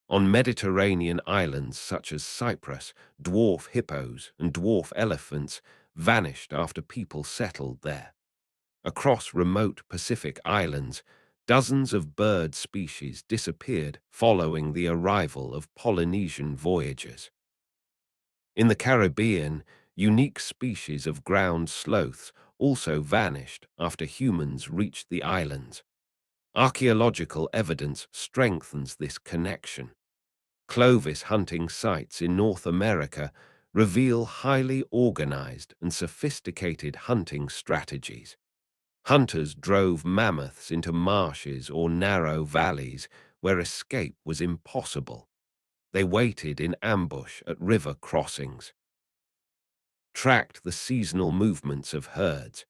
On Mediterranean islands such as Cyprus, dwarf hippos and dwarf elephants vanished after people settled there. Across remote Pacific islands, dozens of bird species disappeared following the arrival of Polynesian voyagers. In the Caribbean, unique species of ground sloths also vanished after humans reached the islands. Archaeological evidence strengthens this connection. Clovis hunting sites in North America reveal highly organized and sophisticated hunting strategies. Hunters drove mammoths into marshes or narrow valleys where escape was impossible. They waited in ambush at river crossings, tracked the seasonal movements of herds,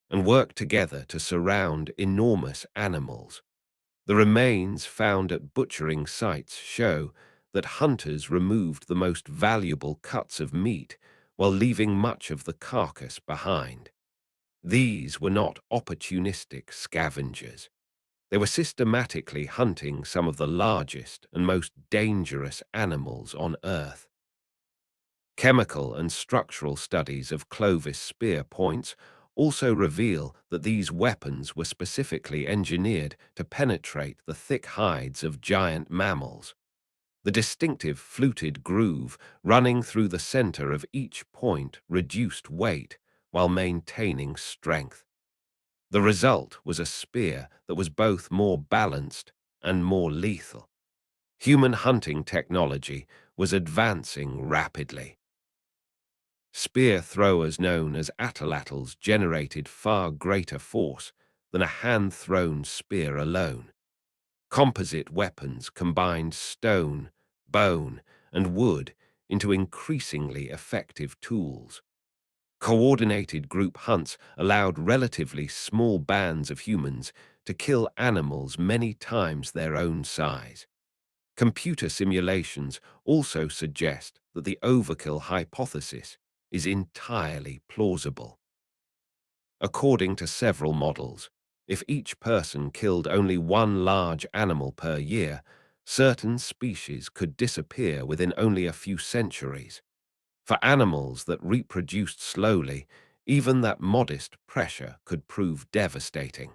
and worked together to surround enormous animals. The remains found at butchering sites show that hunters removed the most valuable cuts of meat while leaving much of the carcass behind. These were not opportunistic scavengers. They were systematically hunting some of the largest and most dangerous animals on Earth. Chemical and structural studies of Clovis spear points also reveal that these weapons were specifically engineered to penetrate the thick hides of giant mammals. The distinctive fluted groove running through the center of each point reduced weight while maintaining strength. The result was a spear that was both more balanced and more lethal. Human hunting technology was advancing rapidly. Spear throwers known as atlatls generated far greater force than a hand-thrown spear alone. Composite weapons combined stone, bone, and wood into increasingly effective tools. Coordinated group hunts allowed relatively small bands of humans to kill animals many times their own size. Computer simulations also suggest that the overkill hypothesis is entirely plausible. According to several models, if each person killed only one large animal per year, certain species could disappear within only a few centuries. For animals that reproduced slowly, even that modest pressure could prove devastating.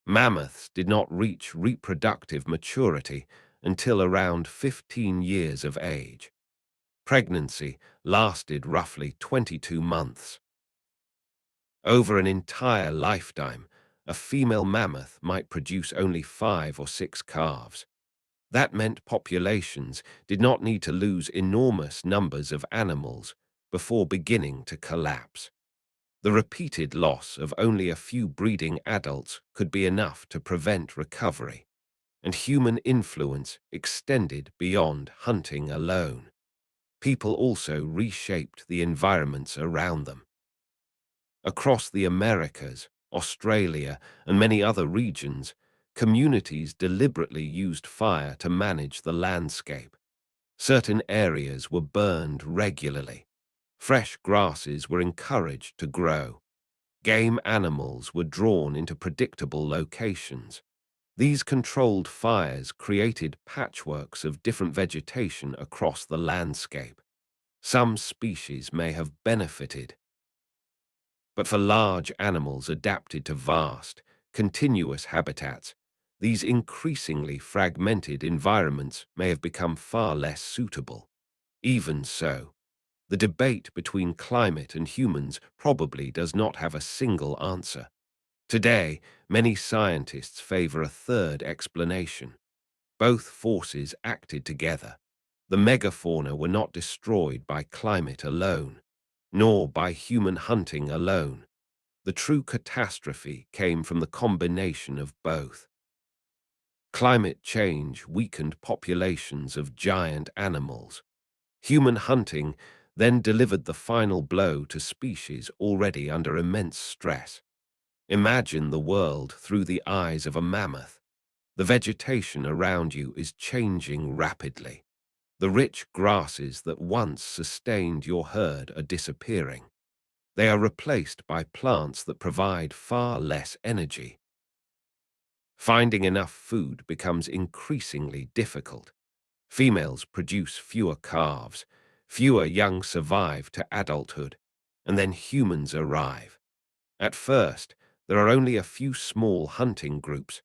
Mammoths did not reach reproductive maturity until around 15 years of age. Pregnancy lasted roughly 22 months. Over an entire lifetime, a female mammoth might produce only 5 or 6 calves. That meant populations did not need to lose enormous numbers of animals before beginning to collapse. The repeated loss of only a few breeding adults could be enough to prevent recovery, and human influence extended beyond hunting alone. People also reshaped the environments around them. Across the Americas, Australia, and many other regions, communities deliberately used fire to manage the landscape. Certain areas were burned regularly. Fresh grasses were encouraged to grow. Game animals were drawn into predictable locations. These controlled fires created patchworks of different vegetation across the landscape. Some species may have benefited, but for large animals adapted to vast, continuous habitats, these increasingly fragmented environments may have become far less suitable. Even so, the debate between climate and humans probably does not have a single answer. Today, many scientists favor a third explanation. Both forces acted together. The megafauna were not destroyed by climate alone, nor by human hunting alone. The true catastrophe came from the combination of both. Climate change weakened populations of giant animals. Human hunting then delivered the final blow to species already under immense stress. Imagine the world through the eyes of a mammoth. The vegetation around you is changing rapidly. The rich grasses that once sustained your herd are disappearing. They are replaced by plants that provide far less energy. Finding enough food becomes increasingly difficult. Females produce fewer calves, fewer young survive to adulthood, and then humans arrive. At first, there are only a few small hunting groups,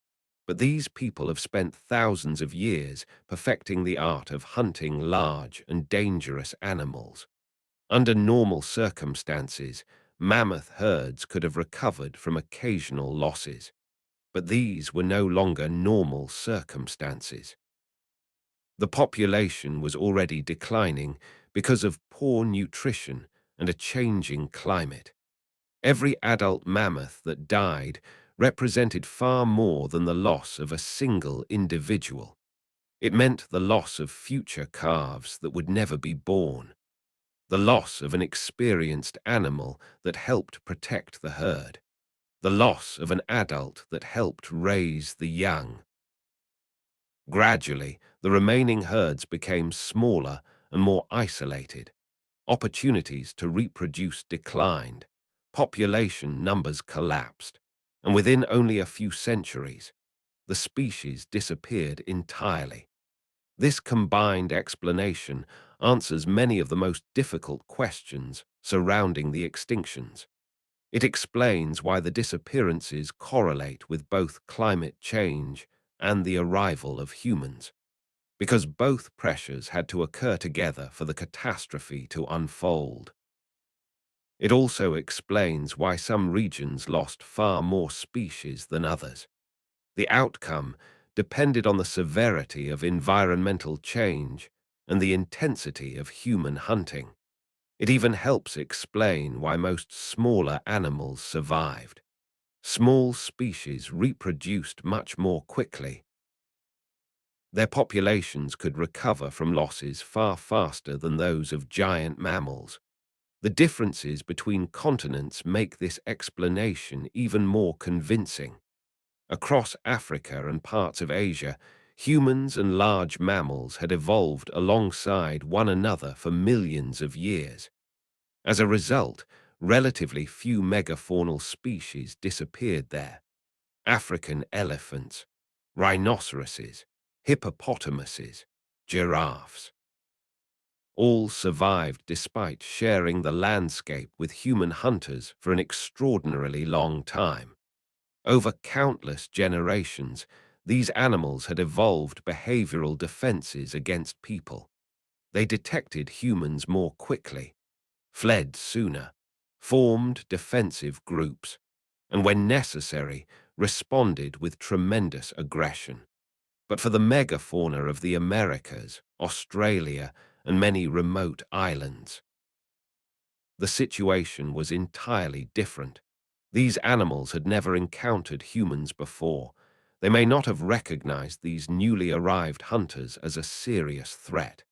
but these people have spent thousands of years perfecting the art of hunting large and dangerous animals. Under normal circumstances, mammoth herds could have recovered from occasional losses, but these were no longer normal circumstances. The population was already declining because of poor nutrition and a changing climate. Every adult mammoth that died represented far more than the loss of a single individual. It meant the loss of future calves that would never be born, the loss of an experienced animal that helped protect the herd, the loss of an adult that helped raise the young. Gradually, the remaining herds became smaller and more isolated. Opportunities to reproduce declined. Population numbers collapsed. And within only a few centuries, the species disappeared entirely. This combined explanation answers many of the most difficult questions surrounding the extinctions. It explains why the disappearances correlate with both climate change and the arrival of humans, because both pressures had to occur together for the catastrophe to unfold. It also explains why some regions lost far more species than others. The outcome depended on the severity of environmental change and the intensity of human hunting. It even helps explain why most smaller animals survived. Small species reproduced much more quickly. Their populations could recover from losses far faster than those of giant mammals. The differences between continents make this explanation even more convincing. Across Africa and parts of Asia, humans and large mammals had evolved alongside one another for millions of years. As a result, relatively few megafaunal species disappeared there. African elephants, rhinoceroses, hippopotamuses, giraffes. All survived despite sharing the landscape with human hunters for an extraordinarily long time. Over countless generations, these animals had evolved behavioral defenses against people. They detected humans more quickly, fled sooner, formed defensive groups, and when necessary, responded with tremendous aggression. But for the megafauna of the Americas, Australia, and many remote islands, the situation was entirely different. These animals had never encountered humans before. They may not have recognized these newly arrived hunters as a serious threat.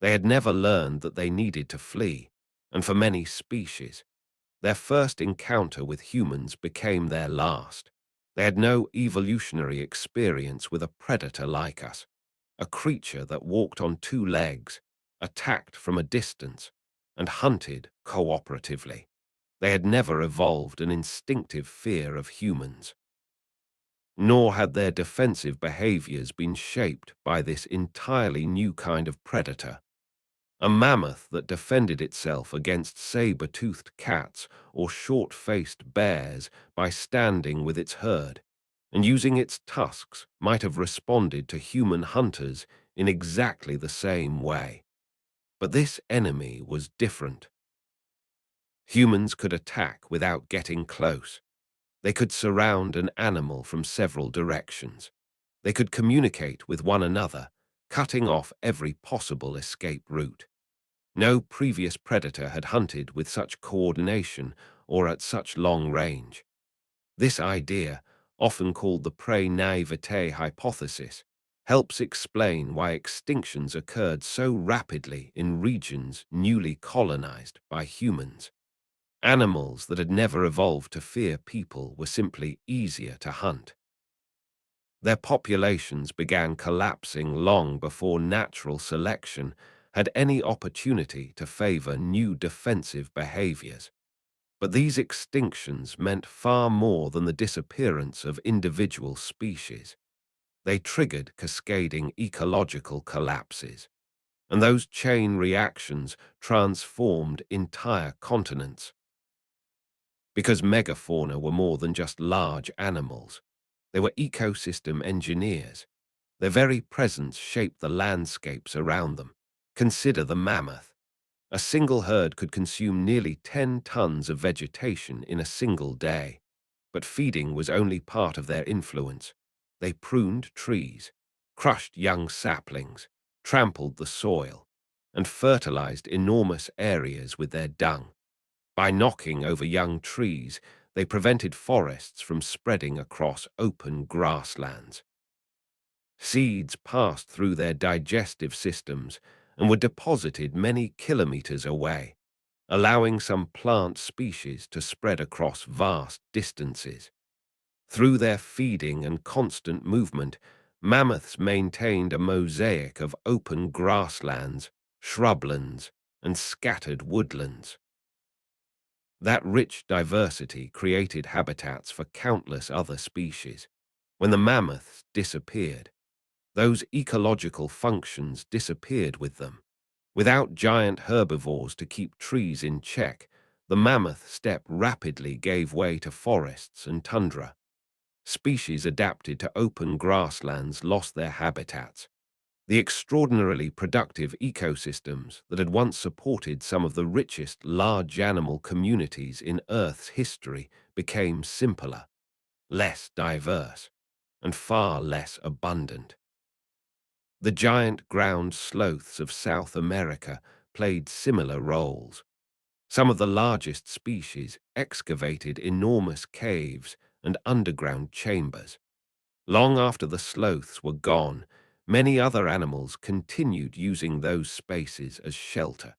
They had never learned that they needed to flee, and for many species, their first encounter with humans became their last. They had no evolutionary experience with a predator like us, a creature that walked on two legs, attacked from a distance, and hunted cooperatively. They had never evolved an instinctive fear of humans, nor had their defensive behaviors been shaped by this entirely new kind of predator. A mammoth that defended itself against saber-toothed cats or short-faced bears by standing with its herd, and using its tusks might have responded to human hunters in exactly the same way. But this enemy was different. Humans could attack without getting close. They could surround an animal from several directions. They could communicate with one another, cutting off every possible escape route. No previous predator had hunted with such coordination or at such long range. This idea, often called the prey naivete hypothesis, helps explain why extinctions occurred so rapidly in regions newly colonized by humans. Animals that had never evolved to fear people were simply easier to hunt. Their populations began collapsing long before natural selection had any opportunity to favor new defensive behaviors. But these extinctions meant far more than the disappearance of individual species. They triggered cascading ecological collapses, and those chain reactions transformed entire continents. Because megafauna were more than just large animals, they were ecosystem engineers. Their very presence shaped the landscapes around them. Consider the mammoth. A single herd could consume nearly 10 tons of vegetation in a single day. But feeding was only part of their influence. They pruned trees, crushed young saplings, trampled the soil, and fertilized enormous areas with their dung. By knocking over young trees, they prevented forests from spreading across open grasslands. Seeds passed through their digestive systems and were deposited many kilometers away, allowing some plant species to spread across vast distances. Through their feeding and constant movement, mammoths maintained a mosaic of open grasslands, shrublands, and scattered woodlands. That rich diversity created habitats for countless other species. When the mammoths disappeared, those ecological functions disappeared with them. Without giant herbivores to keep trees in check, the mammoth steppe rapidly gave way to forests and tundra. Species adapted to open grasslands lost their habitats. The extraordinarily productive ecosystems that had once supported some of the richest large animal communities in Earth's history became simpler, less diverse, and far less abundant. The giant ground sloths of South America played similar roles. Some of the largest species excavated enormous caves and underground chambers. Long after the sloths were gone, many other animals continued using those spaces as shelter.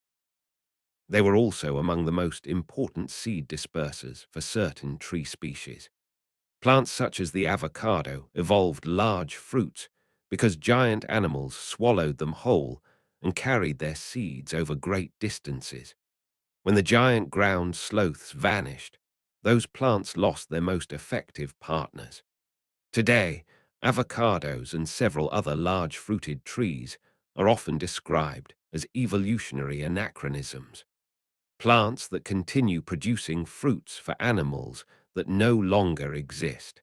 They were also among the most important seed dispersers for certain tree species. Plants such as the avocado evolved large fruits because giant animals swallowed them whole and carried their seeds over great distances. When the giant ground sloths vanished, those plants lost their most effective partners. Today, avocados and several other large-fruited trees are often described as evolutionary anachronisms, plants that continue producing fruits for animals that no longer exist.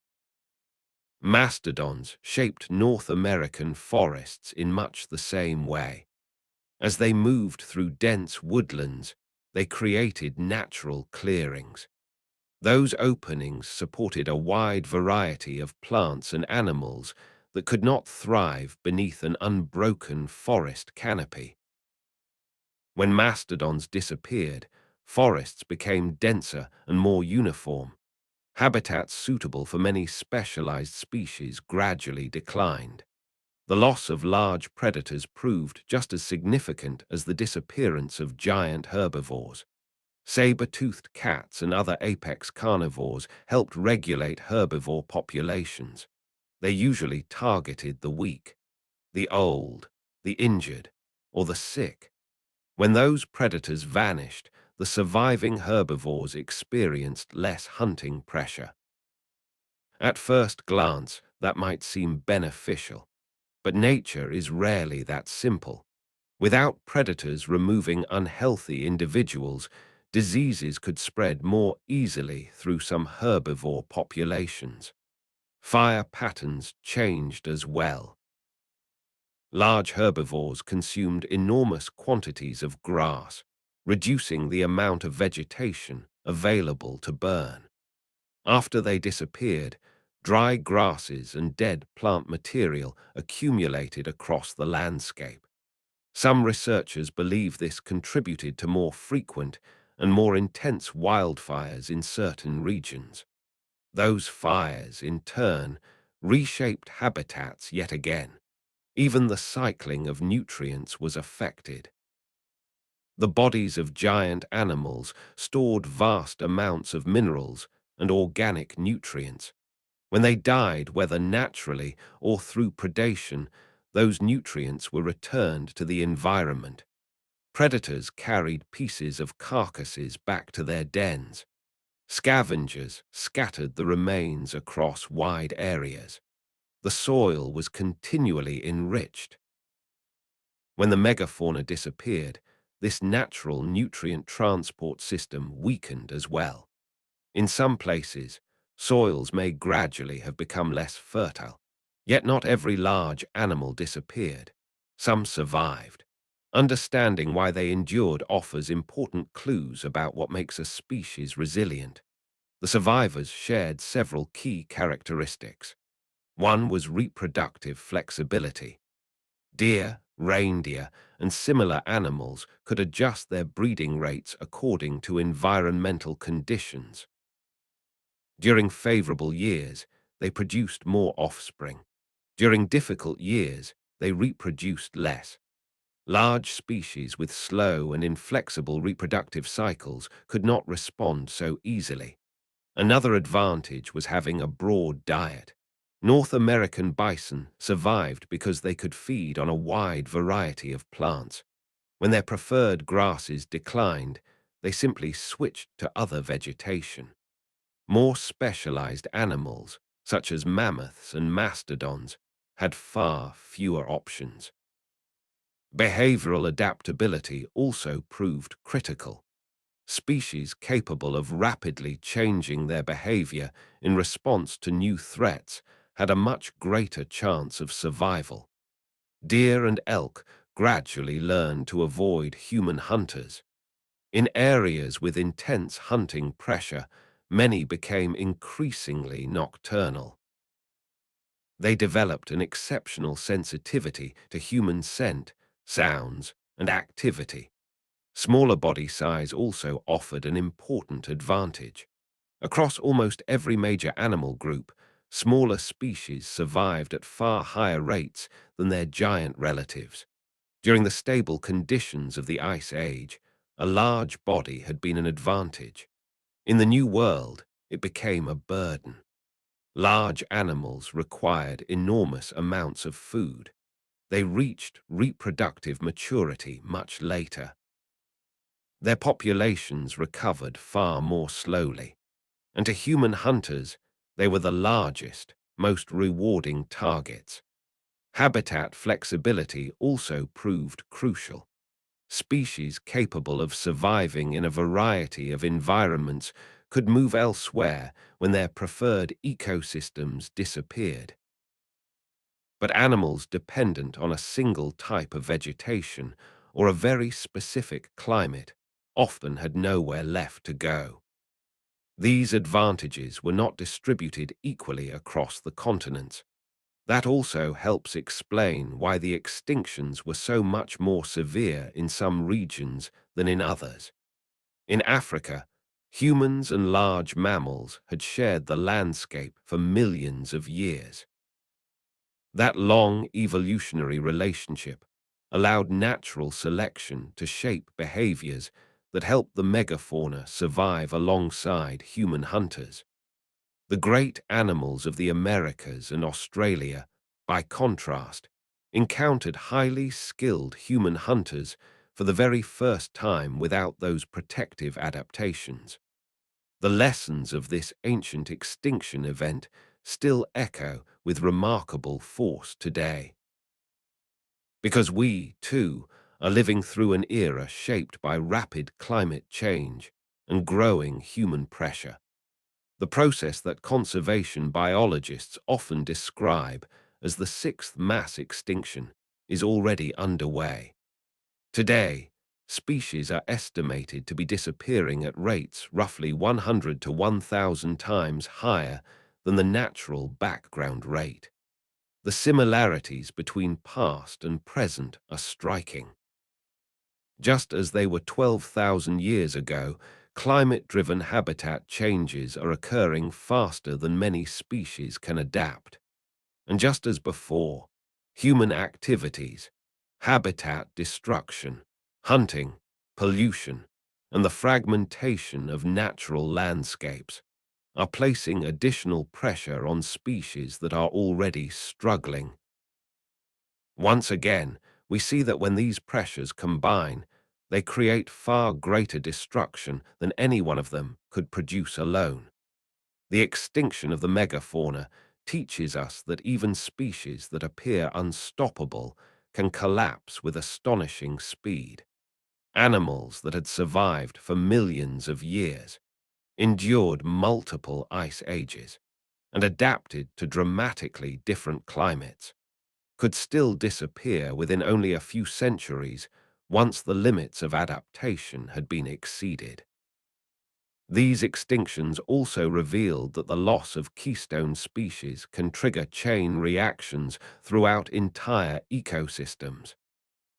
Mastodons shaped North American forests in much the same way. As they moved through dense woodlands, they created natural clearings. Those openings supported a wide variety of plants and animals that could not thrive beneath an unbroken forest canopy. When mastodons disappeared, forests became denser and more uniform. Habitats suitable for many specialized species gradually declined. The loss of large predators proved just as significant as the disappearance of giant herbivores. Saber-toothed cats and other apex carnivores helped regulate herbivore populations. They usually targeted the weak, the old, the injured, or the sick. When those predators vanished, the surviving herbivores experienced less hunting pressure. At first glance, that might seem beneficial, but nature is rarely that simple. Without predators removing unhealthy individuals, diseases could spread more easily through some herbivore populations. Fire patterns changed as well. Large herbivores consumed enormous quantities of grass, reducing the amount of vegetation available to burn. After they disappeared, dry grasses and dead plant material accumulated across the landscape. Some researchers believe this contributed to more frequent and more intense wildfires in certain regions. Those fires, in turn, reshaped habitats yet again. Even the cycling of nutrients was affected. The bodies of giant animals stored vast amounts of minerals and organic nutrients. When they died, whether naturally or through predation, those nutrients were returned to the environment. Predators carried pieces of carcasses back to their dens. Scavengers scattered the remains across wide areas. The soil was continually enriched. When the megafauna disappeared, this natural nutrient transport system weakened as well. In some places, soils may gradually have become less fertile, yet not every large animal disappeared. Some survived. Understanding why they endured offers important clues about what makes a species resilient. The survivors shared several key characteristics. One was reproductive flexibility. Deer, reindeer, and similar animals could adjust their breeding rates according to environmental conditions. During favorable years, they produced more offspring. During difficult years, they reproduced less. Large species with slow and inflexible reproductive cycles could not respond so easily. Another advantage was having a broad diet. North American bison survived because they could feed on a wide variety of plants. When their preferred grasses declined, they simply switched to other vegetation. More specialized animals, such as mammoths and mastodons, had far fewer options. Behavioral adaptability also proved critical. Species capable of rapidly changing their behavior in response to new threats had a much greater chance of survival. Deer and elk gradually learned to avoid human hunters. In areas with intense hunting pressure, many became increasingly nocturnal. They developed an exceptional sensitivity to human scent, sounds, and activity. Smaller body size also offered an important advantage. Across almost every major animal group, smaller species survived at far higher rates than their giant relatives. During the stable conditions of the Ice Age, a large body had been an advantage. In the New World, it became a burden. Large animals required enormous amounts of food. They reached reproductive maturity much later. Their populations recovered far more slowly, and to human hunters, they were the largest, most rewarding targets. Habitat flexibility also proved crucial. Species capable of surviving in a variety of environments could move elsewhere when their preferred ecosystems disappeared. But animals dependent on a single type of vegetation or a very specific climate often had nowhere left to go. These advantages were not distributed equally across the continents. That also helps explain why the extinctions were so much more severe in some regions than in others. In Africa, humans and large mammals had shared the landscape for millions of years. That long evolutionary relationship allowed natural selection to shape behaviors that helped the megafauna survive alongside human hunters. The great animals of the Americas and Australia, by contrast, encountered highly skilled human hunters for the very first time without those protective adaptations. The lessons of this ancient extinction event still echo with remarkable force today. Because we, too, are living through an era shaped by rapid climate change and growing human pressure. The process that conservation biologists often describe as the sixth mass extinction is already underway. Today, species are estimated to be disappearing at rates roughly 100 to 1,000 times higher than the natural background rate. The similarities between past and present are striking. Just as they were 12,000 years ago, climate-driven habitat changes are occurring faster than many species can adapt. And just as before, human activities, habitat destruction, hunting, pollution, and the fragmentation of natural landscapes are placing additional pressure on species that are already struggling. Once again, we see that when these pressures combine, they create far greater destruction than any one of them could produce alone. The extinction of the megafauna teaches us that even species that appear unstoppable can collapse with astonishing speed. Animals that had survived for millions of years, endured multiple ice ages, and adapted to dramatically different climates, could still disappear within only a few centuries once the limits of adaptation had been exceeded. These extinctions also revealed that the loss of keystone species can trigger chain reactions throughout entire ecosystems.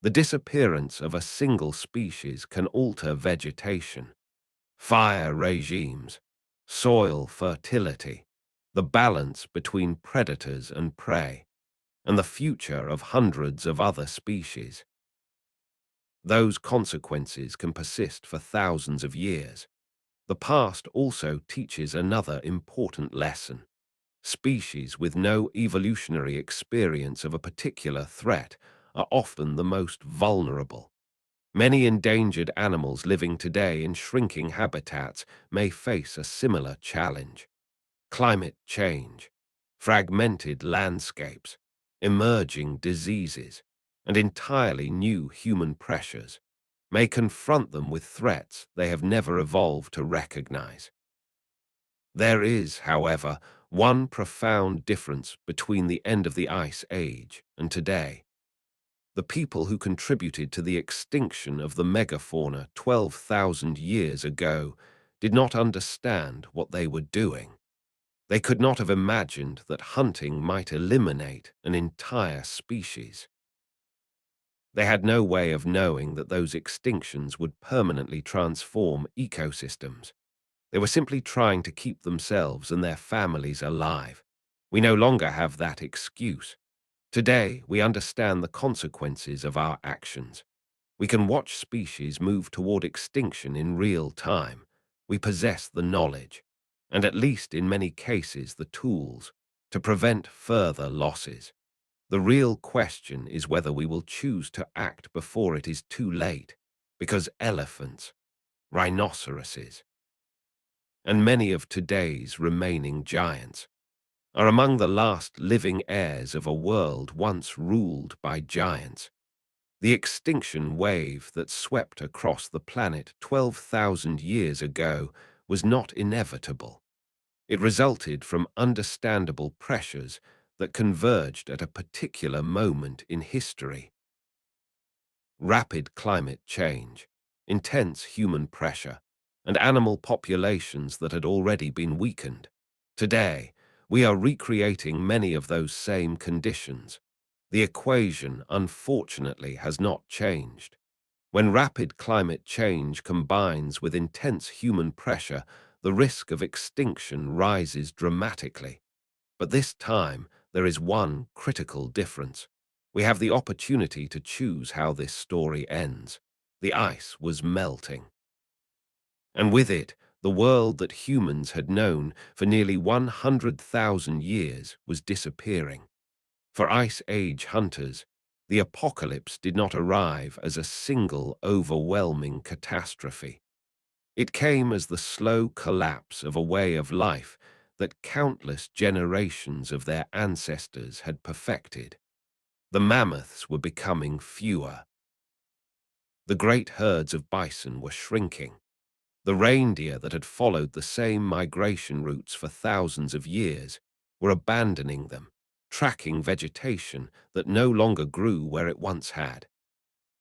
The disappearance of a single species can alter vegetation, fire regimes, soil fertility, the balance between predators and prey, and the future of hundreds of other species. Those consequences can persist for thousands of years. The past also teaches another important lesson. Species with no evolutionary experience of a particular threat are often the most vulnerable. Many endangered animals living today in shrinking habitats may face a similar challenge. Climate change, fragmented landscapes, emerging diseases, and entirely new human pressures may confront them with threats they have never evolved to recognize. There is, however, one profound difference between the end of the Ice Age and today. The people who contributed to the extinction of the megafauna 12,000 years ago did not understand what they were doing. They could not have imagined that hunting might eliminate an entire species. They had no way of knowing that those extinctions would permanently transform ecosystems. They were simply trying to keep themselves and their families alive. We no longer have that excuse. Today, we understand the consequences of our actions. We can watch species move toward extinction in real time. We possess the knowledge, and at least in many cases the tools, to prevent further losses. The real question is whether we will choose to act before it is too late, because elephants, rhinoceroses, and many of today's remaining giants are among the last living heirs of a world once ruled by giants. The extinction wave that swept across the planet 12,000 years ago was not inevitable. It resulted from understandable pressures that converged at a particular moment in history. Rapid climate change, intense human pressure, and animal populations that had already been weakened. Today, we are recreating many of those same conditions. The equation, unfortunately, has not changed. When rapid climate change combines with intense human pressure, the risk of extinction rises dramatically. But this time, there is one critical difference. We have the opportunity to choose how this story ends. The ice was melting. And with it, the world that humans had known for nearly 100,000 years was disappearing. For Ice Age hunters, the apocalypse did not arrive as a single overwhelming catastrophe. It came as the slow collapse of a way of life that countless generations of their ancestors had perfected. The mammoths were becoming fewer. The great herds of bison were shrinking. The reindeer that had followed the same migration routes for thousands of years were abandoning them, tracking vegetation that no longer grew where it once had.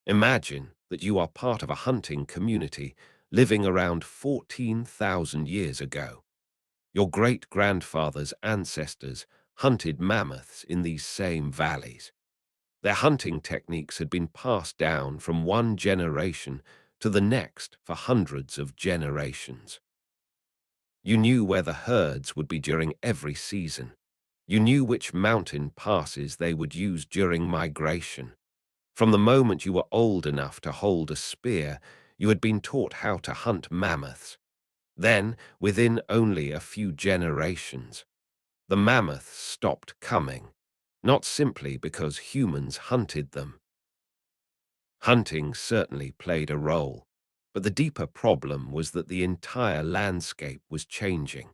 Imagine that you are part of a hunting community living around 14,000 years ago. Your great-grandfather's ancestors hunted mammoths in these same valleys. Their hunting techniques had been passed down from one generation to the next for hundreds of generations. You knew where the herds would be during every season. You knew which mountain passes they would use during migration. From the moment you were old enough to hold a spear, you had been taught how to hunt mammoths. Then, within only a few generations, the mammoths stopped coming, not simply because humans hunted them. Hunting certainly played a role, but the deeper problem was that the entire landscape was changing.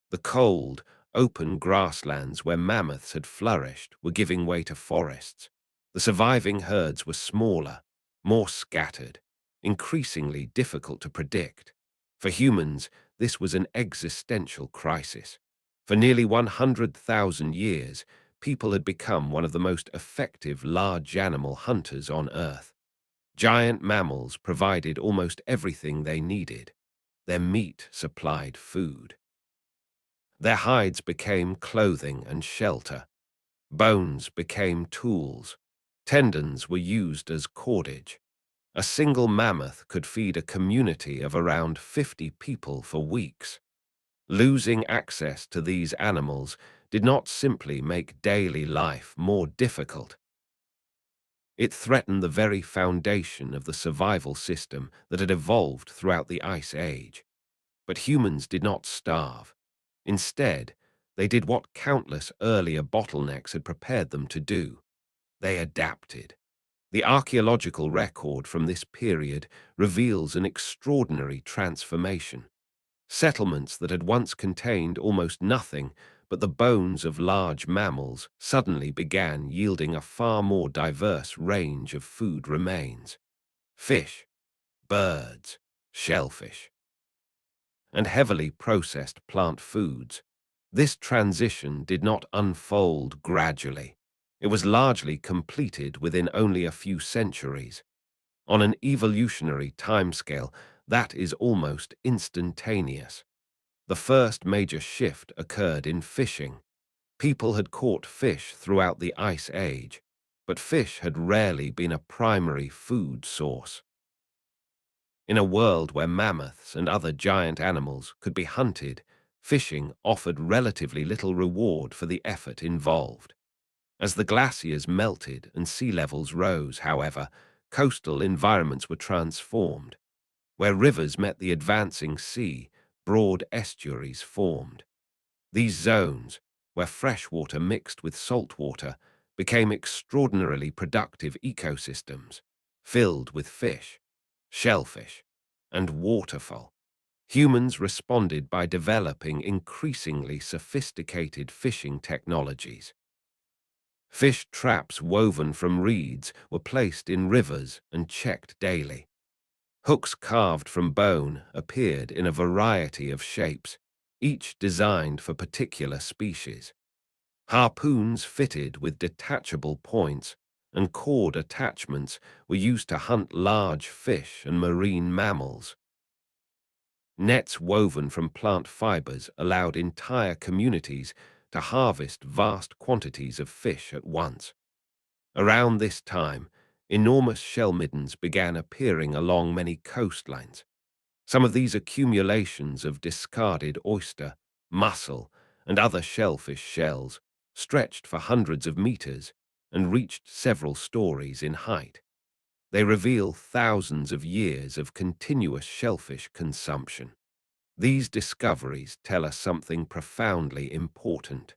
The cold, open grasslands where mammoths had flourished were giving way to forests. The surviving herds were smaller, more scattered, increasingly difficult to predict. For humans, this was an existential crisis. For nearly 100,000 years, people had become one of the most effective large animal hunters on Earth. Giant mammals provided almost everything they needed. Their meat supplied food. Their hides became clothing and shelter. Bones became tools. Tendons were used as cordage. A single mammoth could feed a community of around 50 people for weeks. Losing access to these animals did not simply make daily life more difficult. It threatened the very foundation of the survival system that had evolved throughout the Ice Age. But humans did not starve. Instead, they did what countless earlier bottlenecks had prepared them to do. They adapted. The archaeological record from this period reveals an extraordinary transformation. Settlements that had once contained almost nothing but the bones of large mammals suddenly began yielding a far more diverse range of food remains. Fish, birds, shellfish, and heavily processed plant foods. This transition did not unfold gradually. It was largely completed within only a few centuries. On an evolutionary timescale, that is almost instantaneous. The first major shift occurred in fishing. People had caught fish throughout the Ice Age, but fish had rarely been a primary food source. In a world where mammoths and other giant animals could be hunted, fishing offered relatively little reward for the effort involved. As the glaciers melted and sea levels rose, however, coastal environments were transformed. Where rivers met the advancing sea, broad estuaries formed. These zones, where fresh water mixed with salt water, became extraordinarily productive ecosystems, filled with fish, shellfish, and waterfowl. Humans responded by developing increasingly sophisticated fishing technologies. Fish traps woven from reeds were placed in rivers and checked daily. Hooks carved from bone appeared in a variety of shapes, each designed for particular species. Harpoons fitted with detachable points and cord attachments were used to hunt large fish and marine mammals. Nets woven from plant fibers allowed entire communities to harvest vast quantities of fish at once. Around this time, enormous shell middens began appearing along many coastlines. Some of these accumulations of discarded oyster, mussel, and other shellfish shells stretched for hundreds of meters and reached several stories in height. They reveal thousands of years of continuous shellfish consumption. These discoveries tell us something profoundly important.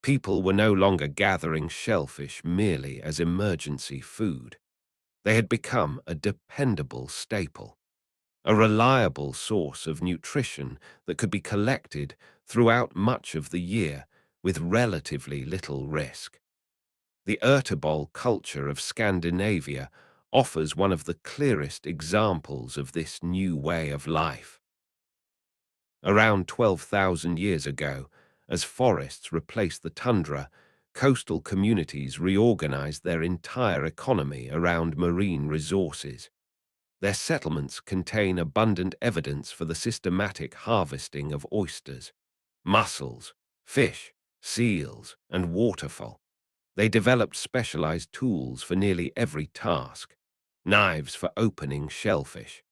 People were no longer gathering shellfish merely as emergency food. They had become a dependable staple, a reliable source of nutrition that could be collected throughout much of the year with relatively little risk. The Ertebol culture of Scandinavia offers one of the clearest examples of this new way of life. Around 12,000 years ago, as forests replaced the tundra, coastal communities reorganized their entire economy around marine resources. Their settlements contain abundant evidence for the systematic harvesting of oysters, mussels, fish, seals, and waterfowl. They developed specialized tools for nearly every task: knives for opening shellfish,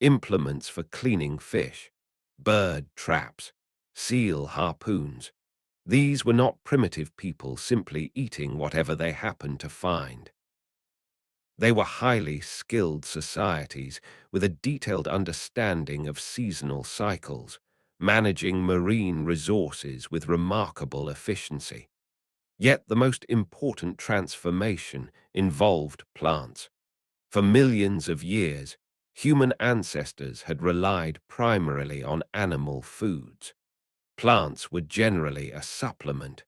implements for cleaning fish, bird traps, seal harpoons. These were not primitive people simply eating whatever they happened to find. They were highly skilled societies with a detailed understanding of seasonal cycles, managing marine resources with remarkable efficiency. Yet the most important transformation involved plants. For millions of years, human ancestors had relied primarily on animal foods. Plants were generally a supplement,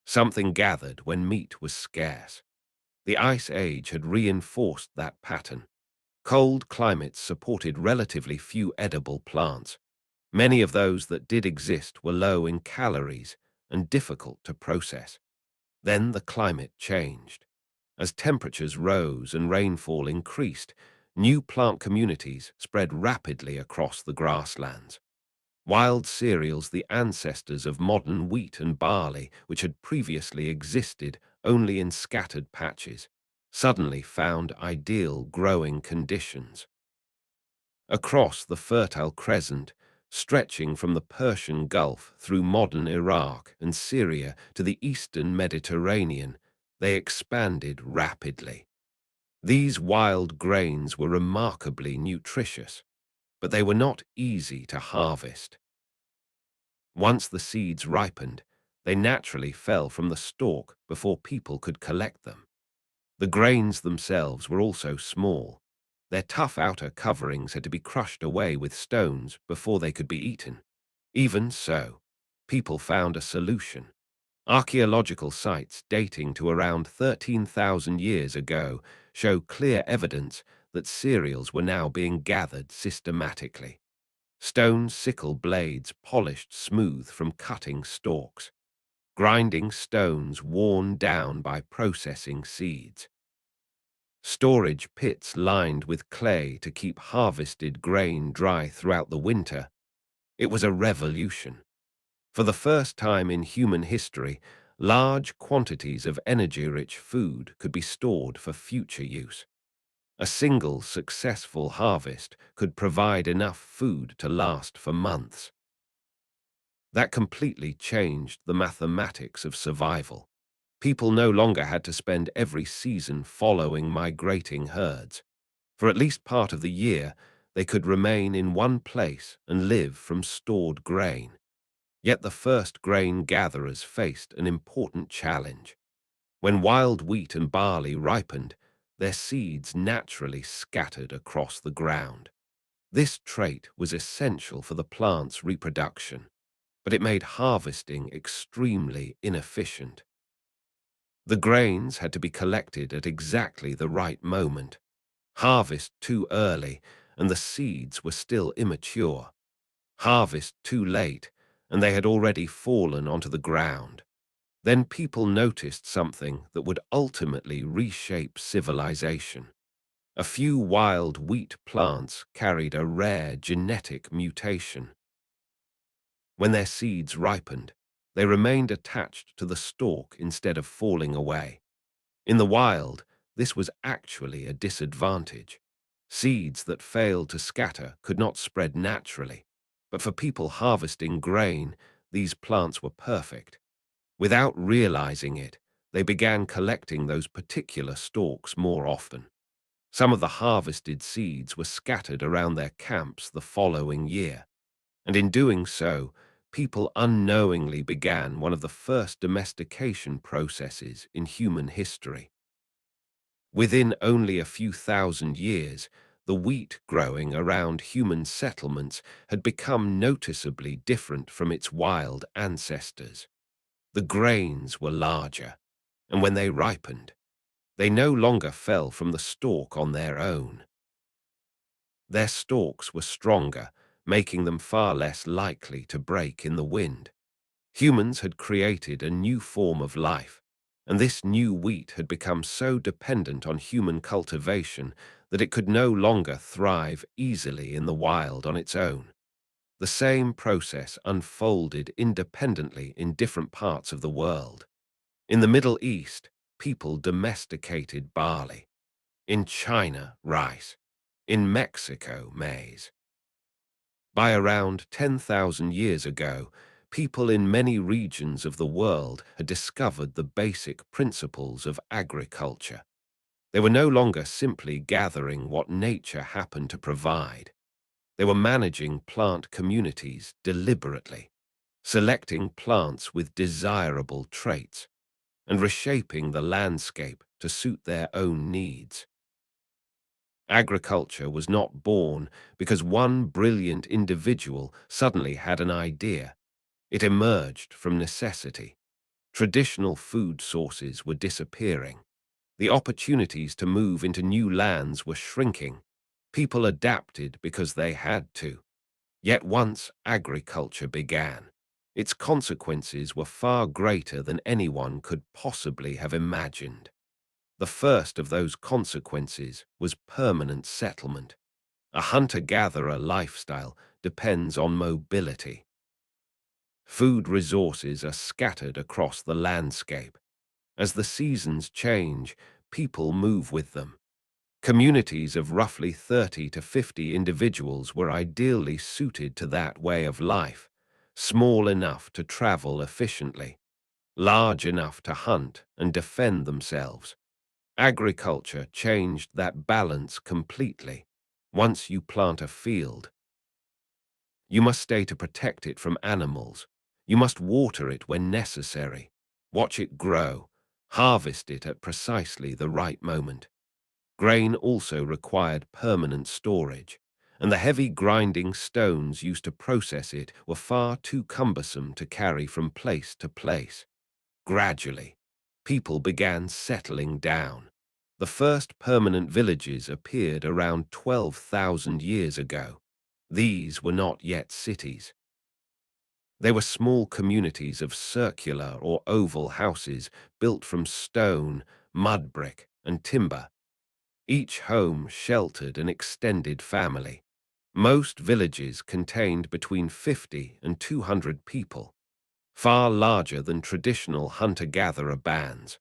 something gathered when meat was scarce. The Ice Age had reinforced that pattern. Cold climates supported relatively few edible plants. Many of those that did exist were low in calories and difficult to process. Then the climate changed. As temperatures rose and rainfall increased, new plant communities spread rapidly across the grasslands. Wild cereals, the ancestors of modern wheat and barley, which had previously existed only in scattered patches, suddenly found ideal growing conditions. Across the Fertile Crescent, stretching from the Persian Gulf through modern Iraq and Syria to the eastern Mediterranean, they expanded rapidly. These wild grains were remarkably nutritious, but they were not easy to harvest. Once the seeds ripened, they naturally fell from the stalk before people could collect them. The grains themselves were also small. Their tough outer coverings had to be crushed away with stones before they could be eaten. Even so, people found a solution. Archaeological sites dating to around 13,000 years ago show clear evidence that cereals were now being gathered systematically. Stone sickle blades polished smooth from cutting stalks, grinding stones worn down by processing seeds. Storage pits lined with clay to keep harvested grain dry throughout the winter. It was a revolution. For the first time in human history, large quantities of energy-rich food could be stored for future use. A single successful harvest could provide enough food to last for months. That completely changed the mathematics of survival. People no longer had to spend every season following migrating herds. For at least part of the year, they could remain in one place and live from stored grain. Yet the first grain gatherers faced an important challenge. When wild wheat and barley ripened, their seeds naturally scattered across the ground. This trait was essential for the plant's reproduction, but it made harvesting extremely inefficient. The grains had to be collected at exactly the right moment. Harvest too early, and the seeds were still immature. Harvest too late, and they had already fallen onto the ground. Then people noticed something that would ultimately reshape civilization. A few wild wheat plants carried a rare genetic mutation. When their seeds ripened, they remained attached to the stalk instead of falling away. In the wild, this was actually a disadvantage. Seeds that failed to scatter could not spread naturally, but for people harvesting grain, these plants were perfect. Without realizing it, they began collecting those particular stalks more often. Some of the harvested seeds were scattered around their camps the following year, and in doing so, people unknowingly began one of the first domestication processes in human history. Within only a few thousand years, the wheat growing around human settlements had become noticeably different from its wild ancestors. The grains were larger, and when they ripened, they no longer fell from the stalk on their own. Their stalks were stronger, making them far less likely to break in the wind. Humans had created a new form of life, and this new wheat had become so dependent on human cultivation that it could no longer thrive easily in the wild on its own. The same process unfolded independently in different parts of the world. In the Middle East, people domesticated barley. In China, rice. In Mexico, maize. By around 10,000 years ago, people in many regions of the world had discovered the basic principles of agriculture. They were no longer simply gathering what nature happened to provide. They were managing plant communities deliberately, selecting plants with desirable traits, and reshaping the landscape to suit their own needs. Agriculture was not born because one brilliant individual suddenly had an idea. It emerged from necessity. Traditional food sources were disappearing. The opportunities to move into new lands were shrinking. People adapted because they had to. Yet once agriculture began, its consequences were far greater than anyone could possibly have imagined. The first of those consequences was permanent settlement. A hunter-gatherer lifestyle depends on mobility. Food resources are scattered across the landscape. As the seasons change, people move with them. Communities of roughly 30 to 50 individuals were ideally suited to that way of life, small enough to travel efficiently, large enough to hunt and defend themselves. Agriculture changed that balance completely. Once you plant a field, you must stay to protect it from animals. You must water it when necessary, watch it grow, harvest it at precisely the right moment. Grain also required permanent storage, and the heavy grinding stones used to process it were far too cumbersome to carry from place to place. Gradually, people began settling down. The first permanent villages appeared around 12,000 years ago. These were not yet cities. They were small communities of circular or oval houses built from stone, mud brick, and timber. Each home sheltered an extended family. Most villages contained between 50 and 200 people, far larger than traditional hunter-gatherer bands.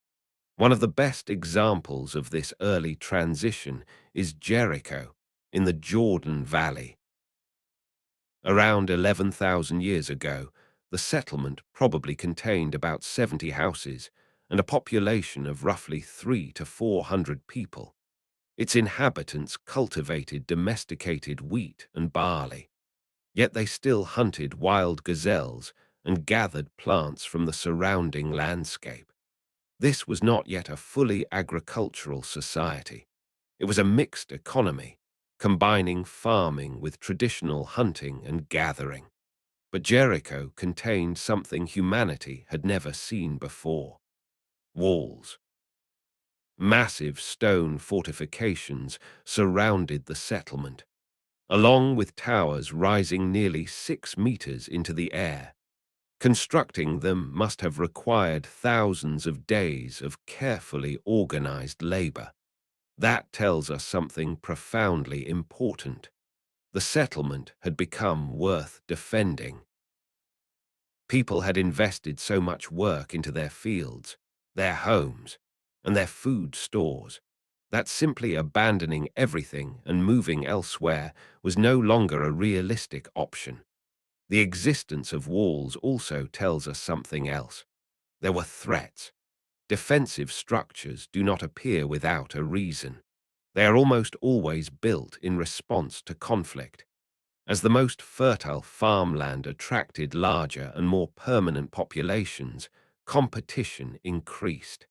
One of the best examples of this early transition is Jericho in the Jordan Valley. Around 11,000 years ago, the settlement probably contained about 70 houses and a population of roughly 3 to 400 people. Its inhabitants cultivated domesticated wheat and barley, yet they still hunted wild gazelles and gathered plants from the surrounding landscape. This was not yet a fully agricultural society. It was a mixed economy, combining farming with traditional hunting and gathering. But Jericho contained something humanity had never seen before: walls. Massive stone fortifications surrounded the settlement, along with towers rising nearly 6 meters into the air. Constructing them must have required thousands of days of carefully organized labor. That tells us something profoundly important. The settlement had become worth defending. People had invested so much work into their fields, their homes, and their food stores that simply abandoning everything and moving elsewhere was no longer a realistic option. The existence of walls also tells us something else. There were threats. Defensive structures do not appear without a reason. They are almost always built in response to conflict. As the most fertile farmland attracted larger and more permanent populations, competition increased.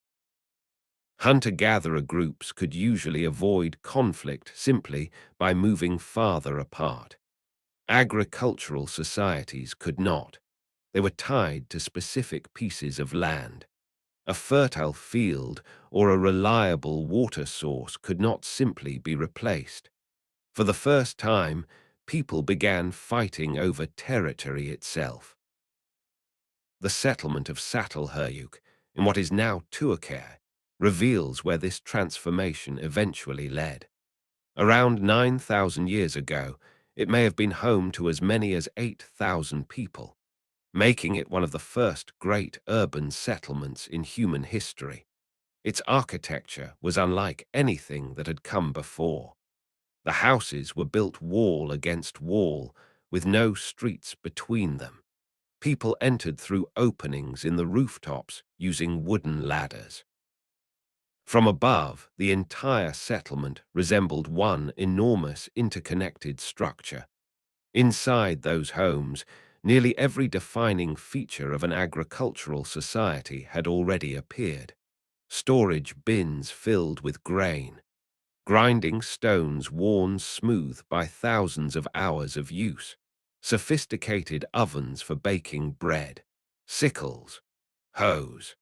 Hunter-gatherer groups could usually avoid conflict simply by moving farther apart. Agricultural societies could not. They were tied to specific pieces of land. A fertile field or a reliable water source could not simply be replaced. For the first time, people began fighting over territory itself. The settlement of Sattelherjuk, in what is now Turkey, reveals where this transformation eventually led. Around 9,000 years ago, it may have been home to as many as 8,000 people, making it one of the first great urban settlements in human history. Its architecture was unlike anything that had come before. The houses were built wall against wall, with no streets between them. People entered through openings in the rooftops using wooden ladders. From above, the entire settlement resembled one enormous interconnected structure. Inside those homes, nearly every defining feature of an agricultural society had already appeared. Storage bins filled with grain, grinding stones worn smooth by thousands of hours of use, sophisticated ovens for baking bread, sickles, hoes,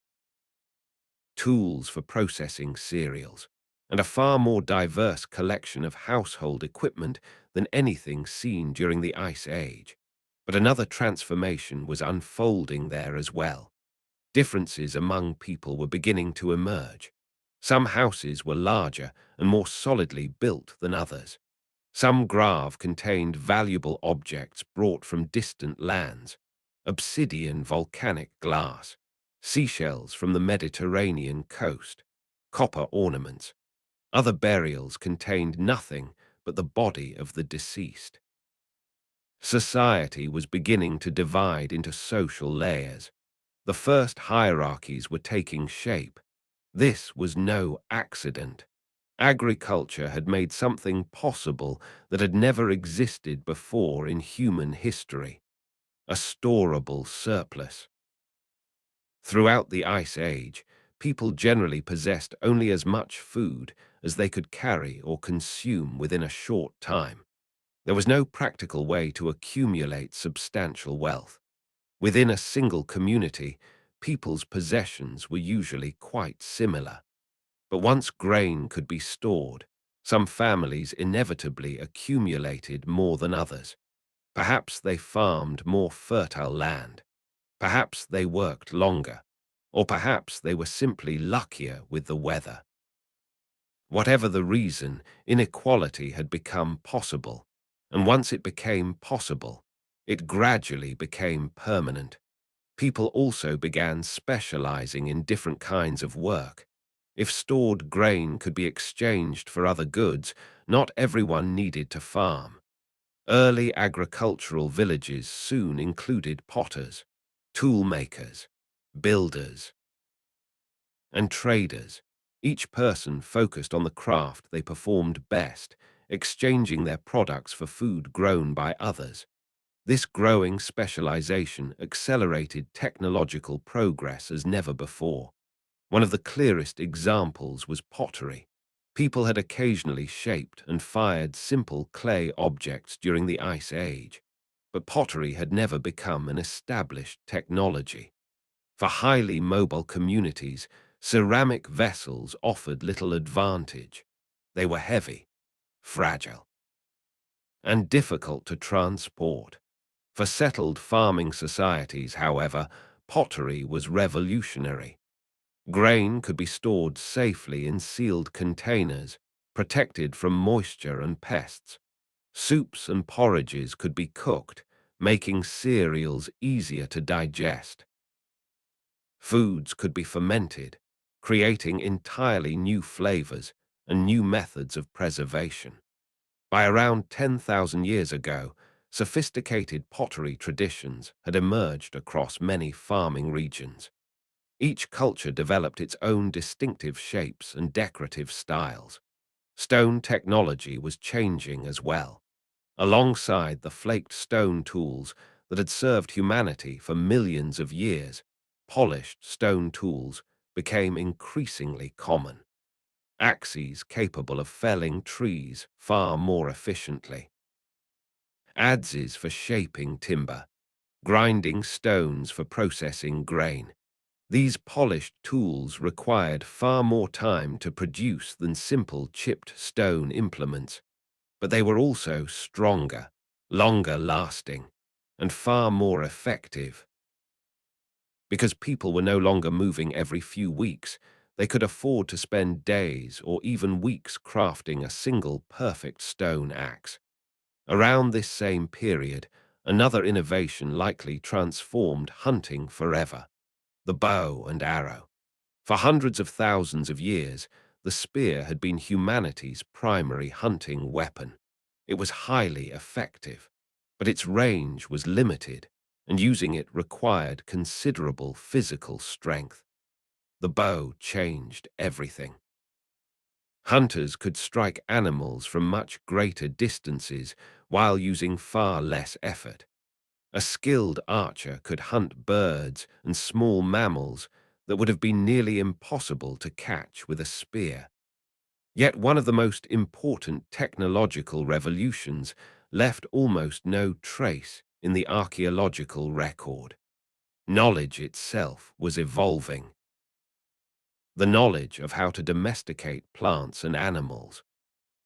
tools for processing cereals, and a far more diverse collection of household equipment than anything seen during the Ice Age. But another transformation was unfolding there as well. Differences among people were beginning to emerge. Some houses were larger and more solidly built than others. Some grave contained valuable objects brought from distant lands: obsidian volcanic glass, seashells from the Mediterranean coast, copper ornaments. Other burials contained nothing but the body of the deceased. Society was beginning to divide into social layers. The first hierarchies were taking shape. This was no accident. Agriculture had made something possible that had never existed before in human history: a storable surplus. Throughout the Ice Age, people generally possessed only as much food as they could carry or consume within a short time. There was no practical way to accumulate substantial wealth. Within a single community, people's possessions were usually quite similar. But once grain could be stored, some families inevitably accumulated more than others. Perhaps they farmed more fertile land. Perhaps they worked longer. Or perhaps they were simply luckier with the weather. Whatever the reason, inequality had become possible. And once it became possible, it gradually became permanent. People also began specializing in different kinds of work. If stored grain could be exchanged for other goods, not everyone needed to farm. Early agricultural villages soon included potters, tool makers, builders, and traders. Each person focused on the craft they performed best, exchanging their products for food grown by others. This growing specialization accelerated technological progress as never before. One of the clearest examples was pottery. People had occasionally shaped and fired simple clay objects during the Ice Age, but pottery had never become an established technology. For highly mobile communities, ceramic vessels offered little advantage. They were heavy, fragile, and difficult to transport. For settled farming societies, however, pottery was revolutionary. Grain could be stored safely in sealed containers, protected from moisture and pests. Soups and porridges could be cooked, making cereals easier to digest. Foods could be fermented, creating entirely new flavors and new methods of preservation. By around 10,000 years ago, sophisticated pottery traditions had emerged across many farming regions. Each culture developed its own distinctive shapes and decorative styles. Stone technology was changing as well. Alongside the flaked stone tools that had served humanity for millions of years, polished stone tools became increasingly common. Axes capable of felling trees far more efficiently. Adzes for shaping timber, grinding stones for processing grain. These polished tools required far more time to produce than simple chipped stone implements, but they were also stronger, longer lasting, and far more effective. Because people were no longer moving every few weeks, they could afford to spend days or even weeks crafting a single perfect stone axe. Around this same period, another innovation likely transformed hunting forever: the bow and arrow. For hundreds of thousands of years, the spear had been humanity's primary hunting weapon. It was highly effective, but its range was limited, and using it required considerable physical strength. The bow changed everything. Hunters could strike animals from much greater distances while using far less effort. A skilled archer could hunt birds and small mammals that would have been nearly impossible to catch with a spear. Yet one of the most important technological revolutions left almost no trace in the archaeological record. Knowledge itself was evolving. The knowledge of how to domesticate plants and animals.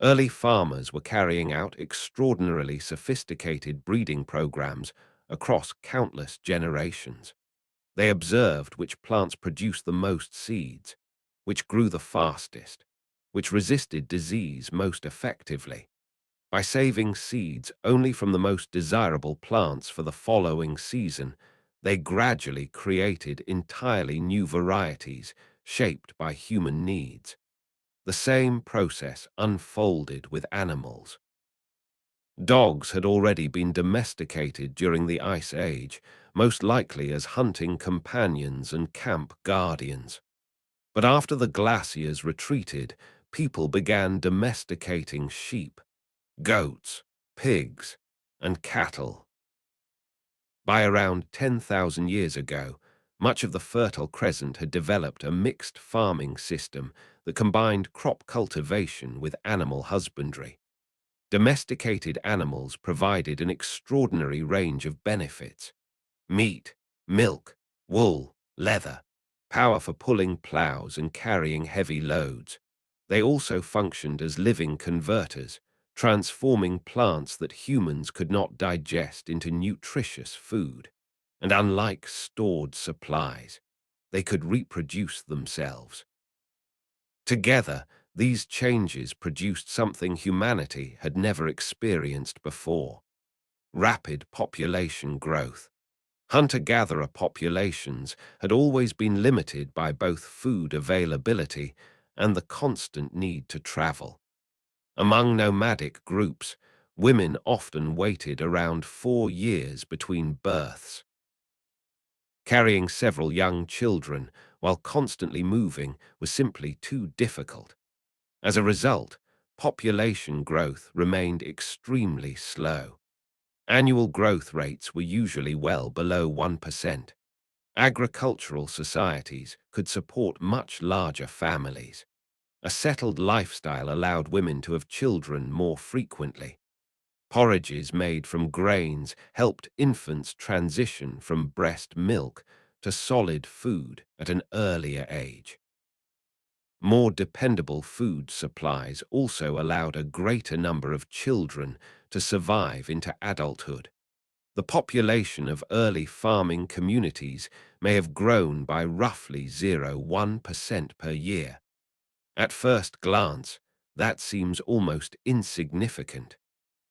Early farmers were carrying out extraordinarily sophisticated breeding programs across countless generations. They observed which plants produced the most seeds, which grew the fastest, which resisted disease most effectively. By saving seeds only from the most desirable plants for the following season, they gradually created entirely new varieties shaped by human needs. The same process unfolded with animals. Dogs had already been domesticated during the Ice Age, most likely as hunting companions and camp guardians. But after the glaciers retreated, people began domesticating sheep, goats, pigs, and cattle. By around 10,000 years ago, much of the Fertile Crescent had developed a mixed farming system that combined crop cultivation with animal husbandry. Domesticated animals provided an extraordinary range of benefits: meat, milk, wool, leather, power for pulling plows and carrying heavy loads. They also functioned as living converters, transforming plants that humans could not digest into nutritious food. And unlike stored supplies, they could reproduce themselves. Together, these changes produced something humanity had never experienced before: rapid population growth. Hunter-gatherer populations had always been limited by both food availability and the constant need to travel. Among nomadic groups, women often waited around 4 years between births. Carrying several young children while constantly moving was simply too difficult. As a result, population growth remained extremely slow. Annual growth rates were usually well below 1%. Agricultural societies could support much larger families. A settled lifestyle allowed women to have children more frequently. Porridges made from grains helped infants transition from breast milk to solid food at an earlier age. More dependable food supplies also allowed a greater number of children to survive into adulthood. The population of early farming communities may have grown by roughly 0.1% per year. At first glance, that seems almost insignificant,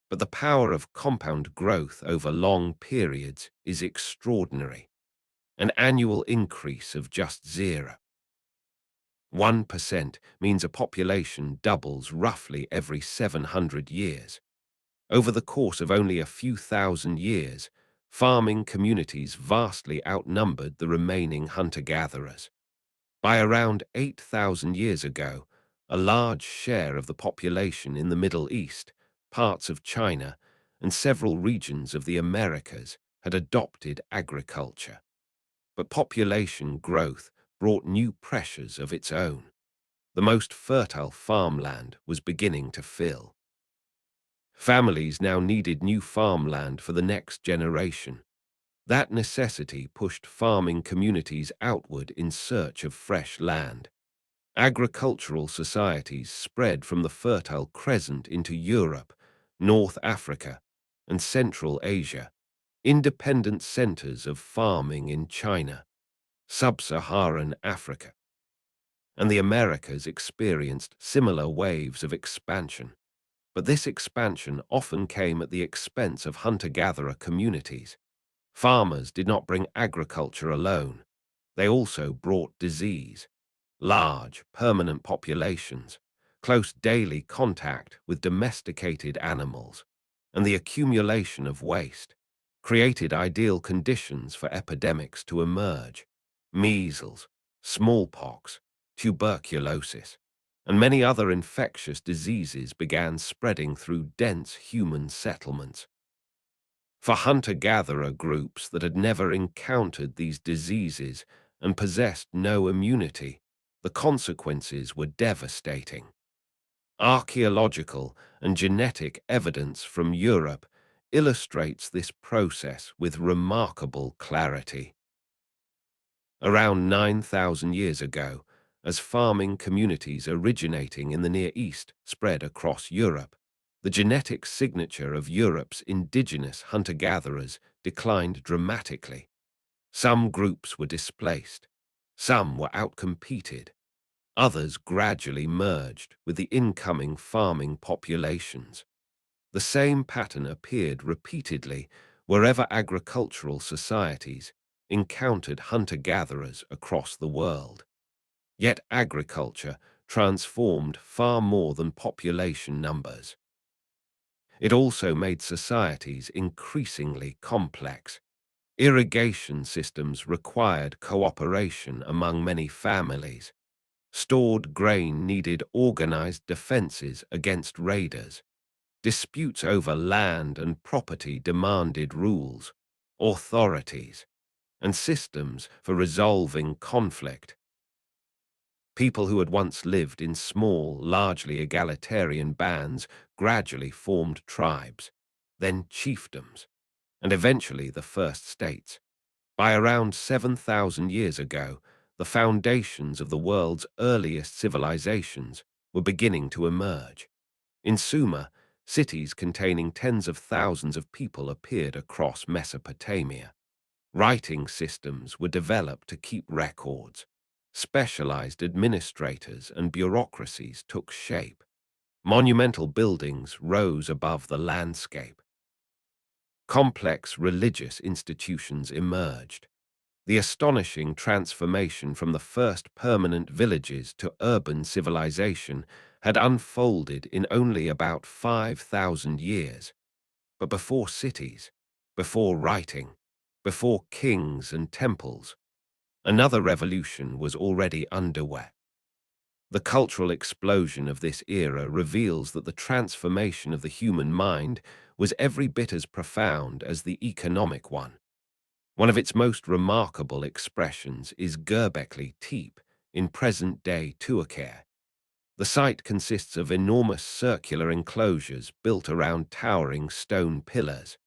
but the power of compound growth over long periods is extraordinary. An annual increase of just 0.1% means a population doubles roughly every 700 years. Over the course of only a few thousand years, farming communities vastly outnumbered the remaining hunter-gatherers. By around 8,000 years ago, a large share of the population in the Middle East, parts of China, and several regions of the Americas had adopted agriculture. But population growth brought new pressures of its own. The most fertile farmland was beginning to fill. Families now needed new farmland for the next generation. That necessity pushed farming communities outward in search of fresh land. Agricultural societies spread from the Fertile Crescent into Europe, North Africa, and Central Asia, independent centers of farming in China, Sub-Saharan Africa, and the Americas experienced similar waves of expansion. But this expansion often came at the expense of hunter-gatherer communities. Farmers did not bring agriculture alone. They also brought disease. Large, permanent populations, close daily contact with domesticated animals, and the accumulation of waste created ideal conditions for epidemics to emerge: measles, smallpox, tuberculosis, and many other infectious diseases began spreading through dense human settlements. For hunter-gatherer groups that had never encountered these diseases and possessed no immunity, the consequences were devastating. Archaeological and genetic evidence from Europe illustrates this process with remarkable clarity. Around 9,000 years ago, as farming communities originating in the Near East spread across Europe, the genetic signature of Europe's indigenous hunter-gatherers declined dramatically. Some groups were displaced, some were outcompeted, others gradually merged with the incoming farming populations. The same pattern appeared repeatedly wherever agricultural societies encountered hunter-gatherers across the world. Yet agriculture transformed far more than population numbers. It also made societies increasingly complex. Irrigation systems required cooperation among many families. Stored grain needed organized defenses against raiders. Disputes over land and property demanded rules, authorities, and systems for resolving conflict. People who had once lived in small, largely egalitarian bands gradually formed tribes, then chiefdoms, and eventually the first states. By around 7,000 years ago, the foundations of the world's earliest civilizations were beginning to emerge. In Sumer, cities containing tens of thousands of people appeared across Mesopotamia. Writing systems were developed to keep records. Specialized administrators and bureaucracies took shape. Monumental buildings rose above the landscape. Complex religious institutions emerged. The astonishing transformation from the first permanent villages to urban civilization had unfolded in only about 5,000 years. But before cities, before writing, before kings and temples, another revolution was already underway. The cultural explosion of this era reveals that the transformation of the human mind was every bit as profound as the economic one. One of its most remarkable expressions is Göbekli Tepe in present-day Turkey. The site consists of enormous circular enclosures built around towering stone pillars.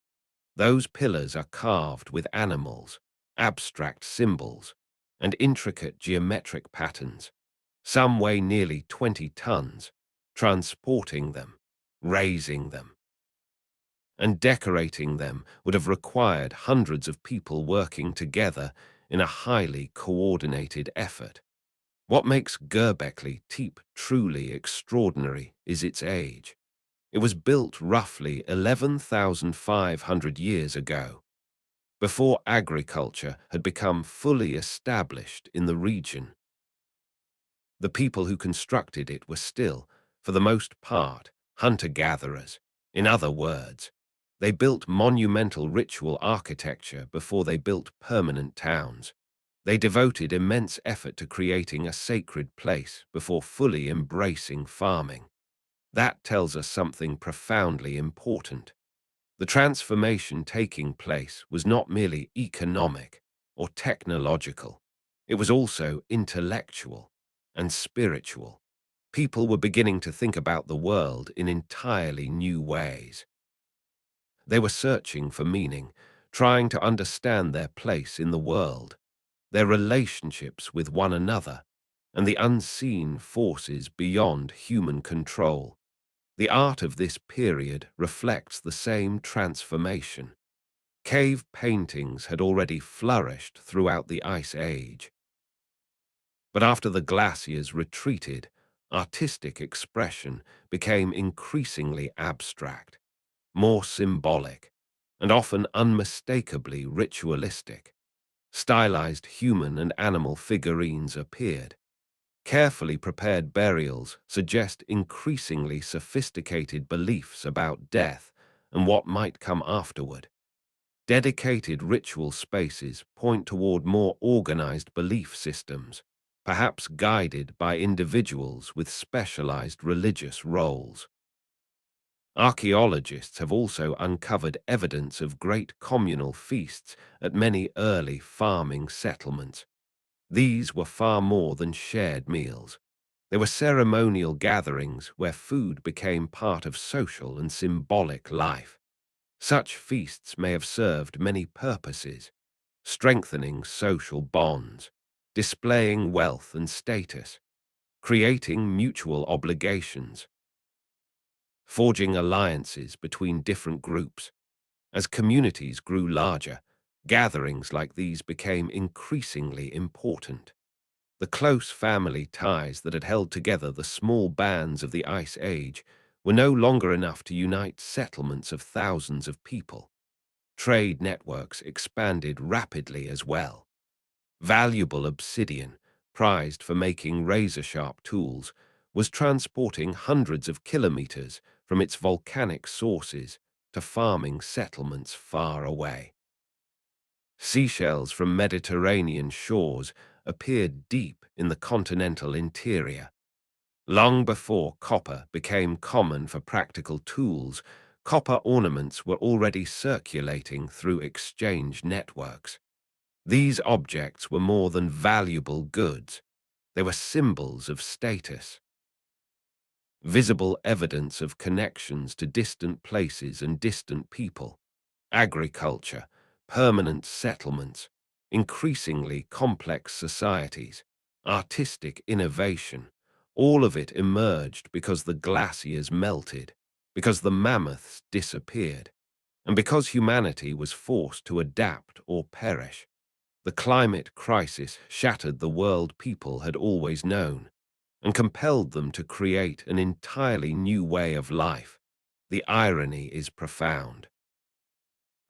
Those pillars are carved with animals, abstract symbols, and intricate geometric patterns. Some weigh nearly 20 tons, transporting them, raising them, and decorating them would have required hundreds of people working together in a highly coordinated effort. What makes Göbekli Tepe truly extraordinary is its age. It was built roughly 11,500 years ago, before agriculture had become fully established in the region. The people who constructed it were still, for the most part, hunter-gatherers. In other words, they built monumental ritual architecture before they built permanent towns. They devoted immense effort to creating a sacred place before fully embracing farming. That tells us something profoundly important. The transformation taking place was not merely economic or technological. It was also intellectual and spiritual. People were beginning to think about the world in entirely new ways. They were searching for meaning, trying to understand their place in the world, their relationships with one another, and the unseen forces beyond human control. The art of this period reflects the same transformation. Cave paintings had already flourished throughout the Ice Age. But after the glaciers retreated, artistic expression became increasingly abstract, more symbolic, and often unmistakably ritualistic. Stylized human and animal figurines appeared. Carefully prepared burials suggest increasingly sophisticated beliefs about death and what might come afterward. Dedicated ritual spaces point toward more organized belief systems. perhaps guided by individuals with specialized religious roles. Archaeologists have also uncovered evidence of great communal feasts at many early farming settlements. These were far more than shared meals. They were ceremonial gatherings where food became part of social and symbolic life. Such feasts may have served many purposes: strengthening social bonds, displaying wealth and status, creating mutual obligations, forging alliances between different groups. As communities grew larger, gatherings like these became increasingly important. The close family ties that had held together the small bands of the Ice Age were no longer enough to unite settlements of thousands of people. Trade networks expanded rapidly as well. Valuable obsidian, prized for making razor-sharp tools, was transporting hundreds of kilometers from its volcanic sources to farming settlements far away. Seashells from Mediterranean shores appeared deep in the continental interior. Long before copper became common for practical tools, copper ornaments were already circulating through exchange networks. These objects were more than valuable goods. They were symbols of status, visible evidence of connections to distant places and distant people. Agriculture, permanent settlements, increasingly complex societies, artistic innovation, all of it emerged because the glaciers melted, because the mammoths disappeared, and because humanity was forced to adapt or perish. The climate crisis shattered the world people had always known and compelled them to create an entirely new way of life. The irony is profound.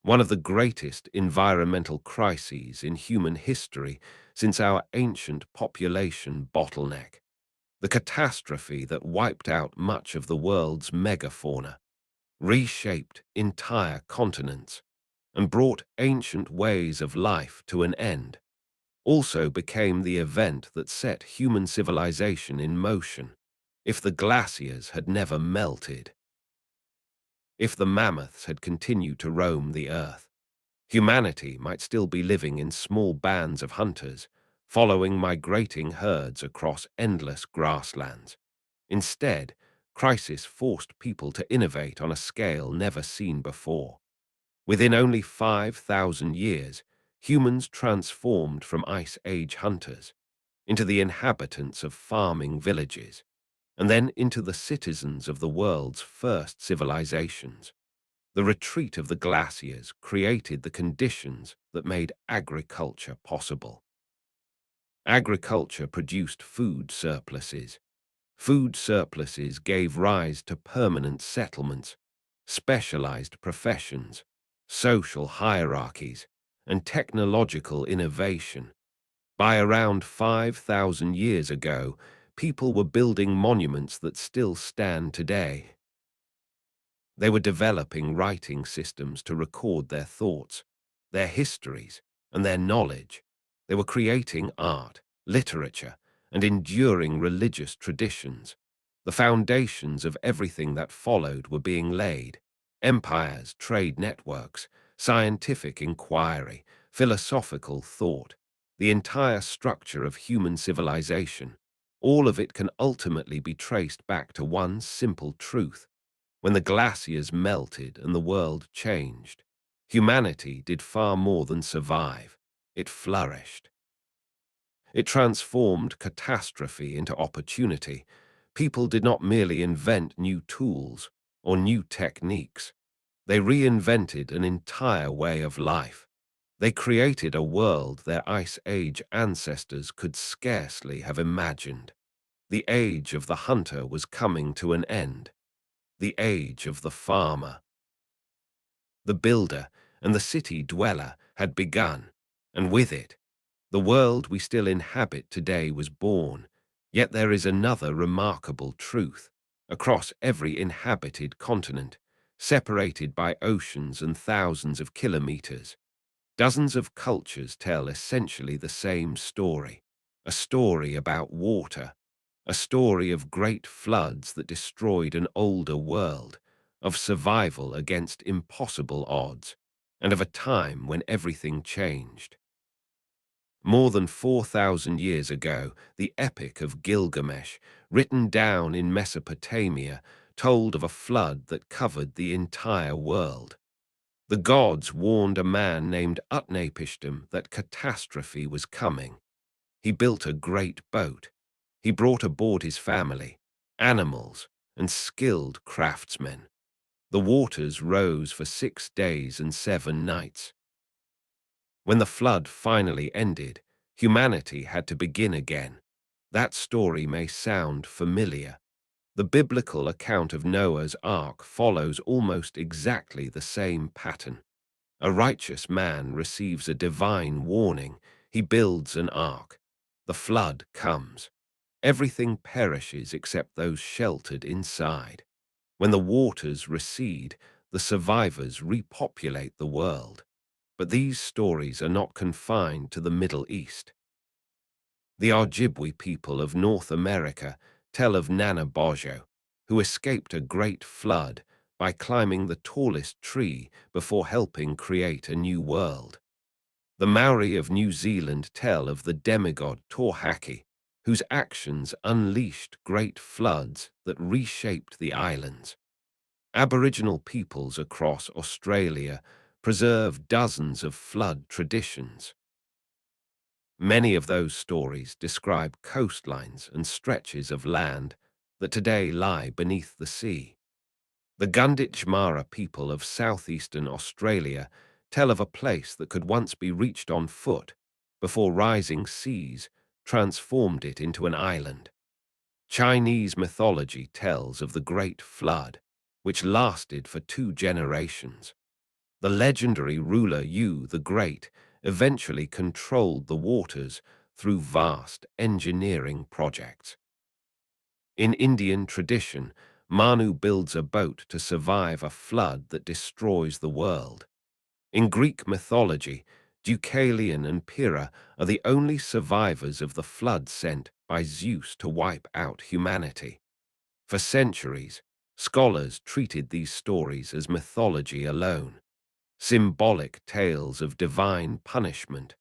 One of the greatest environmental crises in human history since our ancient population bottleneck, the catastrophe that wiped out much of the world's megafauna, reshaped entire continents, and brought ancient ways of life to an end, also became the event that set human civilization in motion. If the glaciers had never melted, if the mammoths had continued to roam the earth, humanity might still be living in small bands of hunters, following migrating herds across endless grasslands. Instead, crisis forced people to innovate on a scale never seen before. Within only 5,000 years, humans transformed from Ice Age hunters into the inhabitants of farming villages, and then into the citizens of the world's first civilizations. The retreat of the glaciers created the conditions that made agriculture possible. Agriculture produced food surpluses. Food surpluses gave rise to permanent settlements, specialized professions, social hierarchies, and technological innovation. By around 5,000 years ago, people were building monuments that still stand today. They were developing writing systems to record their thoughts, their histories, and their knowledge. They were creating art, literature, and enduring religious traditions. The foundations of everything that followed were being laid: empires, trade networks, scientific inquiry, philosophical thought, the entire structure of human civilization. All of it can ultimately be traced back to one simple truth: when the glaciers melted and the world changed, humanity did far more than survive. It flourished. It transformed catastrophe into opportunity. People did not merely invent new tools or new techniques. They reinvented an entire way of life. They created a world their Ice Age ancestors could scarcely have imagined. The age of the hunter was coming to an end. The age of the farmer, the builder, and the city dweller had begun, and with it, the world we still inhabit today was born. Yet there is another remarkable truth. Across every inhabited continent, separated by oceans and thousands of kilometers, dozens of cultures tell essentially the same story. a story about water, a story of great floods that destroyed an older world, of survival against impossible odds, and of a time when everything changed. More than 4,000 years ago, the Epic of Gilgamesh, written down in Mesopotamia, told of a flood that covered the entire world. The gods warned a man named Utnapishtim that catastrophe was coming. He built a great boat. He brought aboard his family, animals, and skilled craftsmen. The waters rose for 6 days and 7 nights. When the flood finally ended, humanity had to begin again. That story may sound familiar. The biblical account of Noah's Ark follows almost exactly the same pattern. A righteous man receives a divine warning. He builds an ark. The flood comes. Everything perishes except those sheltered inside. When the waters recede, the survivors repopulate the world. But these stories are not confined to the Middle East. The Ojibwe people of North America tell of Nana Bojo, who escaped a great flood by climbing the tallest tree before helping create a new world. The Maori of New Zealand tell of the demigod Torhaki, whose actions unleashed great floods that reshaped the islands. Aboriginal peoples across Australia preserve dozens of flood traditions. Many of those stories describe coastlines and stretches of land that today lie beneath the sea. The Gunditjmara people of southeastern Australia tell of a place that could once be reached on foot before rising seas transformed it into an island. Chinese mythology tells of the Great Flood, which lasted for 2 generations. The legendary ruler Yu the Great eventually controlled the waters through vast engineering projects. In Indian tradition, Manu builds a boat to survive a flood that destroys the world. In Greek mythology, Deucalion and Pyrrha are the only survivors of the flood sent by Zeus to wipe out humanity. For centuries, scholars treated these stories as mythology alone, symbolic tales of divine punishment,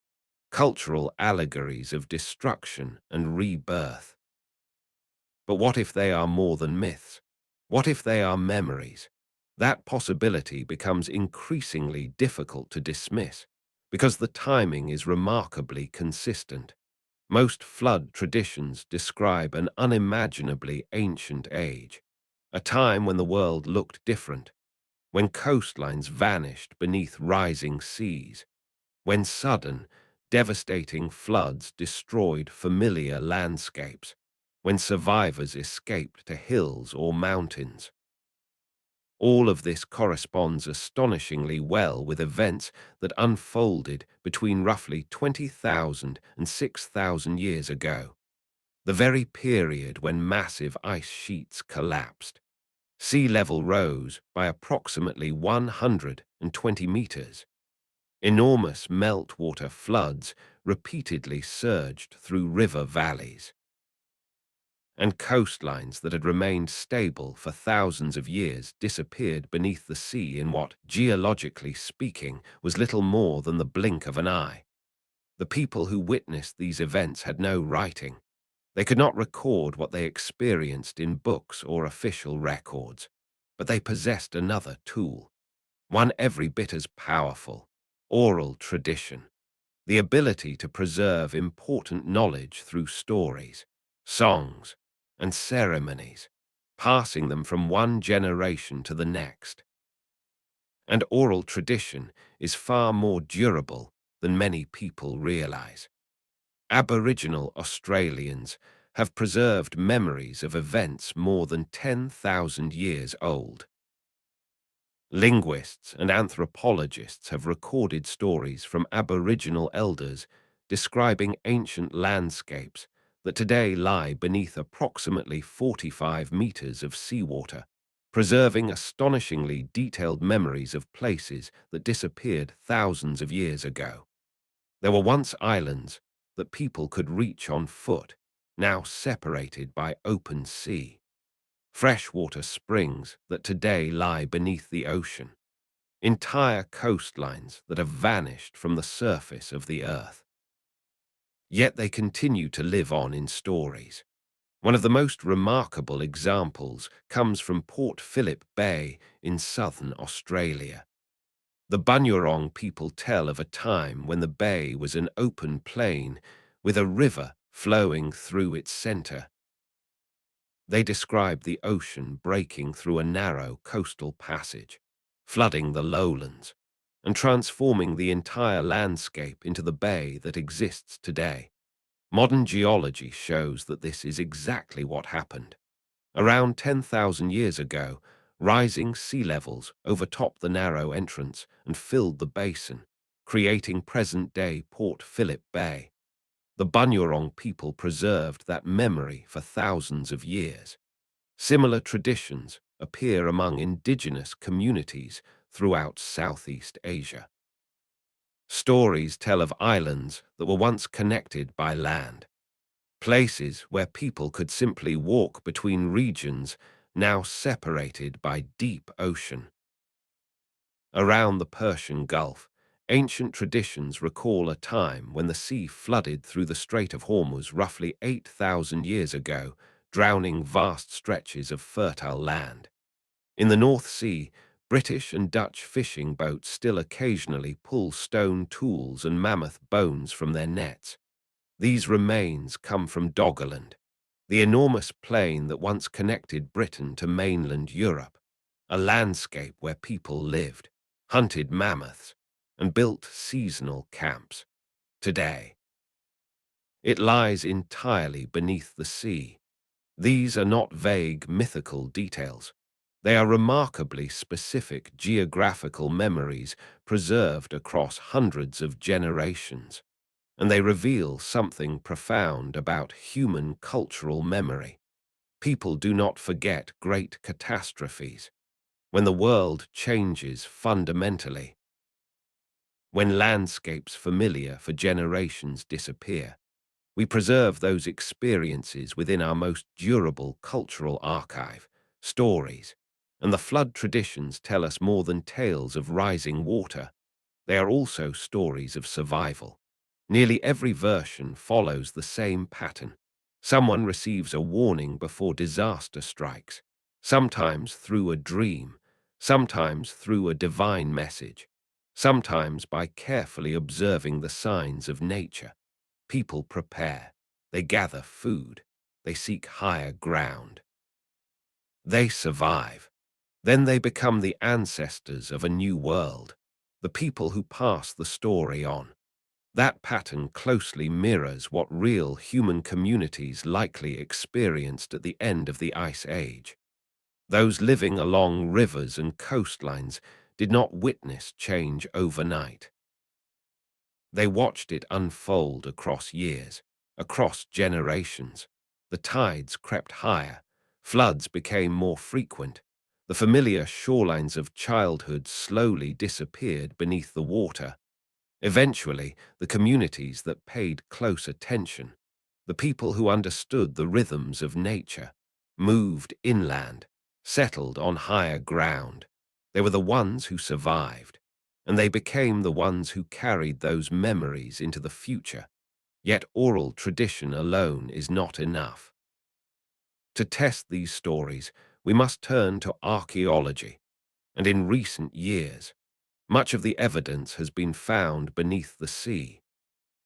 cultural allegories of destruction and rebirth. But what if they are more than myths? What if they are memories? That possibility becomes increasingly difficult to dismiss because the timing is remarkably consistent. Most flood traditions describe an unimaginably ancient age, a time when the world looked different, when coastlines vanished beneath rising seas, when sudden, devastating floods destroyed familiar landscapes, when survivors escaped to hills or mountains. All of this corresponds astonishingly well with events that unfolded between roughly 20,000 and 6,000 years ago, the very period when massive ice sheets collapsed. Sea level rose by approximately 120 meters. Enormous meltwater floods repeatedly surged through river valleys, and coastlines that had remained stable for thousands of years disappeared beneath the sea in what, geologically speaking, was little more than the blink of an eye. The people who witnessed these events had no writing. They could not record what they experienced in books or official records, but they possessed another tool, one every bit as powerful: oral tradition, the ability to preserve important knowledge through stories, songs, and ceremonies, passing them from one generation to the next. And oral tradition is far more durable than many people realize. Aboriginal Australians have preserved memories of events more than 10,000 years old. Linguists and anthropologists have recorded stories from Aboriginal elders describing ancient landscapes that today lie beneath approximately 45 meters of seawater, preserving astonishingly detailed memories of places that disappeared thousands of years ago. There were once islands that people could reach on foot, now separated by open sea. Freshwater springs that today lie beneath the ocean. Entire coastlines that have vanished from the surface of the earth. Yet they continue to live on in stories. One of the most remarkable examples comes from Port Phillip Bay in southern Australia. The Bunurong people tell of a time when the bay was an open plain with a river flowing through its center. They describe the ocean breaking through a narrow coastal passage, flooding the lowlands, and transforming the entire landscape into the bay that exists today. Modern geology shows that this is exactly what happened. Around 10,000 years ago, rising sea levels overtopped the narrow entrance and filled the basin, creating present-day Port Phillip Bay. The Bunurong people preserved that memory for thousands of years. Similar traditions appear among indigenous communities throughout Southeast Asia. Stories tell of islands that were once connected by land, places where people could simply walk between regions now separated by deep ocean. Around the Persian Gulf, ancient traditions recall a time when the sea flooded through the Strait of Hormuz roughly 8,000 years ago, drowning vast stretches of fertile land. In the North Sea, British and Dutch fishing boats still occasionally pull stone tools and mammoth bones from their nets. These remains come from Doggerland, the enormous plain that once connected Britain to mainland Europe, a landscape where people lived, hunted mammoths, and built seasonal camps. Today, it lies entirely beneath the sea. These are not vague mythical details. They are remarkably specific geographical memories preserved across hundreds of generations, and they reveal something profound about human cultural memory. People do not forget great catastrophes. When the world changes fundamentally, when landscapes familiar for generations disappear, we preserve those experiences within our most durable cultural archive, stories, and the flood traditions tell us more than tales of rising water. They are also stories of survival. Nearly every version follows the same pattern. Someone receives a warning before disaster strikes, sometimes through a dream, sometimes through a divine message, sometimes by carefully observing the signs of nature. People prepare, they gather food, they seek higher ground. They survive. Then they become the ancestors of a new world, the people who pass the story on. That pattern closely mirrors what real human communities likely experienced at the end of the Ice Age. Those living along rivers and coastlines did not witness change overnight. They watched it unfold across years, across generations. The tides crept higher, floods became more frequent, the familiar shorelines of childhood slowly disappeared beneath the water. Eventually, the communities that paid close attention, the people who understood the rhythms of nature, moved inland, settled on higher ground. They were the ones who survived, and they became the ones who carried those memories into the future. Yet oral tradition alone is not enough. To test these stories, we must turn to archaeology, and in recent years, much of the evidence has been found beneath the sea.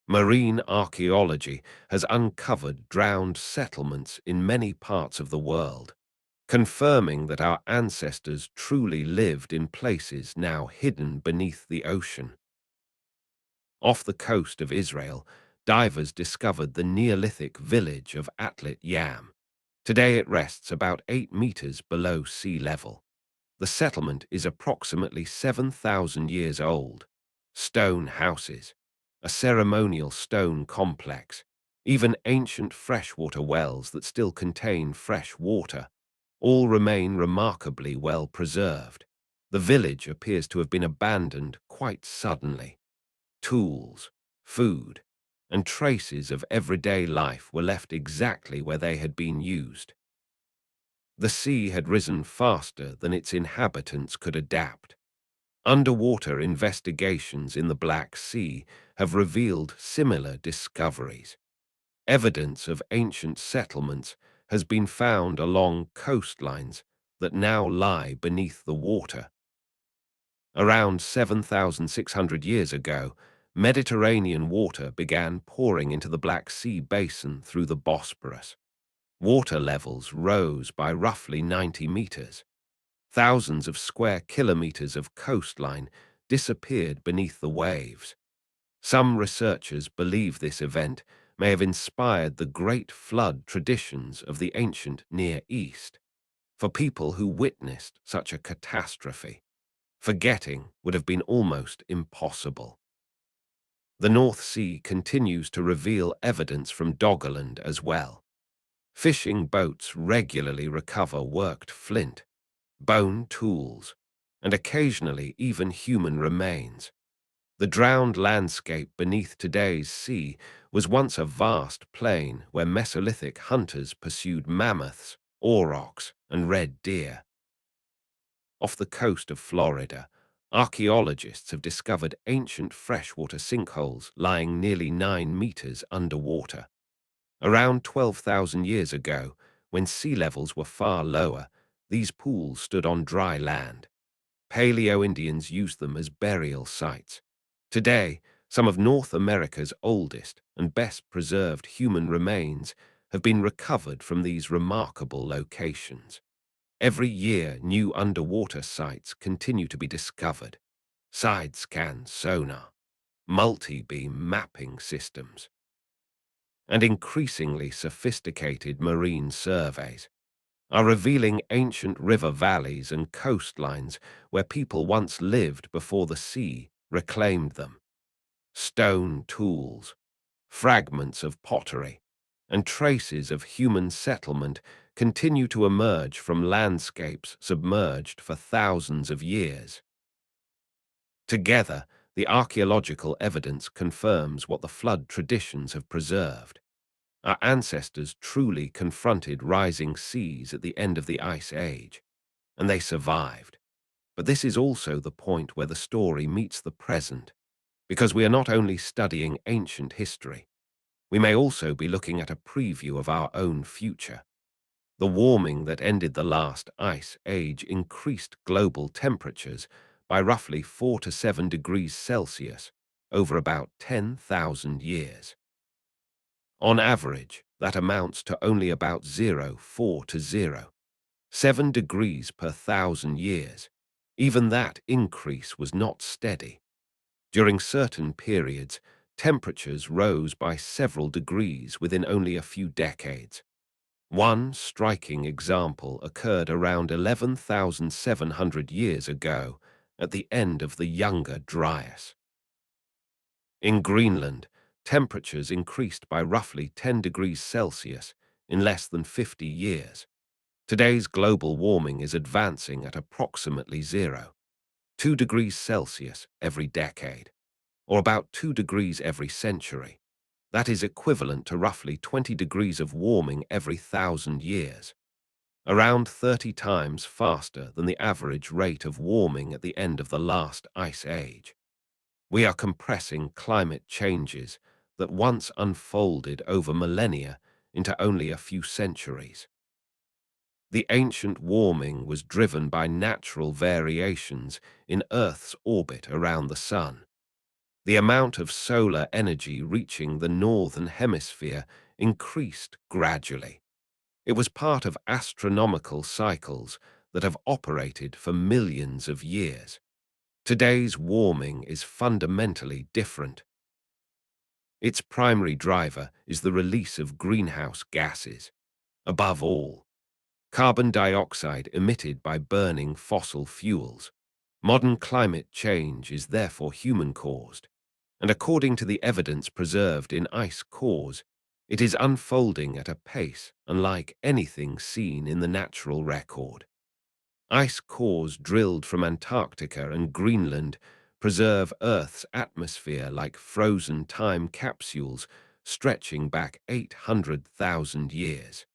Marine archaeology has uncovered drowned settlements in many parts of the world, confirming that our ancestors truly lived in places now hidden beneath the ocean. Off the coast of Israel, divers discovered the Neolithic village of Atlit Yam. Today it rests about 8 meters below sea level. The settlement is approximately 7,000 years old. Stone houses, a ceremonial stone complex, even ancient freshwater wells that still contain fresh water, all remain remarkably well preserved. The village appears to have been abandoned quite suddenly. Tools, food, and traces of everyday life were left exactly where they had been used. The sea had risen faster than its inhabitants could adapt. Underwater investigations in the Black Sea have revealed similar discoveries. Evidence of ancient settlements has been found along coastlines that now lie beneath the water. Around 7,600 years ago, Mediterranean water began pouring into the Black Sea basin through the Bosporus. Water levels rose by roughly 90 meters. Thousands of square kilometers of coastline disappeared beneath the waves. Some researchers believe this event may have inspired the Great Flood traditions of the ancient Near East. For people who witnessed such a catastrophe, forgetting would have been almost impossible. The North Sea continues to reveal evidence from Doggerland as well. Fishing boats regularly recover worked flint, bone tools, and occasionally even human remains. The drowned landscape beneath today's sea was once a vast plain where Mesolithic hunters pursued mammoths, aurochs, and red deer. Off the coast of Florida, archaeologists have discovered ancient freshwater sinkholes lying nearly 9 meters underwater. Around 12,000 years ago, when sea levels were far lower, these pools stood on dry land. Paleo-Indians used them as burial sites. Today, some of North America's oldest and best preserved human remains have been recovered from these remarkable locations. Every year, new underwater sites continue to be discovered. Side-scan sonar, multi-beam mapping systems, and increasingly sophisticated marine surveys are revealing ancient river valleys and coastlines where people once lived before the sea reclaimed them. Stone tools, fragments of pottery, and traces of human settlement continue to emerge from landscapes submerged for thousands of years. Together, the archaeological evidence confirms what the flood traditions have preserved. Our ancestors truly confronted rising seas at the end of the Ice Age, and they survived. But this is also the point where the story meets the present, because we are not only studying ancient history, we may also be looking at a preview of our own future. The warming that ended the last ice age increased global temperatures by roughly 4 to 7 degrees Celsius over about 10,000 years. On average, that amounts to only about 0.4 to 0.7 degrees per thousand years. Even that increase was not steady. During certain periods, temperatures rose by several degrees within only a few decades. One striking example occurred around 11,700 years ago at the end of the Younger Dryas. In Greenland, temperatures increased by roughly 10 degrees Celsius in less than 50 years. Today's global warming is advancing at approximately 0.2 degrees Celsius every decade, or about 2 degrees every century. That is equivalent to roughly 20 degrees of warming every 1,000 years, around 30 times faster than the average rate of warming at the end of the last ice age. We are compressing climate changes that once unfolded over millennia into only a few centuries. The ancient warming was driven by natural variations in Earth's orbit around the Sun. The amount of solar energy reaching the northern hemisphere increased gradually. It was part of astronomical cycles that have operated for millions of years. Today's warming is fundamentally different. Its primary driver is the release of greenhouse gases. Above all, carbon dioxide emitted by burning fossil fuels. Modern climate change is therefore human-caused, and according to the evidence preserved in ice cores, it is unfolding at a pace unlike anything seen in the natural record. Ice cores drilled from Antarctica and Greenland preserve Earth's atmosphere like frozen time capsules stretching back 800,000 years.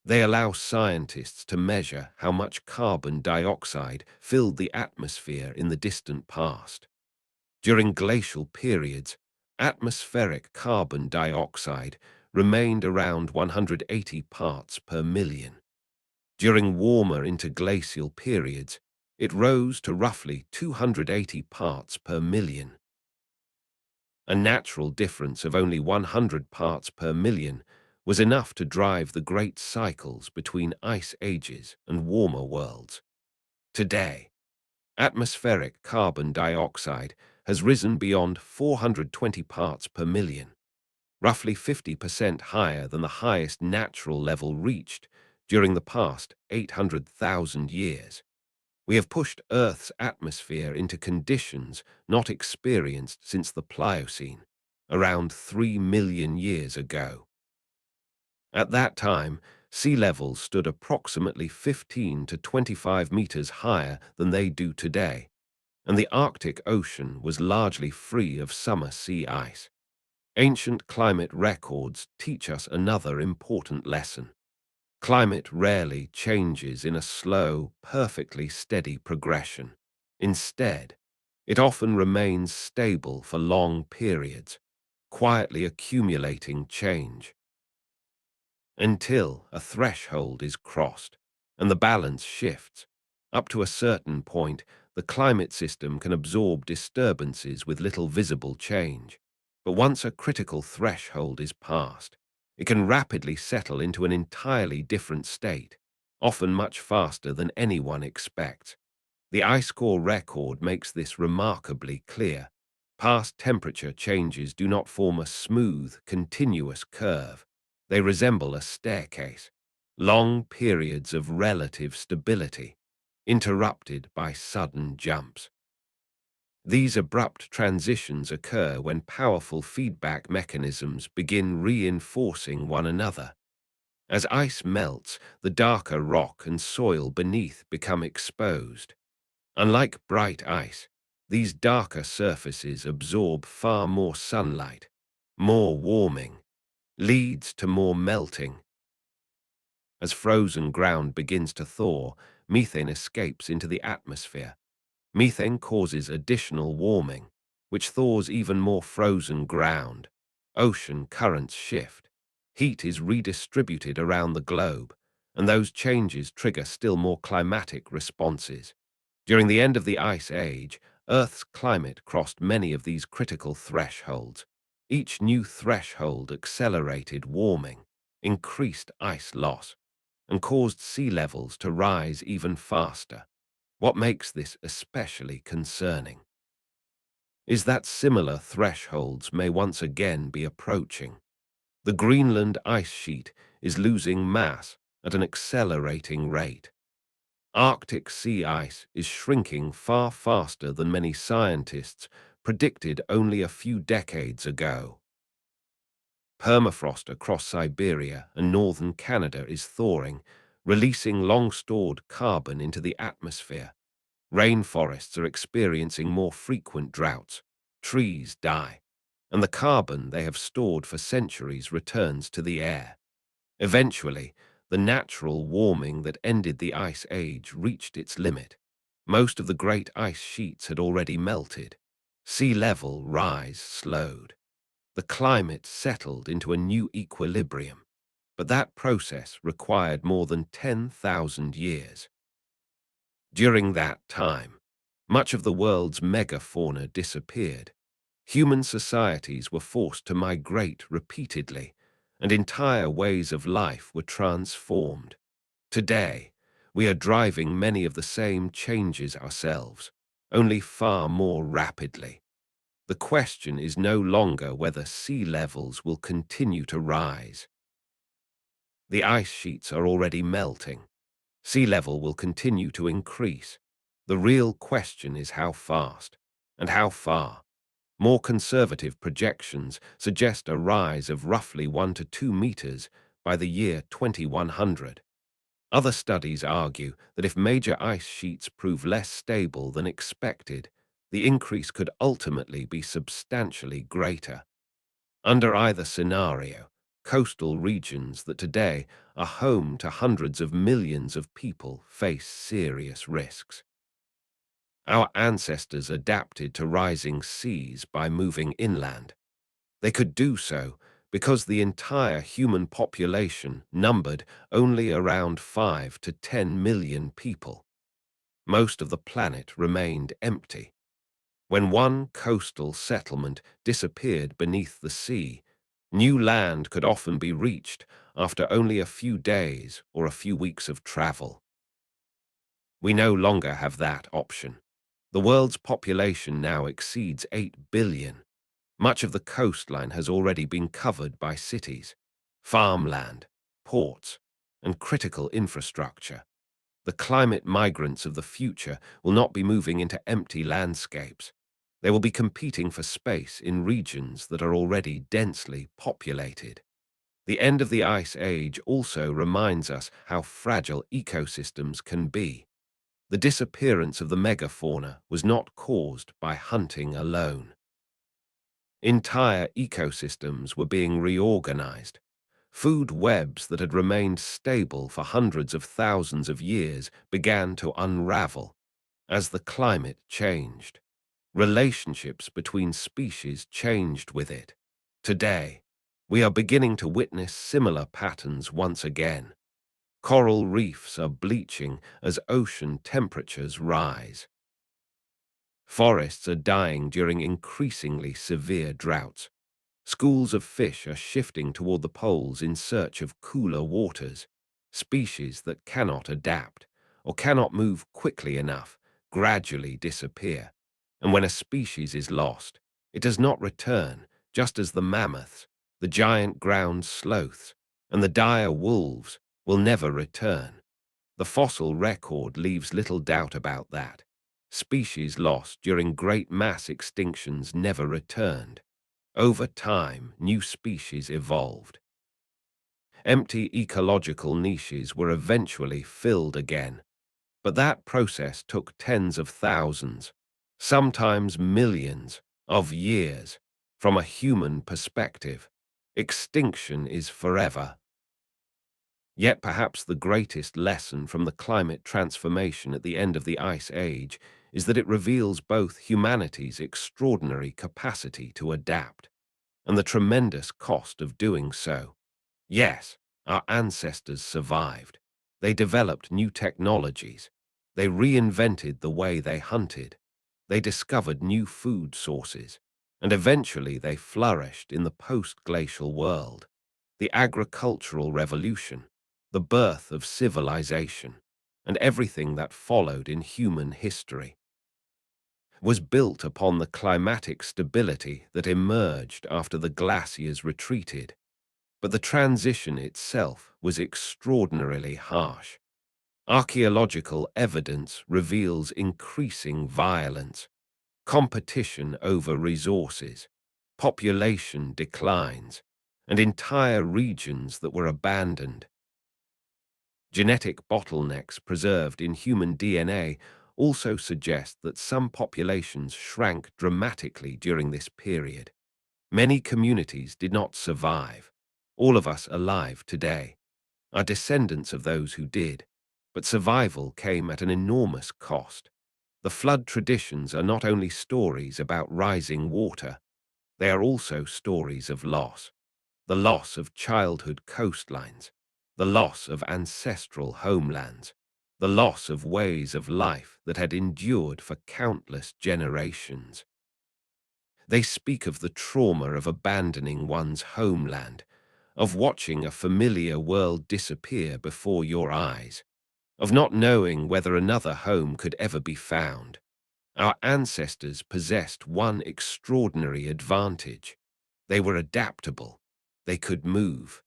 They allow scientists to measure how much carbon dioxide filled the atmosphere in the distant past. During glacial periods, atmospheric carbon dioxide remained around 180 parts per million. During warmer interglacial periods, it rose to roughly 280 parts per million. A natural difference of only 100 parts per million was enough to drive the great cycles between ice ages and warmer worlds. Today, atmospheric carbon dioxide has risen beyond 420 parts per million, roughly 50% higher than the highest natural level reached during the past 800,000 years. We have pushed Earth's atmosphere into conditions not experienced since the Pliocene, around 3 million years ago. At that time, sea levels stood approximately 15 to 25 meters higher than they do today, and the Arctic Ocean was largely free of summer sea ice. Ancient climate records teach us another important lesson. Climate rarely changes in a slow, perfectly steady progression. Instead, it often remains stable for long periods, quietly accumulating change, until a threshold is crossed and the balance shifts. Up to a certain point, the climate system can absorb disturbances with little visible change. But once a critical threshold is passed, it can rapidly settle into an entirely different state, often much faster than anyone expects. The ice core record makes this remarkably clear. Past temperature changes do not form a smooth, continuous curve. They resemble a staircase, long periods of relative stability, interrupted by sudden jumps. These abrupt transitions occur when powerful feedback mechanisms begin reinforcing one another. As ice melts, the darker rock and soil beneath become exposed. Unlike bright ice, these darker surfaces absorb far more sunlight. More warming leads to more melting. As frozen ground begins to thaw, methane escapes into the atmosphere. Methane causes additional warming, which thaws even more frozen ground. Ocean currents shift. Heat is redistributed around the globe, and those changes trigger still more climatic responses. During the end of the Ice Age, Earth's climate crossed many of these critical thresholds. Each new threshold accelerated warming, increased ice loss, and caused sea levels to rise even faster. What makes this especially concerning is that similar thresholds may once again be approaching. The Greenland ice sheet is losing mass at an accelerating rate. Arctic sea ice is shrinking far faster than many scientists predicted only a few decades ago. Permafrost across Siberia and northern Canada is thawing, releasing long-stored carbon into the atmosphere. Rainforests are experiencing more frequent droughts. Trees die, and the carbon they have stored for centuries returns to the air. Eventually, the natural warming that ended the Ice Age reached its limit. Most of the great ice sheets had already melted. Sea level rise slowed. The climate settled into a new equilibrium, but that process required more than 10,000 years. During that time, much of the world's megafauna disappeared. Human societies were forced to migrate repeatedly, and entire ways of life were transformed. Today, we are driving many of the same changes ourselves, only far more rapidly. The question is no longer whether sea levels will continue to rise. The ice sheets are already melting. Sea level will continue to increase. The real question is how fast and how far. More conservative projections suggest a rise of roughly 1 to 2 meters by the year 2100. Other studies argue that if major ice sheets prove less stable than expected, the increase could ultimately be substantially greater. Under either scenario, coastal regions that today are home to hundreds of millions of people face serious risks. Our ancestors adapted to rising seas by moving inland. They could do so because the entire human population numbered only around 5 to 10 million people. Most of the planet remained empty. When one coastal settlement disappeared beneath the sea, new land could often be reached after only a few days or a few weeks of travel. We no longer have that option. The world's population now exceeds 8 billion. Much of the coastline has already been covered by cities, farmland, ports, and critical infrastructure. The climate migrants of the future will not be moving into empty landscapes. They will be competing for space in regions that are already densely populated. The end of the Ice Age also reminds us how fragile ecosystems can be. The disappearance of the megafauna was not caused by hunting alone. Entire ecosystems were being reorganized. Food webs that had remained stable for hundreds of thousands of years began to unravel as the climate changed. Relationships between species changed with it. Today, we are beginning to witness similar patterns once again. Coral reefs are bleaching as ocean temperatures rise. Forests are dying during increasingly severe droughts. Schools of fish are shifting toward the poles in search of cooler waters. Species that cannot adapt or cannot move quickly enough gradually disappear. And when a species is lost, it does not return, just as the mammoths, the giant ground sloths, and the dire wolves will never return. The fossil record leaves little doubt about that. Species lost during great mass extinctions never returned. Over time, new species evolved. Empty ecological niches were eventually filled again, but that process took tens of thousands, sometimes millions, of years. From a human perspective, extinction is forever. Yet perhaps the greatest lesson from the climate transformation at the end of the Ice Age is that it reveals both humanity's extraordinary capacity to adapt and the tremendous cost of doing so. Yes, our ancestors survived. They developed new technologies. They reinvented the way they hunted. They discovered new food sources. And eventually they flourished in the post-glacial world. The agricultural revolution, the birth of civilization, and everything that followed in human history was built upon the climatic stability that emerged after the glaciers retreated. But the transition itself was extraordinarily harsh. Archaeological evidence reveals increasing violence, competition over resources, population declines, and entire regions that were abandoned. Genetic bottlenecks preserved in human DNA also suggest that some populations shrank dramatically during this period. Many communities did not survive. All of us alive today are descendants of those who did, but survival came at an enormous cost. The flood traditions are not only stories about rising water, they are also stories of loss. The loss of childhood coastlines, the loss of ancestral homelands, the loss of ways of life that had endured for countless generations. They speak of the trauma of abandoning one's homeland, of watching a familiar world disappear before your eyes, of not knowing whether another home could ever be found. Our ancestors possessed one extraordinary advantage. They were adaptable. They could move.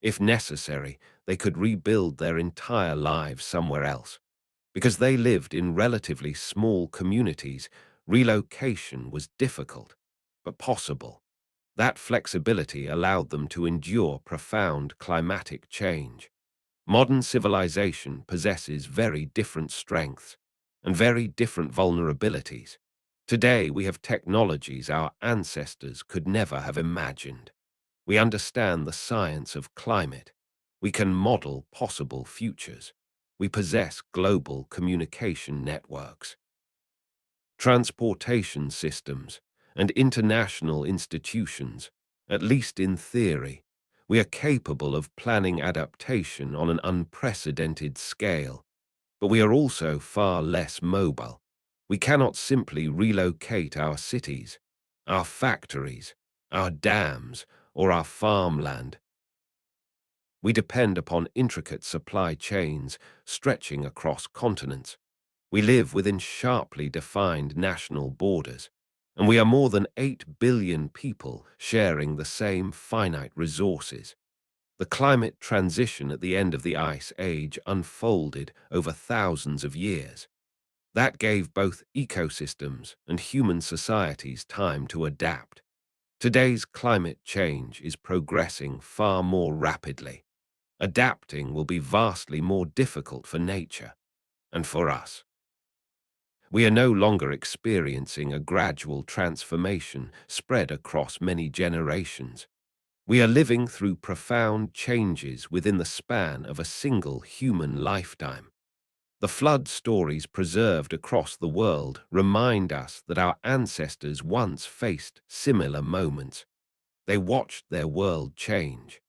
If necessary, they could rebuild their entire lives somewhere else. Because they lived in relatively small communities, relocation was difficult, but possible. That flexibility allowed them to endure profound climatic change. Modern civilization possesses very different strengths, and very different vulnerabilities. Today, we have technologies our ancestors could never have imagined. We understand the science of climate. We can model possible futures. We possess global communication networks, transportation systems, and international institutions. At least in theory, we are capable of planning adaptation on an unprecedented scale, but we are also far less mobile. We cannot simply relocate our cities, our factories, our dams, or our farmland. We depend upon intricate supply chains stretching across continents. We live within sharply defined national borders, and we are more than 8 billion people sharing the same finite resources. The climate transition at the end of the Ice Age unfolded over thousands of years. That gave both ecosystems and human societies time to adapt. Today's climate change is progressing far more rapidly. Adapting will be vastly more difficult for nature and for us. We are no longer experiencing a gradual transformation spread across many generations. We are living through profound changes within the span of a single human lifetime. The flood stories preserved across the world remind us that our ancestors once faced similar moments. They watched their world change.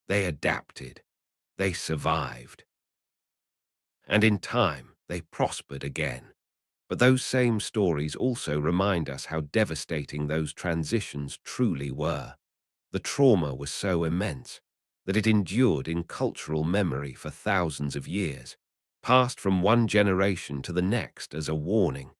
They adapted. They survived. And in time, they prospered again. But those same stories also remind us how devastating those transitions truly were. The trauma was so immense that it endured in cultural memory for thousands of years, passed from one generation to the next as a warning.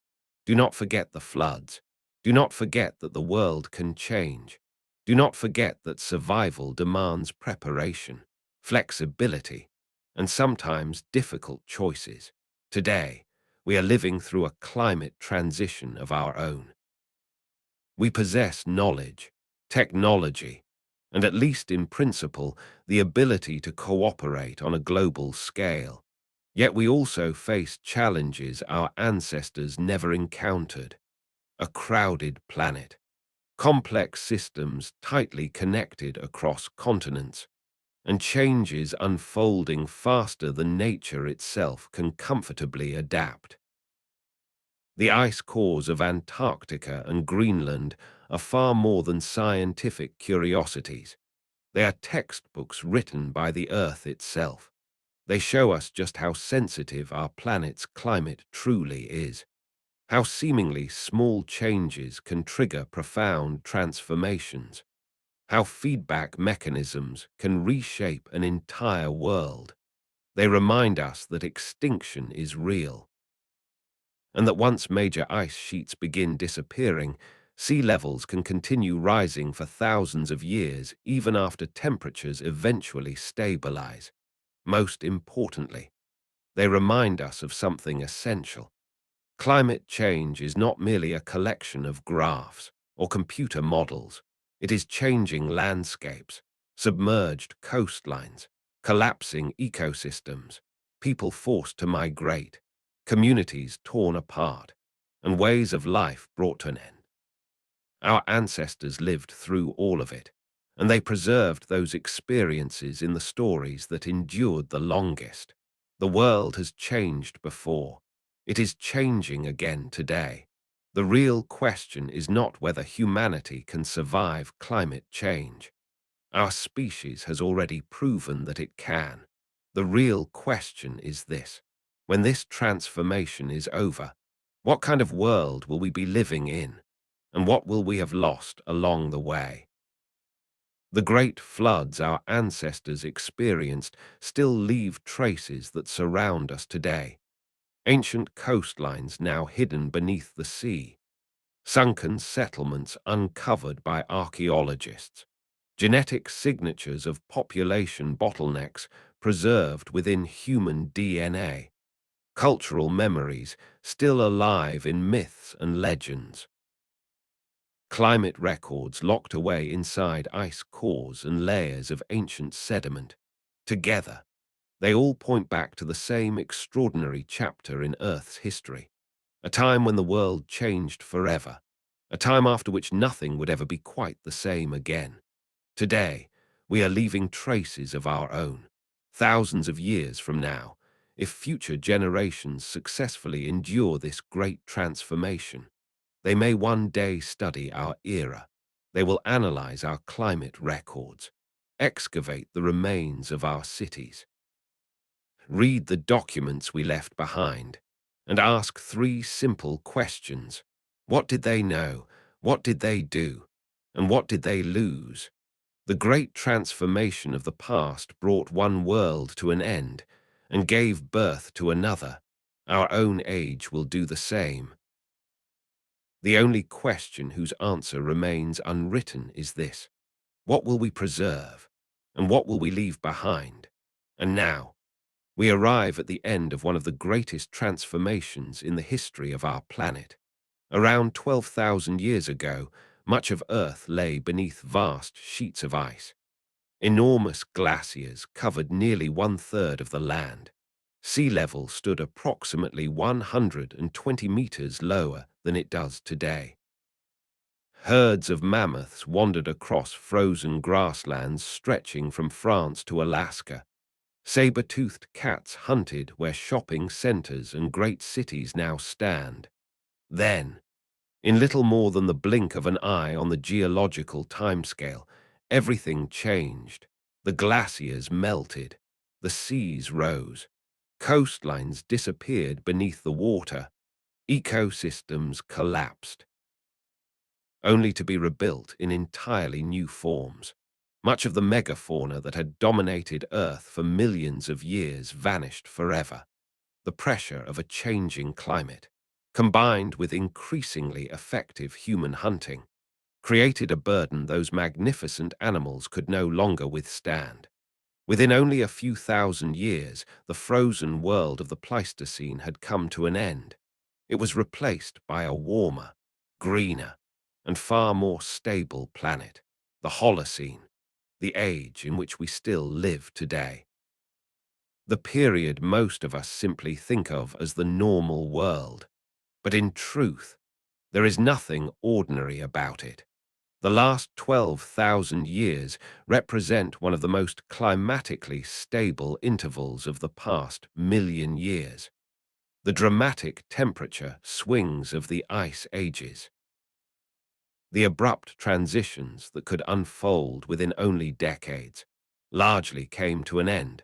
Do not forget the floods. Do not forget that the world can change. Do not forget that survival demands preparation, flexibility, and sometimes difficult choices. Today, we are living through a climate transition of our own. We possess knowledge, technology, and at least in principle, the ability to cooperate on a global scale. Yet we also face challenges our ancestors never encountered. A crowded planet, complex systems tightly connected across continents, and changes unfolding faster than nature itself can comfortably adapt. The ice cores of Antarctica and Greenland are far more than scientific curiosities. They are textbooks written by the Earth itself. They show us just how sensitive our planet's climate truly is, how seemingly small changes can trigger profound transformations, how feedback mechanisms can reshape an entire world. They remind us that extinction is real, and that once major ice sheets begin disappearing, sea levels can continue rising for thousands of years even after temperatures eventually stabilize. Most importantly, they remind us of something essential. Climate change is not merely a collection of graphs or computer models. It is changing landscapes, submerged coastlines, collapsing ecosystems, people forced to migrate, communities torn apart, and ways of life brought to an end. Our ancestors lived through all of it, and they preserved those experiences in the stories that endured the longest. The world has changed before. It is changing again today. The real question is not whether humanity can survive climate change. Our species has already proven that it can. The real question is this: when this transformation is over, what kind of world will we be living in? And what will we have lost along the way? The great floods our ancestors experienced still leave traces that surround us today. Ancient coastlines now hidden beneath the sea, sunken settlements uncovered by archaeologists, genetic signatures of population bottlenecks preserved within human DNA, cultural memories still alive in myths and legends, climate records locked away inside ice cores and layers of ancient sediment. Together, they all point back to the same extraordinary chapter in Earth's history. a time when the world changed forever, a time after which nothing would ever be quite the same again. Today, we are leaving traces of our own. Thousands of years from now, if future generations successfully endure this great transformation, they may one day study our era. They will analyze our climate records, excavate the remains of our cities, read the documents we left behind, and ask three simple questions. What did they know? What did they do? And what did they lose? The great transformation of the past brought one world to an end and gave birth to another. Our own age will do the same. The only question whose answer remains unwritten is this: what will we preserve, and what will we leave behind? And now, we arrive at the end of one of the greatest transformations in the history of our planet. Around 12,000 years ago, much of Earth lay beneath vast sheets of ice. Enormous glaciers covered nearly one-third of the land. Sea level stood approximately 120 meters lower than it does today. Herds of mammoths wandered across frozen grasslands stretching from France to Alaska. Saber-toothed cats hunted where shopping centers and great cities now stand. Then, in little more than the blink of an eye on the geological timescale, everything changed. The glaciers melted, the seas rose, coastlines disappeared beneath the water, ecosystems collapsed, only to be rebuilt in entirely new forms. Much of the megafauna that had dominated Earth for millions of years vanished forever. The pressure of a changing climate, combined with increasingly effective human hunting, created a burden those magnificent animals could no longer withstand. Within only a few thousand years, the frozen world of the Pleistocene had come to an end. It was replaced by a warmer, greener, and far more stable planet, the Holocene, the age in which we still live today. The period most of us simply think of as the normal world. But in truth, there is nothing ordinary about it. The last 12,000 years represent one of the most climatically stable intervals of the past million years. The dramatic temperature swings of the ice ages, the abrupt transitions that could unfold within only decades, largely came to an end.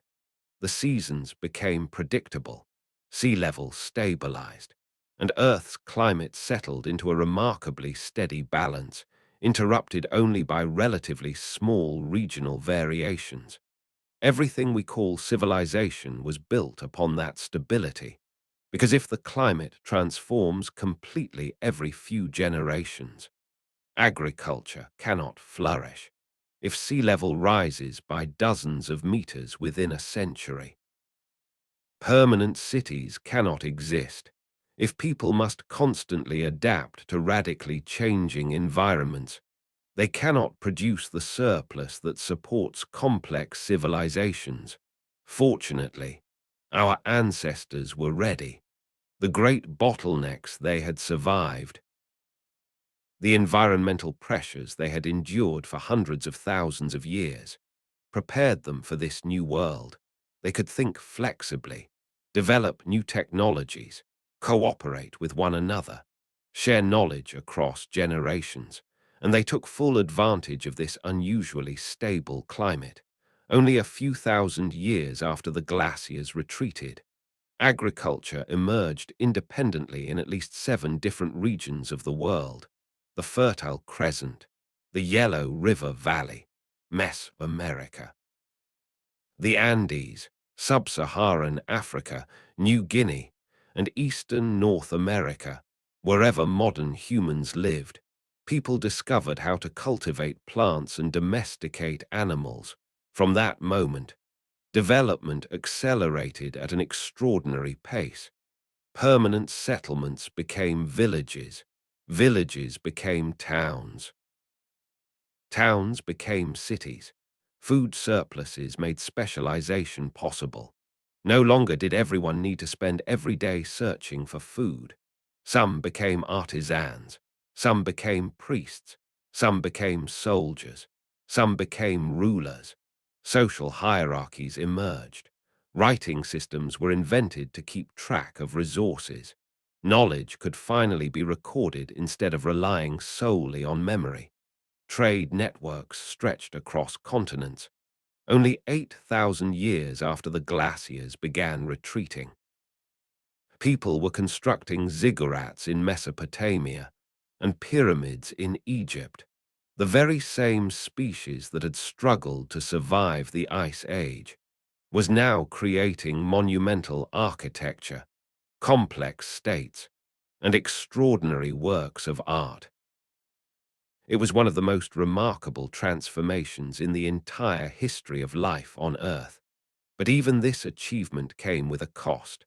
The seasons became predictable, sea level stabilized, and Earth's climate settled into a remarkably steady balance, interrupted only by relatively small regional variations. Everything we call civilization was built upon that stability, because if the climate transforms completely every few generations, agriculture cannot flourish. If sea level rises by dozens of meters within a century, permanent cities cannot exist. If people must constantly adapt to radically changing environments, they cannot produce the surplus that supports complex civilizations. Fortunately, our ancestors were ready. The great bottlenecks they had survived, the environmental pressures they had endured for hundreds of thousands of years, prepared them for this new world. They could think flexibly, develop new technologies, cooperate with one another, share knowledge across generations, and they took full advantage of this unusually stable climate. Only a few thousand years after the glaciers retreated, agriculture emerged independently in at least 7 different regions of the world: the Fertile Crescent, the Yellow River Valley, Mesoamerica, the Andes, Sub-Saharan Africa, New Guinea, and Eastern North America. Wherever modern humans lived, people discovered how to cultivate plants and domesticate animals. From that moment, development accelerated at an extraordinary pace. Permanent settlements became villages. Villages became towns. Towns became cities. Food surpluses made specialization possible. No longer did everyone need to spend every day searching for food. Some became artisans, some became priests, some became soldiers, some became rulers. Social hierarchies emerged. Writing systems were invented to keep track of resources. Knowledge could finally be recorded instead of relying solely on memory. Trade networks stretched across continents, only 8,000 years after the glaciers began retreating. People were constructing ziggurats in Mesopotamia and pyramids in Egypt. The very same species that had struggled to survive the Ice Age was now creating monumental architecture, complex states, and extraordinary works of art. It was one of the most remarkable transformations in the entire history of life on Earth. But even this achievement came with a cost.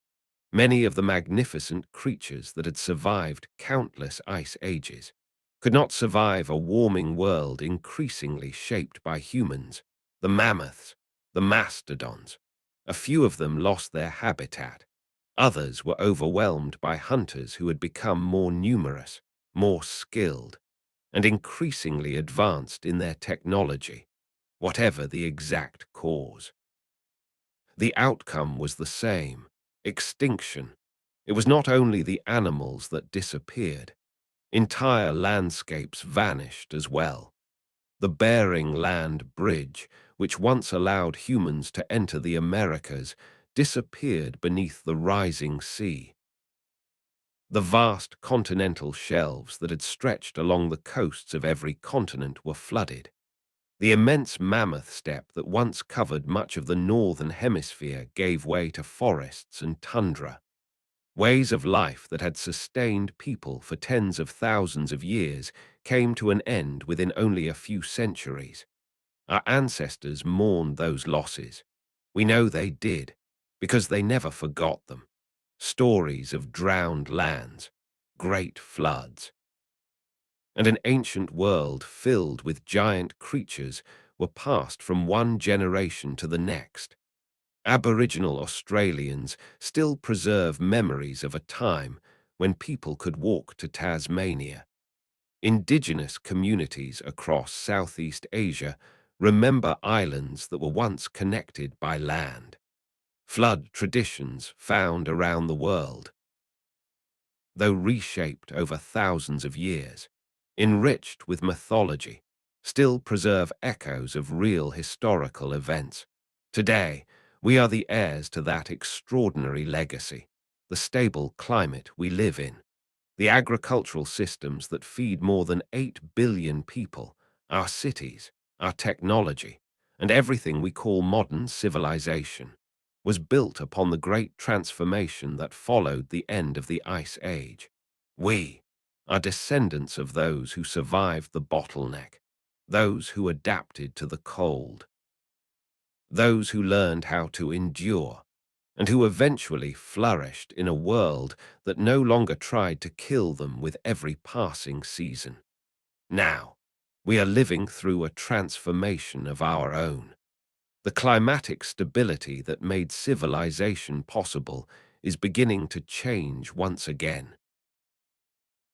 Many of the magnificent creatures that had survived countless ice ages could not survive a warming world increasingly shaped by humans. The mammoths, the mastodons. A few of them lost their habitat. Others were overwhelmed by hunters who had become more numerous, more skilled, and increasingly advanced in their technology, whatever the exact cause. The outcome was the same: extinction. It was not only the animals that disappeared. Entire landscapes vanished as well. The Bering Land Bridge, which once allowed humans to enter the Americas, disappeared beneath the rising sea. The vast continental shelves that had stretched along the coasts of every continent were flooded. The immense mammoth steppe that once covered much of the northern hemisphere gave way to forests and tundra. Ways of life that had sustained people for tens of thousands of years came to an end within only a few centuries. Our ancestors mourned those losses. We know they did, because they never forgot them. Stories of drowned lands, great floods, and an ancient world filled with giant creatures were passed from one generation to the next. Aboriginal Australians still preserve memories of a time when people could walk to Tasmania. Indigenous communities across Southeast Asia remember islands that were once connected by land. Flood traditions found around the world, though reshaped over thousands of years, enriched with mythology, still preserve echoes of real historical events. Today, we are the heirs to that extraordinary legacy, the stable climate we live in, the agricultural systems that feed more than 8 billion people, our cities, our technology, and everything we call modern civilization, was built upon the great transformation that followed the end of the Ice Age. We are descendants of those who survived the bottleneck, those who adapted to the cold, those who learned how to endure, and who eventually flourished in a world that no longer tried to kill them with every passing season. Now, we are living through a transformation of our own. The climatic stability that made civilization possible is beginning to change once again.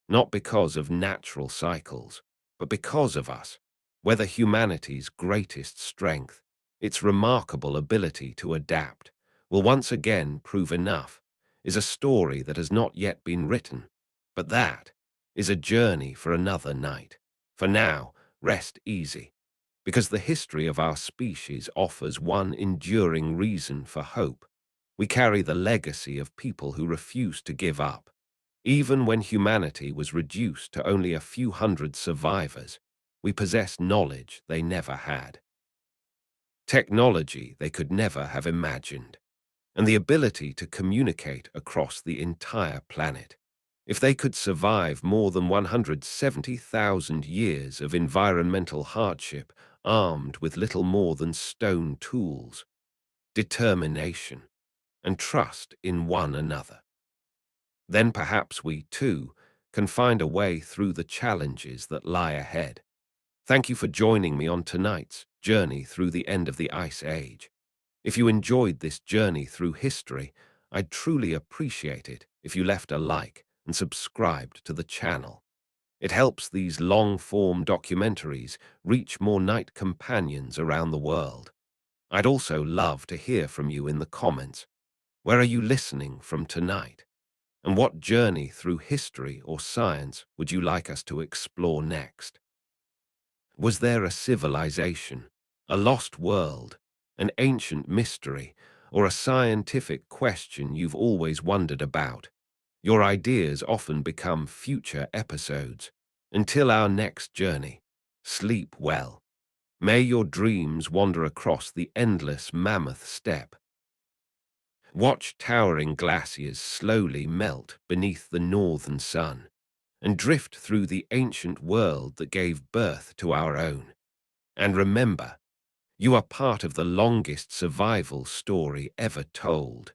Not because of natural cycles, but because of us, whether humanity's greatest strength, its remarkable ability to adapt, will once again prove enough, is a story that has not yet been written. But that is a journey for another night. For now, rest easy, because the history of our species offers one enduring reason for hope. We carry the legacy of people who refused to give up. Even when humanity was reduced to only a few hundred survivors, we possess knowledge they never had, technology they could never have imagined, and the ability to communicate across the entire planet. If they could survive more than 170,000 years of environmental hardship armed with little more than stone tools, determination, and trust in one another, then perhaps we, too, can find a way through the challenges that lie ahead. Thank you for joining me on tonight's journey through the end of the Ice Age. If you enjoyed this journey through history, I'd truly appreciate it if you left a like, and subscribed to the channel. It helps these long-form documentaries reach more night companions around the world. I'd also love to hear from you in the comments. Where are you listening from tonight? And what journey through history or science would you like us to explore next? Was there a civilization, a lost world, an ancient mystery, or a scientific question you've always wondered about? Your ideas often become future episodes. Until our next journey, sleep well. May your dreams wander across the endless mammoth steppe. Watch towering glaciers slowly melt beneath the northern sun and drift through the ancient world that gave birth to our own. And remember, you are part of the longest survival story ever told.